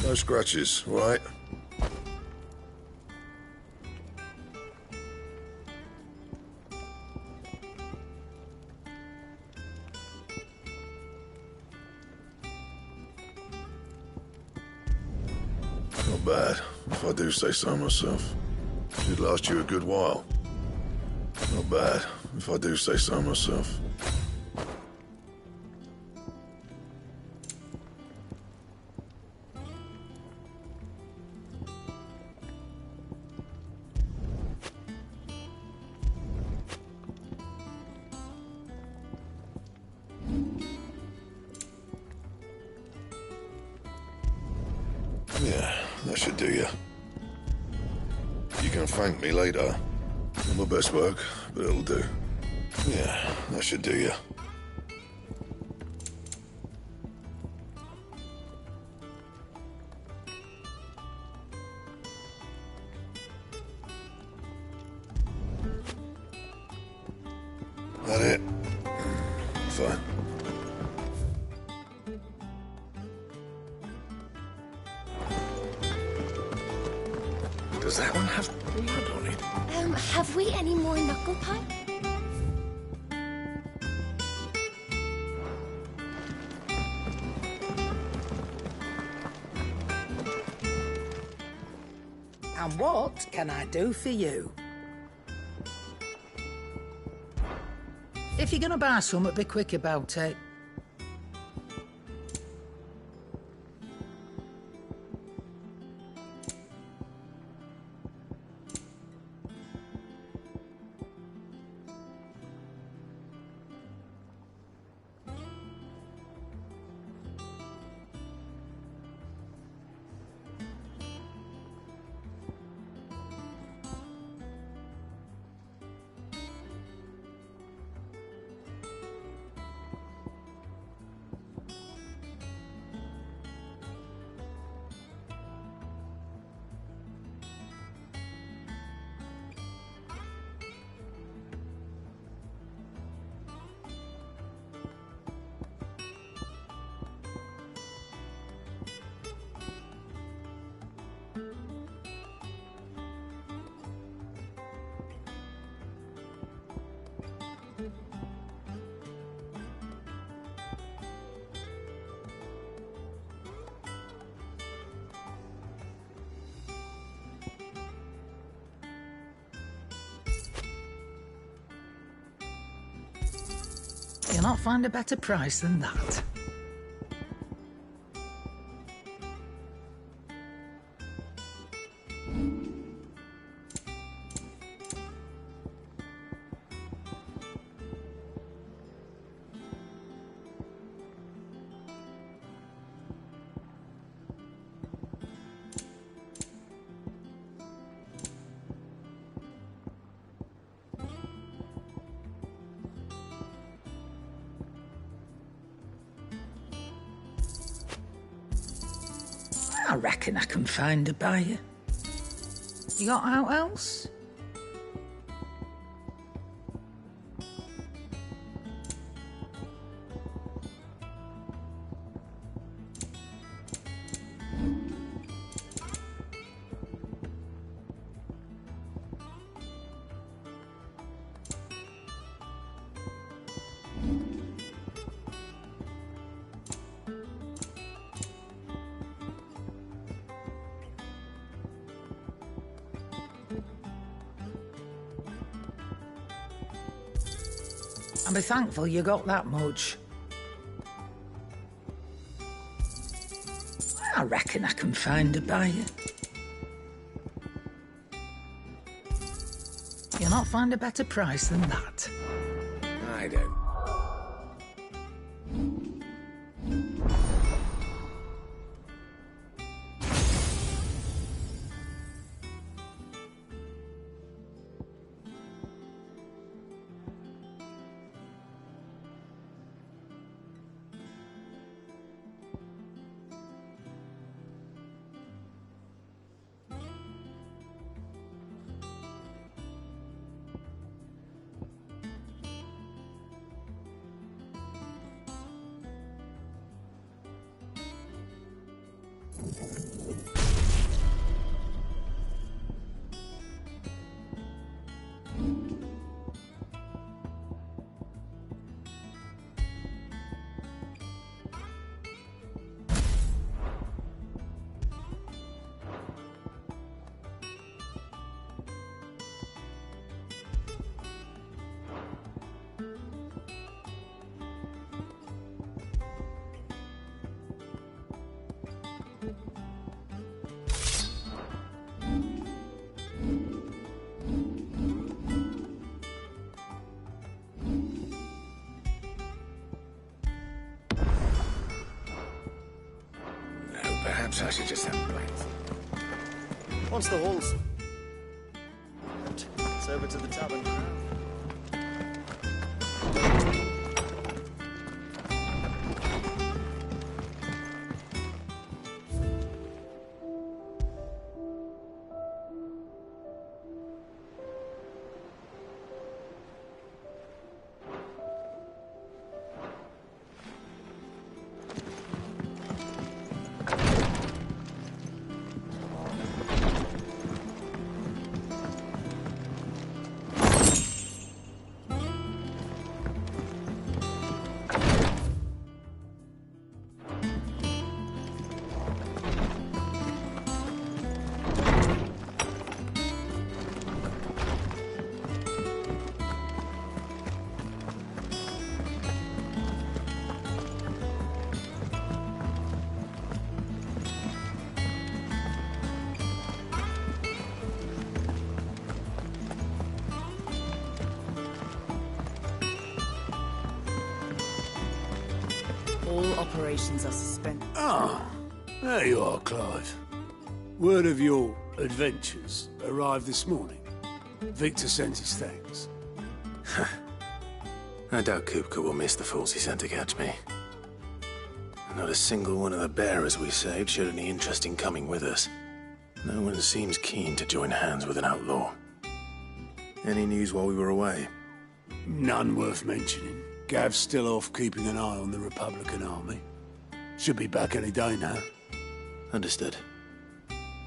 No scratches, right? Not bad, if I do say so myself. Should last you a good while. Not bad, if I do say so myself. Yeah, that should do you. You can thank me later. Not my best work, but it'll do. Yeah, that should do you. That it? Fine. Does that one have blood on it? Have we any more knuckle pipe? And what can I do for you? If you're gonna buy something, be quick about it. You'll not find a better price than that. I reckon I can find a buyer. You got out else? I'll be thankful you got that much. I reckon I can find a buyer. You'll not find a better price than that. I don't. Perhaps I should just have a glance. Once the hall's... It's over to the tavern. All operations are suspended. Ah, there you are, Clive. Word of your adventures arrived this morning. Victor sent his thanks. I doubt Kupka will miss the fools he sent to catch me. Not a single one of the bearers we saved showed any interest in coming with us. No one seems keen to join hands with an outlaw. Any news while we were away? None worth mentioning. Gav's still off keeping an eye on the Republican army. Should be back any day now. Understood.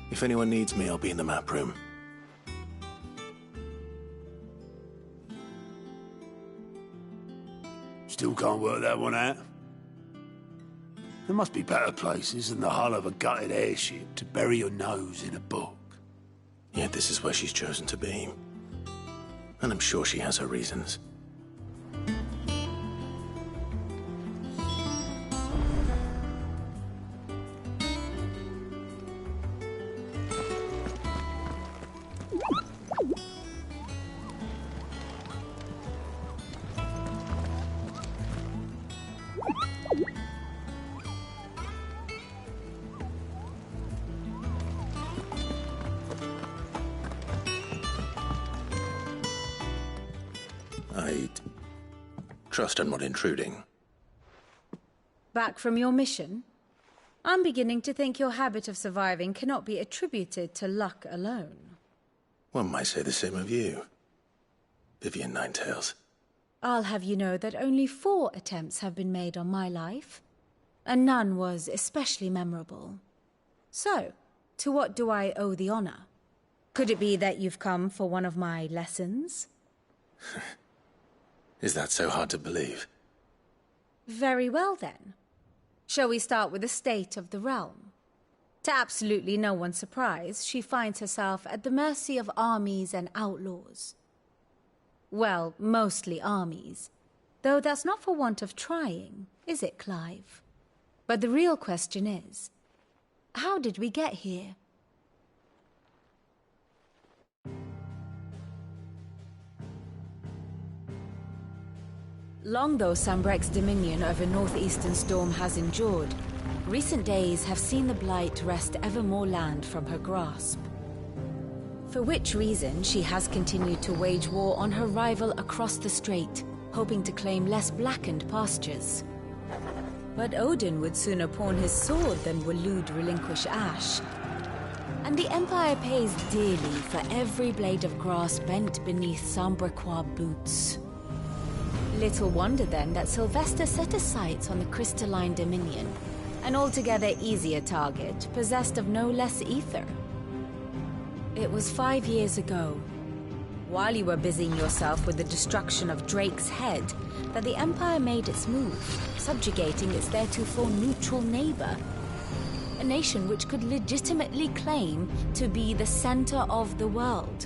If anyone needs me, I'll be in the map room. Still can't work that one out. There must be better places than the hull of a gutted airship to bury your nose in a book. Yet this is where she's chosen to be. And I'm sure she has her reasons. I trust I'm not intruding. Back from your mission? I'm beginning to think your habit of surviving cannot be attributed to luck alone. One might say the same of you, Vivian Ninetails. I'll have you know that only 4 attempts have been made on my life, and none was especially memorable. So, to what do I owe the honor? Could it be that you've come for one of my lessons? Is that so hard to believe? Very well then. Shall we start with the state of the realm? To absolutely no one's surprise, she finds herself at the mercy of armies and outlaws. Well, mostly armies. Though that's not for want of trying, is it, Clive? But the real question is, how did we get here? Long though Sambrek's dominion over northeastern Storm has endured, recent days have seen the Blight wrest ever more land from her grasp. For which reason she has continued to wage war on her rival across the strait, hoping to claim less blackened pastures. But Odin would sooner pawn his sword than Waloed relinquish Ash. And the Empire pays dearly for every blade of grass bent beneath Sambrequois boots. Little wonder then that Sylvester set his sights on the crystalline dominion, an altogether easier target, possessed of no less ether. It was 5 years ago, while you were busying yourself with the destruction of Drake's head, that the Empire made its move, subjugating its theretofore neutral neighbor. A nation which could legitimately claim to be the center of the world.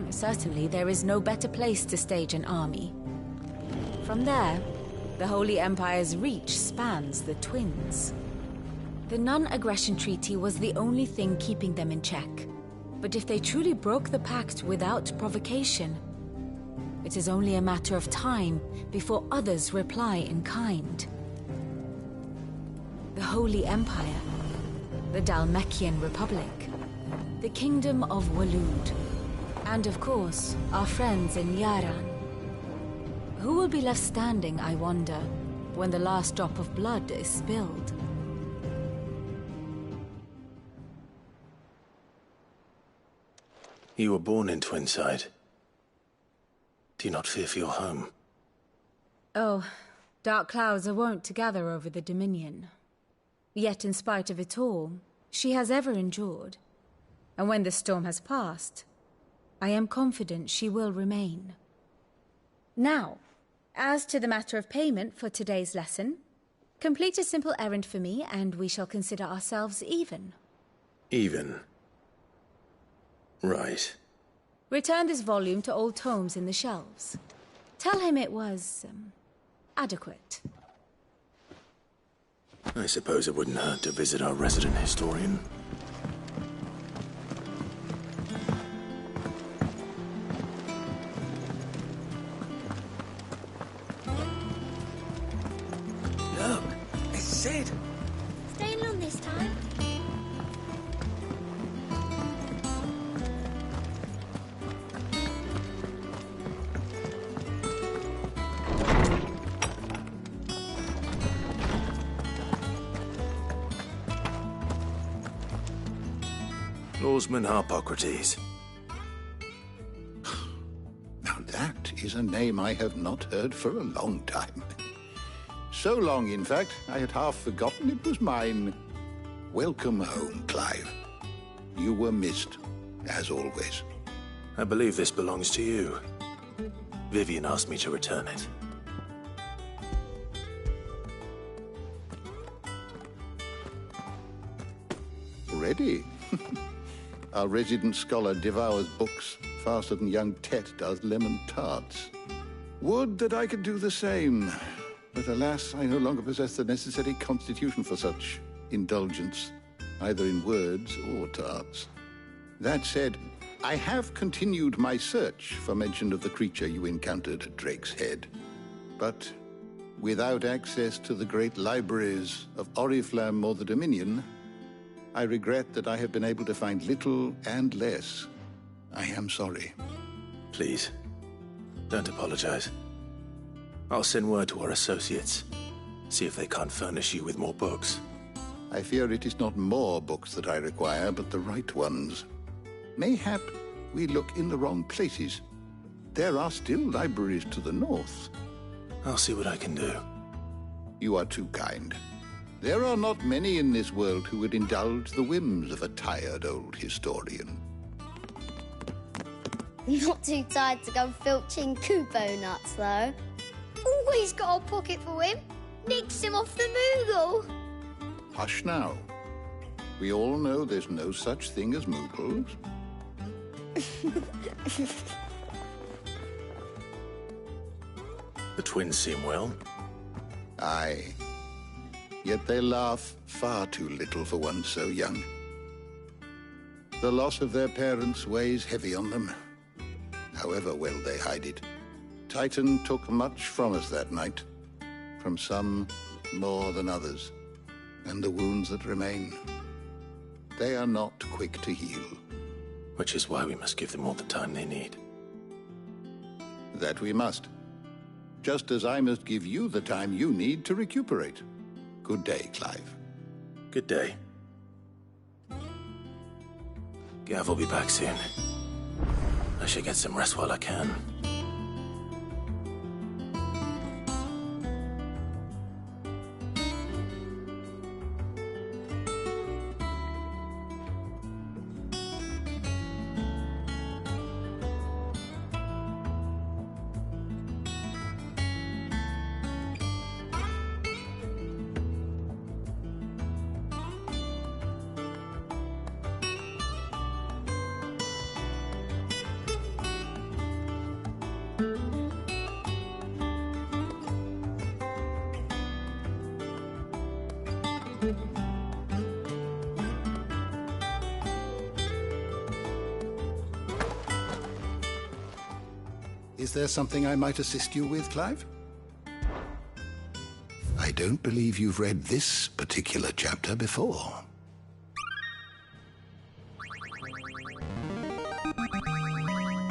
Certainly, there is no better place to stage an army. From there, the Holy Empire's reach spans the Twins. The non-aggression treaty was the only thing keeping them in check. But if they truly broke the pact without provocation, it is only a matter of time before others reply in kind. The Holy Empire, the Dhalmekian Republic, the Kingdom of Waloed, and of course, our friends in Yaran. Who will be left standing, I wonder, when the last drop of blood is spilled? You were born in Twinside. Do you not fear for your home? Oh, dark clouds are wont to gather over the Dominion. Yet in spite of it all, she has ever endured. And when the storm has passed, I am confident she will remain. Now, as to the matter of payment for today's lesson, complete a simple errand for me and we shall consider ourselves even. Even? Right. Return this volume to old tomes in the shelves. Tell him it was, adequate. I suppose it wouldn't hurt to visit our resident historian. Look, it's Sid. Staying long this time? Lawsman Harpocrates. Now that is a name I have not heard for a long time. So long, in fact, I had half forgotten it was mine. Welcome home, Clive. You were missed, as always. I believe this belongs to you. Vivian asked me to return it. Ready? Our resident scholar devours books faster than young Tet does lemon tarts. Would that I could do the same. But alas, I no longer possess the necessary constitution for such indulgence, either in words or tarts. That said, I have continued my search for mention of the creature you encountered at Drake's Head. But without access to the great libraries of Oriflamme or the Dominion, I regret that I have been able to find little and less. I am sorry. Please, don't apologize. I'll send word to our associates, see if they can't furnish you with more books. I fear it is not more books that I require, but the right ones. Mayhap we look in the wrong places. There are still libraries to the north. I'll see what I can do. You are too kind. There are not many in this world who would indulge the whims of a tired old historian. Not too tired to go filching Kupo nuts, though. Always got a pocket for him. Nicks him off the Moogle. Hush now. We all know there's no such thing as Moogles. The twins seem well. Aye. Yet they laugh far too little for one so young. The loss of their parents weighs heavy on them, however well they hide it. Titan took much from us that night, from some more than others, and the wounds that remain, they are not quick to heal. Which is why we must give them all the time they need. That we must. Just as I must give you the time you need to recuperate. Good day, Clive. Good day. Gav will be back soon. I should get some rest while I can. Is there something I might assist you with, Clive? I don't believe you've read this particular chapter before.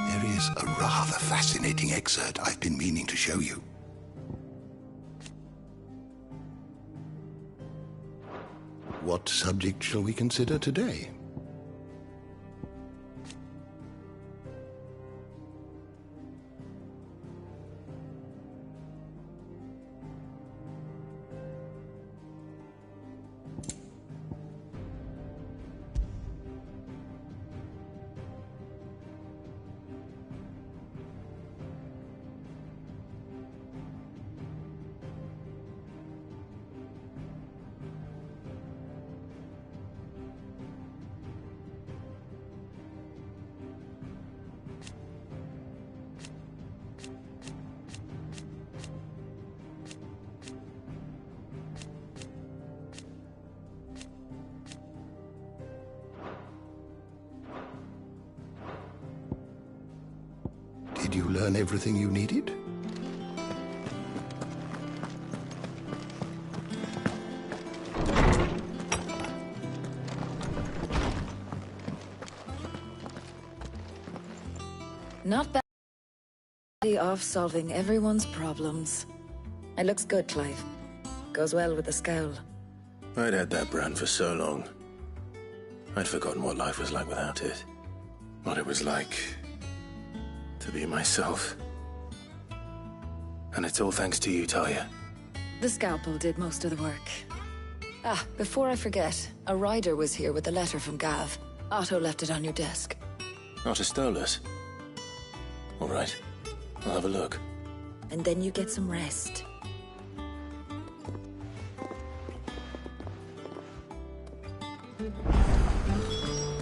There is a rather fascinating excerpt I've been meaning to show you. What subject shall we consider today? Did you learn everything you needed? Not bad. Off solving everyone's problems. It looks good, Clive. Goes well with the scowl. I'd had that brand for so long. I'd forgotten what life was like without it. What it was like to be myself. And it's all thanks to you, Talia. The scalpel did most of the work. Ah, before I forget, a rider was here with a letter from Gav. Otto left it on your desk. Otto stole us. All right, I'll have a look. And then you get some rest.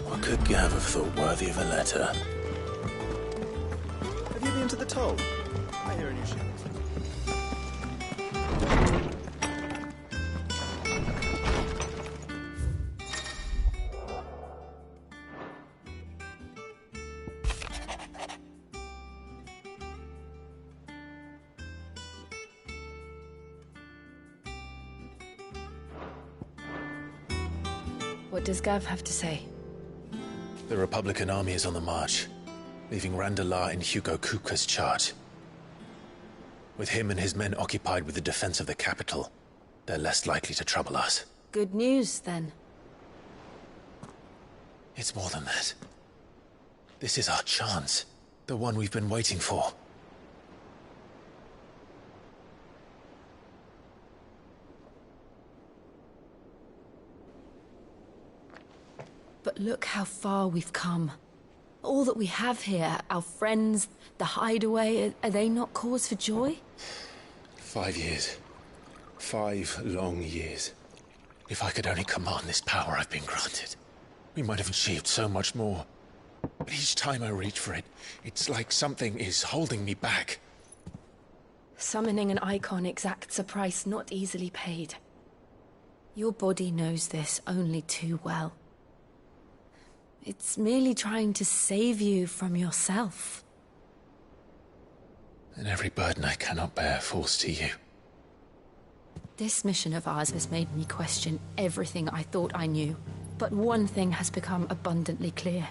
What could Gav have thought worthy of a letter? Have you been to the toll? I hear a new ship. What does Gav have to say? The Republican army is on the march, leaving Randalar in Hugo Kupka's charge. With him and his men occupied with the defense of the capital, they're less likely to trouble us. Good news, then. It's more than that. This is our chance. The one we've been waiting for. But look how far we've come. All that we have here, our friends, the hideaway, are they not cause for joy? 5 years. 5 long years. If I could only command this power I've been granted, we might have achieved so much more. But each time I reach for it, it's like something is holding me back. Summoning an icon exacts a price not easily paid. Your body knows this only too well. It's merely trying to save you from yourself. And every burden I cannot bear falls to you. This mission of ours has made me question everything I thought I knew. But one thing has become abundantly clear.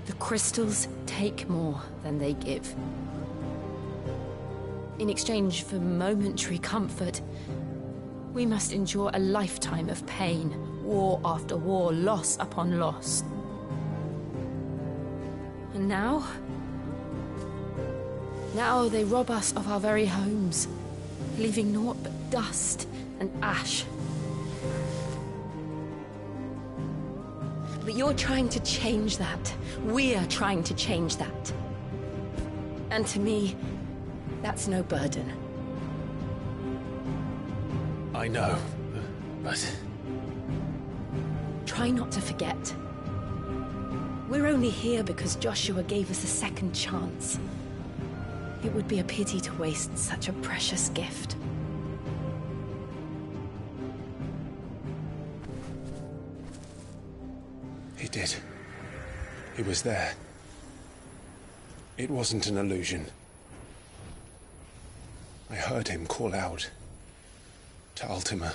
The crystals take more than they give. In exchange for momentary comfort, we must endure a lifetime of pain, war after war, loss upon loss. And now they rob us of our very homes, leaving naught but dust and ash. But you're trying to change that. We're trying to change that. And to me, that's no burden. I know, but... Try not to forget. We're only here because Joshua gave us a second chance. It would be a pity to waste such a precious gift. He did. He was there. It wasn't an illusion. I heard him call out to Ultima.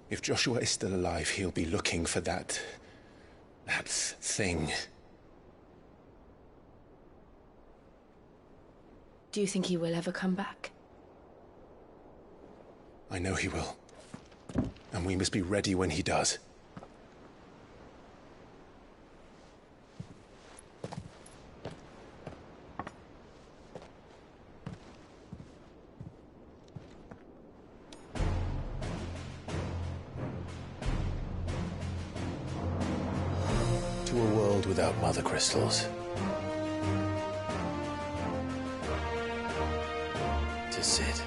If Joshua is still alive, he'll be looking for that thing. Do you think he will ever come back? I know he will. And we must be ready when he does. To a world without mother crystals. To Sid.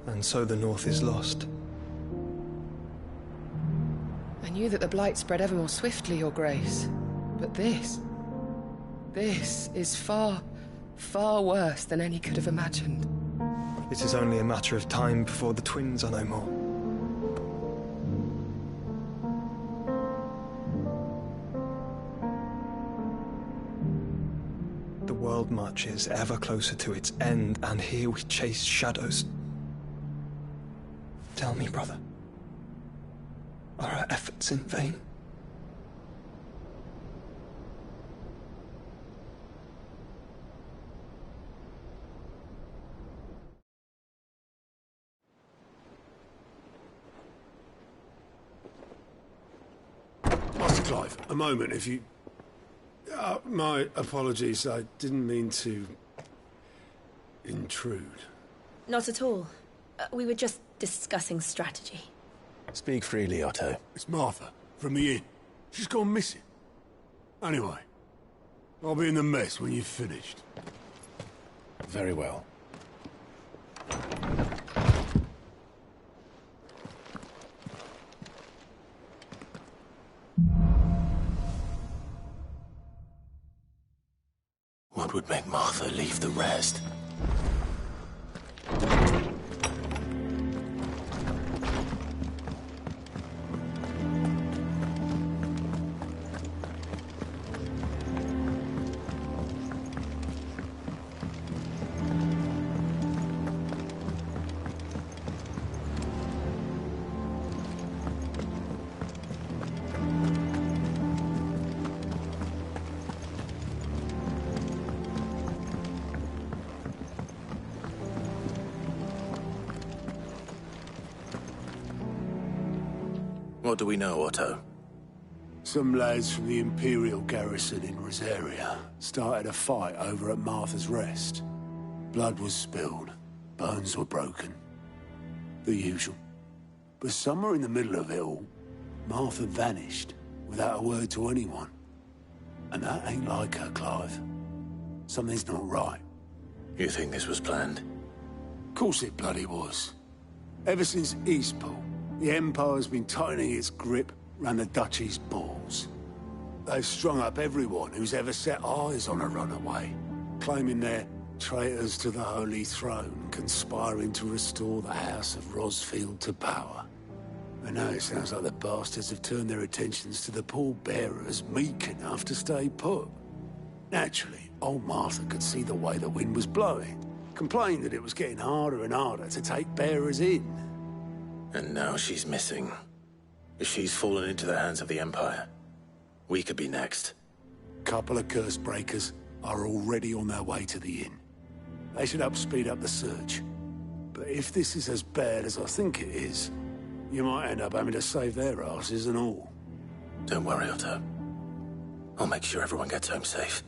And so the North is lost. I knew that the Blight spread ever more swiftly, Your Grace. But this is far, far worse than any could have imagined. It is only a matter of time before the twins are no more. The world marches ever closer to its end, and here we chase shadows. Tell me, brother, are our efforts in vain? Master Clive, a moment, if you... my apologies, I didn't mean to... intrude. Not at all. We were just discussing strategy. Speak freely, Otto. It's Martha, from the inn. She's gone missing. Anyway, I'll be in the mess when you've finished. Very well. would make Martha leave the rest? What do we know, Otto? Some lads from the Imperial garrison in Rosaria started a fight over at Martha's Rest. Blood was spilled, bones were broken. The usual. But somewhere in the middle of it all, Martha vanished without a word to anyone. And that ain't like her, Clive. Something's not right. You think this was planned? Of course it bloody was. Ever since Eastpool, the Empire's been tightening its grip round the Duchy's balls. They've strung up everyone who's ever set eyes on a runaway, claiming they're traitors to the Holy Throne, conspiring to restore the House of Rosfield to power. And now it sounds like the bastards have turned their attentions to the pallbearers meek enough to stay put. Naturally, old Martha could see the way the wind was blowing, complained that it was getting harder and harder to take bearers in. And now she's missing. If she's fallen into the hands of the Empire, we could be next. Couple of curse breakers are already on their way to the inn. They should help speed up the search. But if this is as bad as I think it is, you might end up having to save their asses and all. Don't worry, Otto. I'll make sure everyone gets home safe.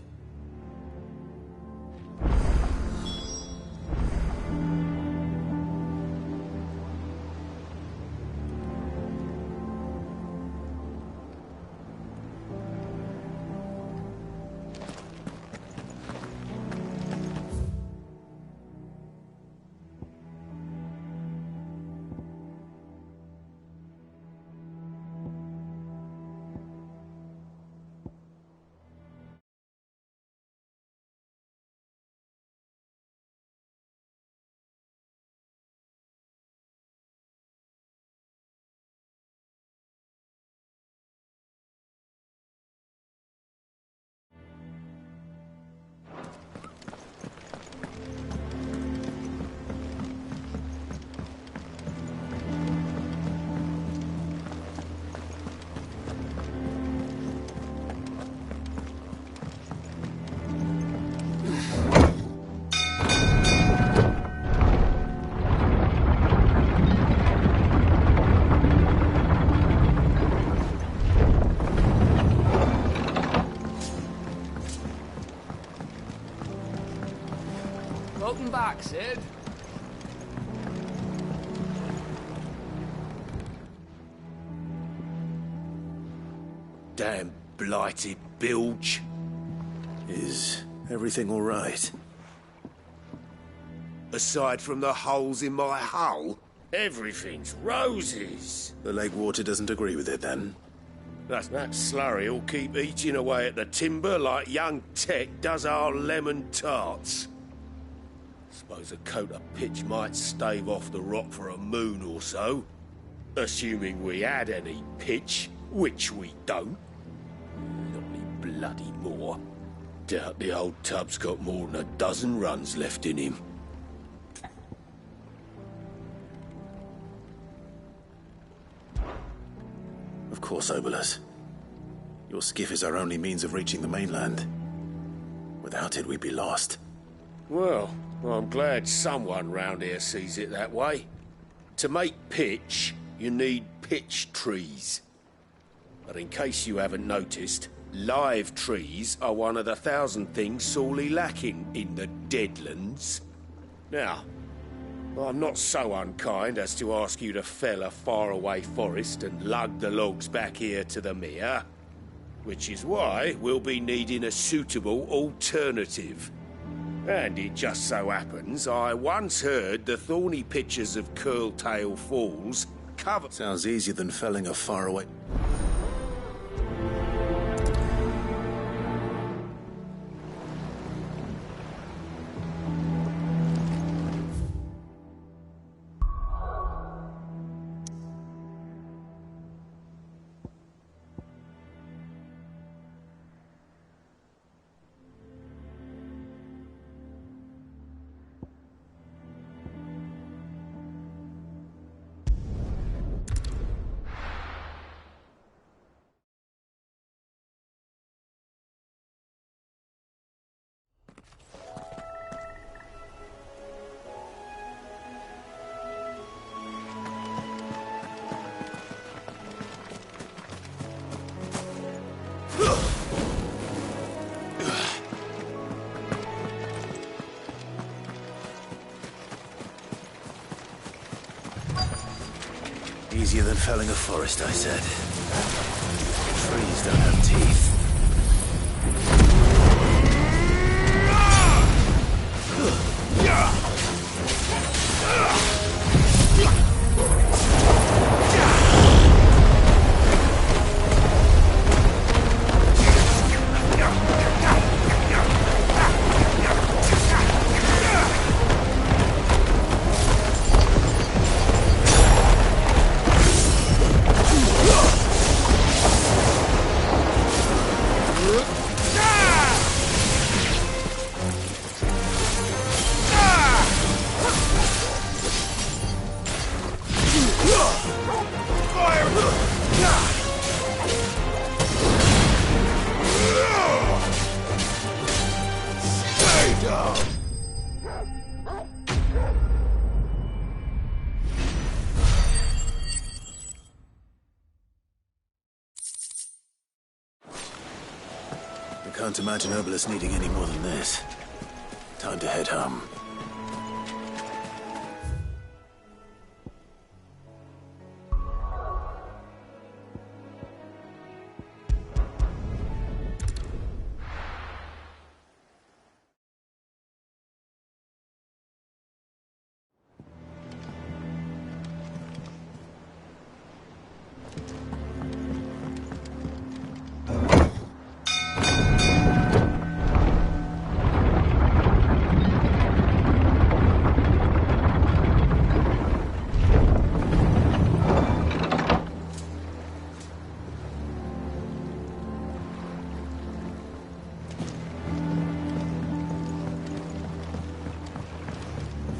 Welcome back, Sid. Damn blighted bilge. Is everything all right? Aside from the holes in my hull, everything's roses. The lake water doesn't agree with it, then? That slurry will keep eating away at the timber like young Tech does our lemon tarts. Suppose a coat of pitch might stave off the rot for a moon or so. Assuming we had any pitch, which we don't. Not any bloody more. Doubt the old tub's got more than a dozen runs left in him. Of course, Obolus. Your skiff is our only means of reaching the mainland. Without it, we'd be lost. Well, I'm glad someone round here sees it that way. To make pitch, you need pitch trees. But in case you haven't noticed, live trees are one of the 1,000 things sorely lacking in the Deadlands. Now, I'm not so unkind as to ask you to fell a faraway forest and lug the logs back here to the mere, which is why we'll be needing a suitable alternative. And it just so happens I once heard the thorny pitches of Curltail Falls cover... Sounds easier than felling a faraway... Easier than felling a forest, I said. Trees don't have teeth. I can't imagine Obelisk needing any more than this. Time to head home.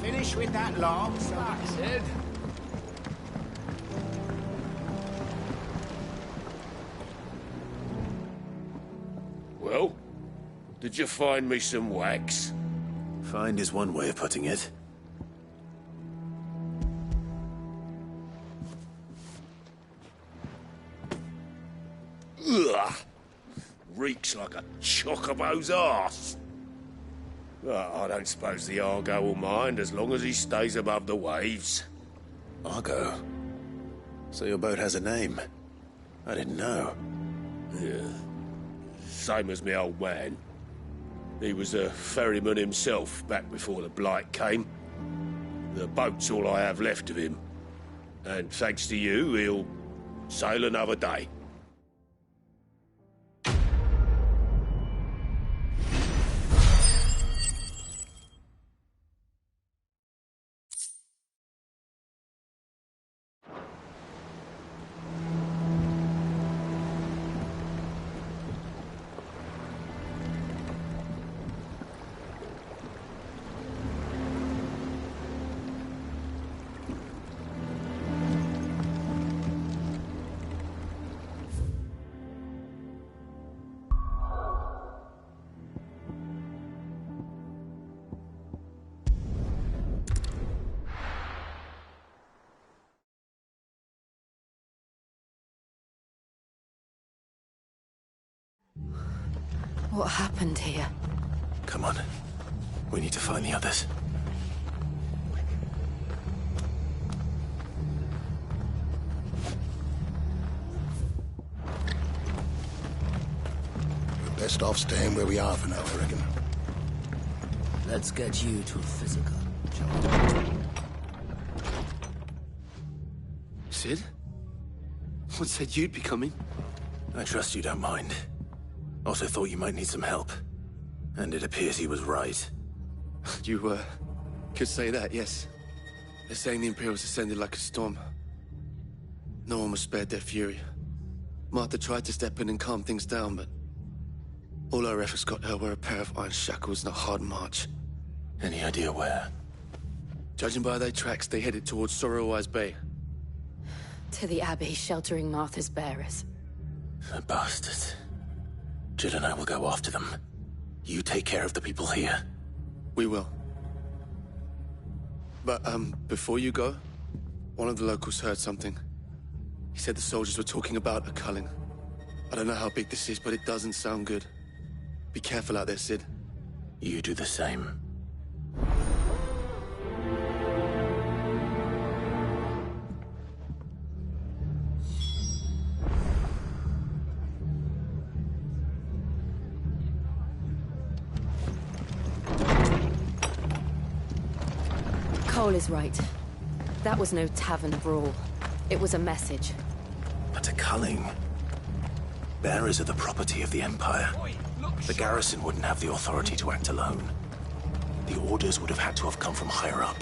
Finish with that log, somebody said. Well, did you find me some wax? Find is one way of putting it. Ugh! Reeks like a chocobo's arse. Well, I don't suppose the Argo will mind as long as he stays above the waves. Argo? So your boat has a name? I didn't know. Yeah. Same as me old man. He was a ferryman himself back before the Blight came. The boat's all I have left of him. And thanks to you, he'll sail another day. What happened here? Come on. We need to find the others. We're best off staying where we are for now, I reckon. Let's get you to a physical, Sid? What said you'd be coming? I trust you don't mind. Also thought you might need some help. And it appears he was right. You, could say that, yes. They're saying the Imperials ascended like a storm. No one was spared their fury. Martha tried to step in and calm things down, but all our efforts got her were a pair of iron shackles and a hard march. Any idea where? Judging by their tracks, they headed towards Sorrowwise Bay. To the Abbey, sheltering Martha's bearers. The bastards. Jill and I will go after them. You take care of the people here. We will. But, before you go, one of the locals heard something. He said the soldiers were talking about a culling. I don't know how big this is, but it doesn't sound good. Be careful out there, Sid. You do the same. Cole is right. That was no tavern brawl. It was a message. But a culling. Bearers are the property of the Empire. The garrison wouldn't have the authority to act alone. The orders would have had to have come from higher up.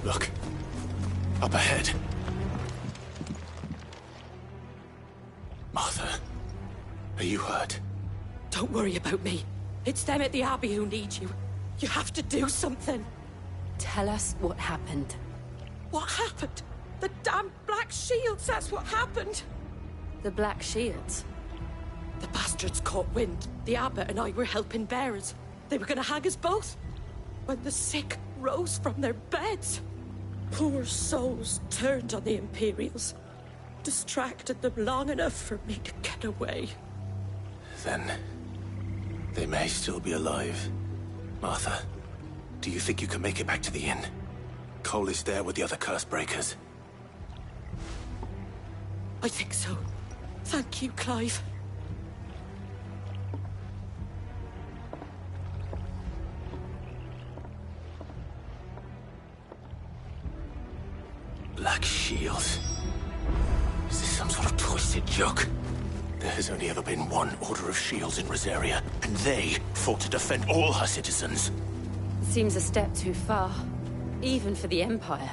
Look. Up ahead. Martha, are you hurt? Don't worry about me. It's them at the Abbey who need you. You have to do something. Tell us what happened. What happened? The damn Black Shields, that's what happened. The Black Shields? The bastards caught wind. The Abbot and I were helping bearers. They were gonna hang us both. When the sick rose from their beds, poor souls turned on the Imperials. Distracted them long enough for me to get away. Then they may still be alive. Martha, do you think you can make it back to the inn? Cole is there with the other curse breakers. I think so. Thank you, Clive. Black Shields. Is this some sort of twisted joke? There has only ever been one Order of Shields in Rosaria, and they fought to defend all her citizens. Seems a step too far, even for the Empire.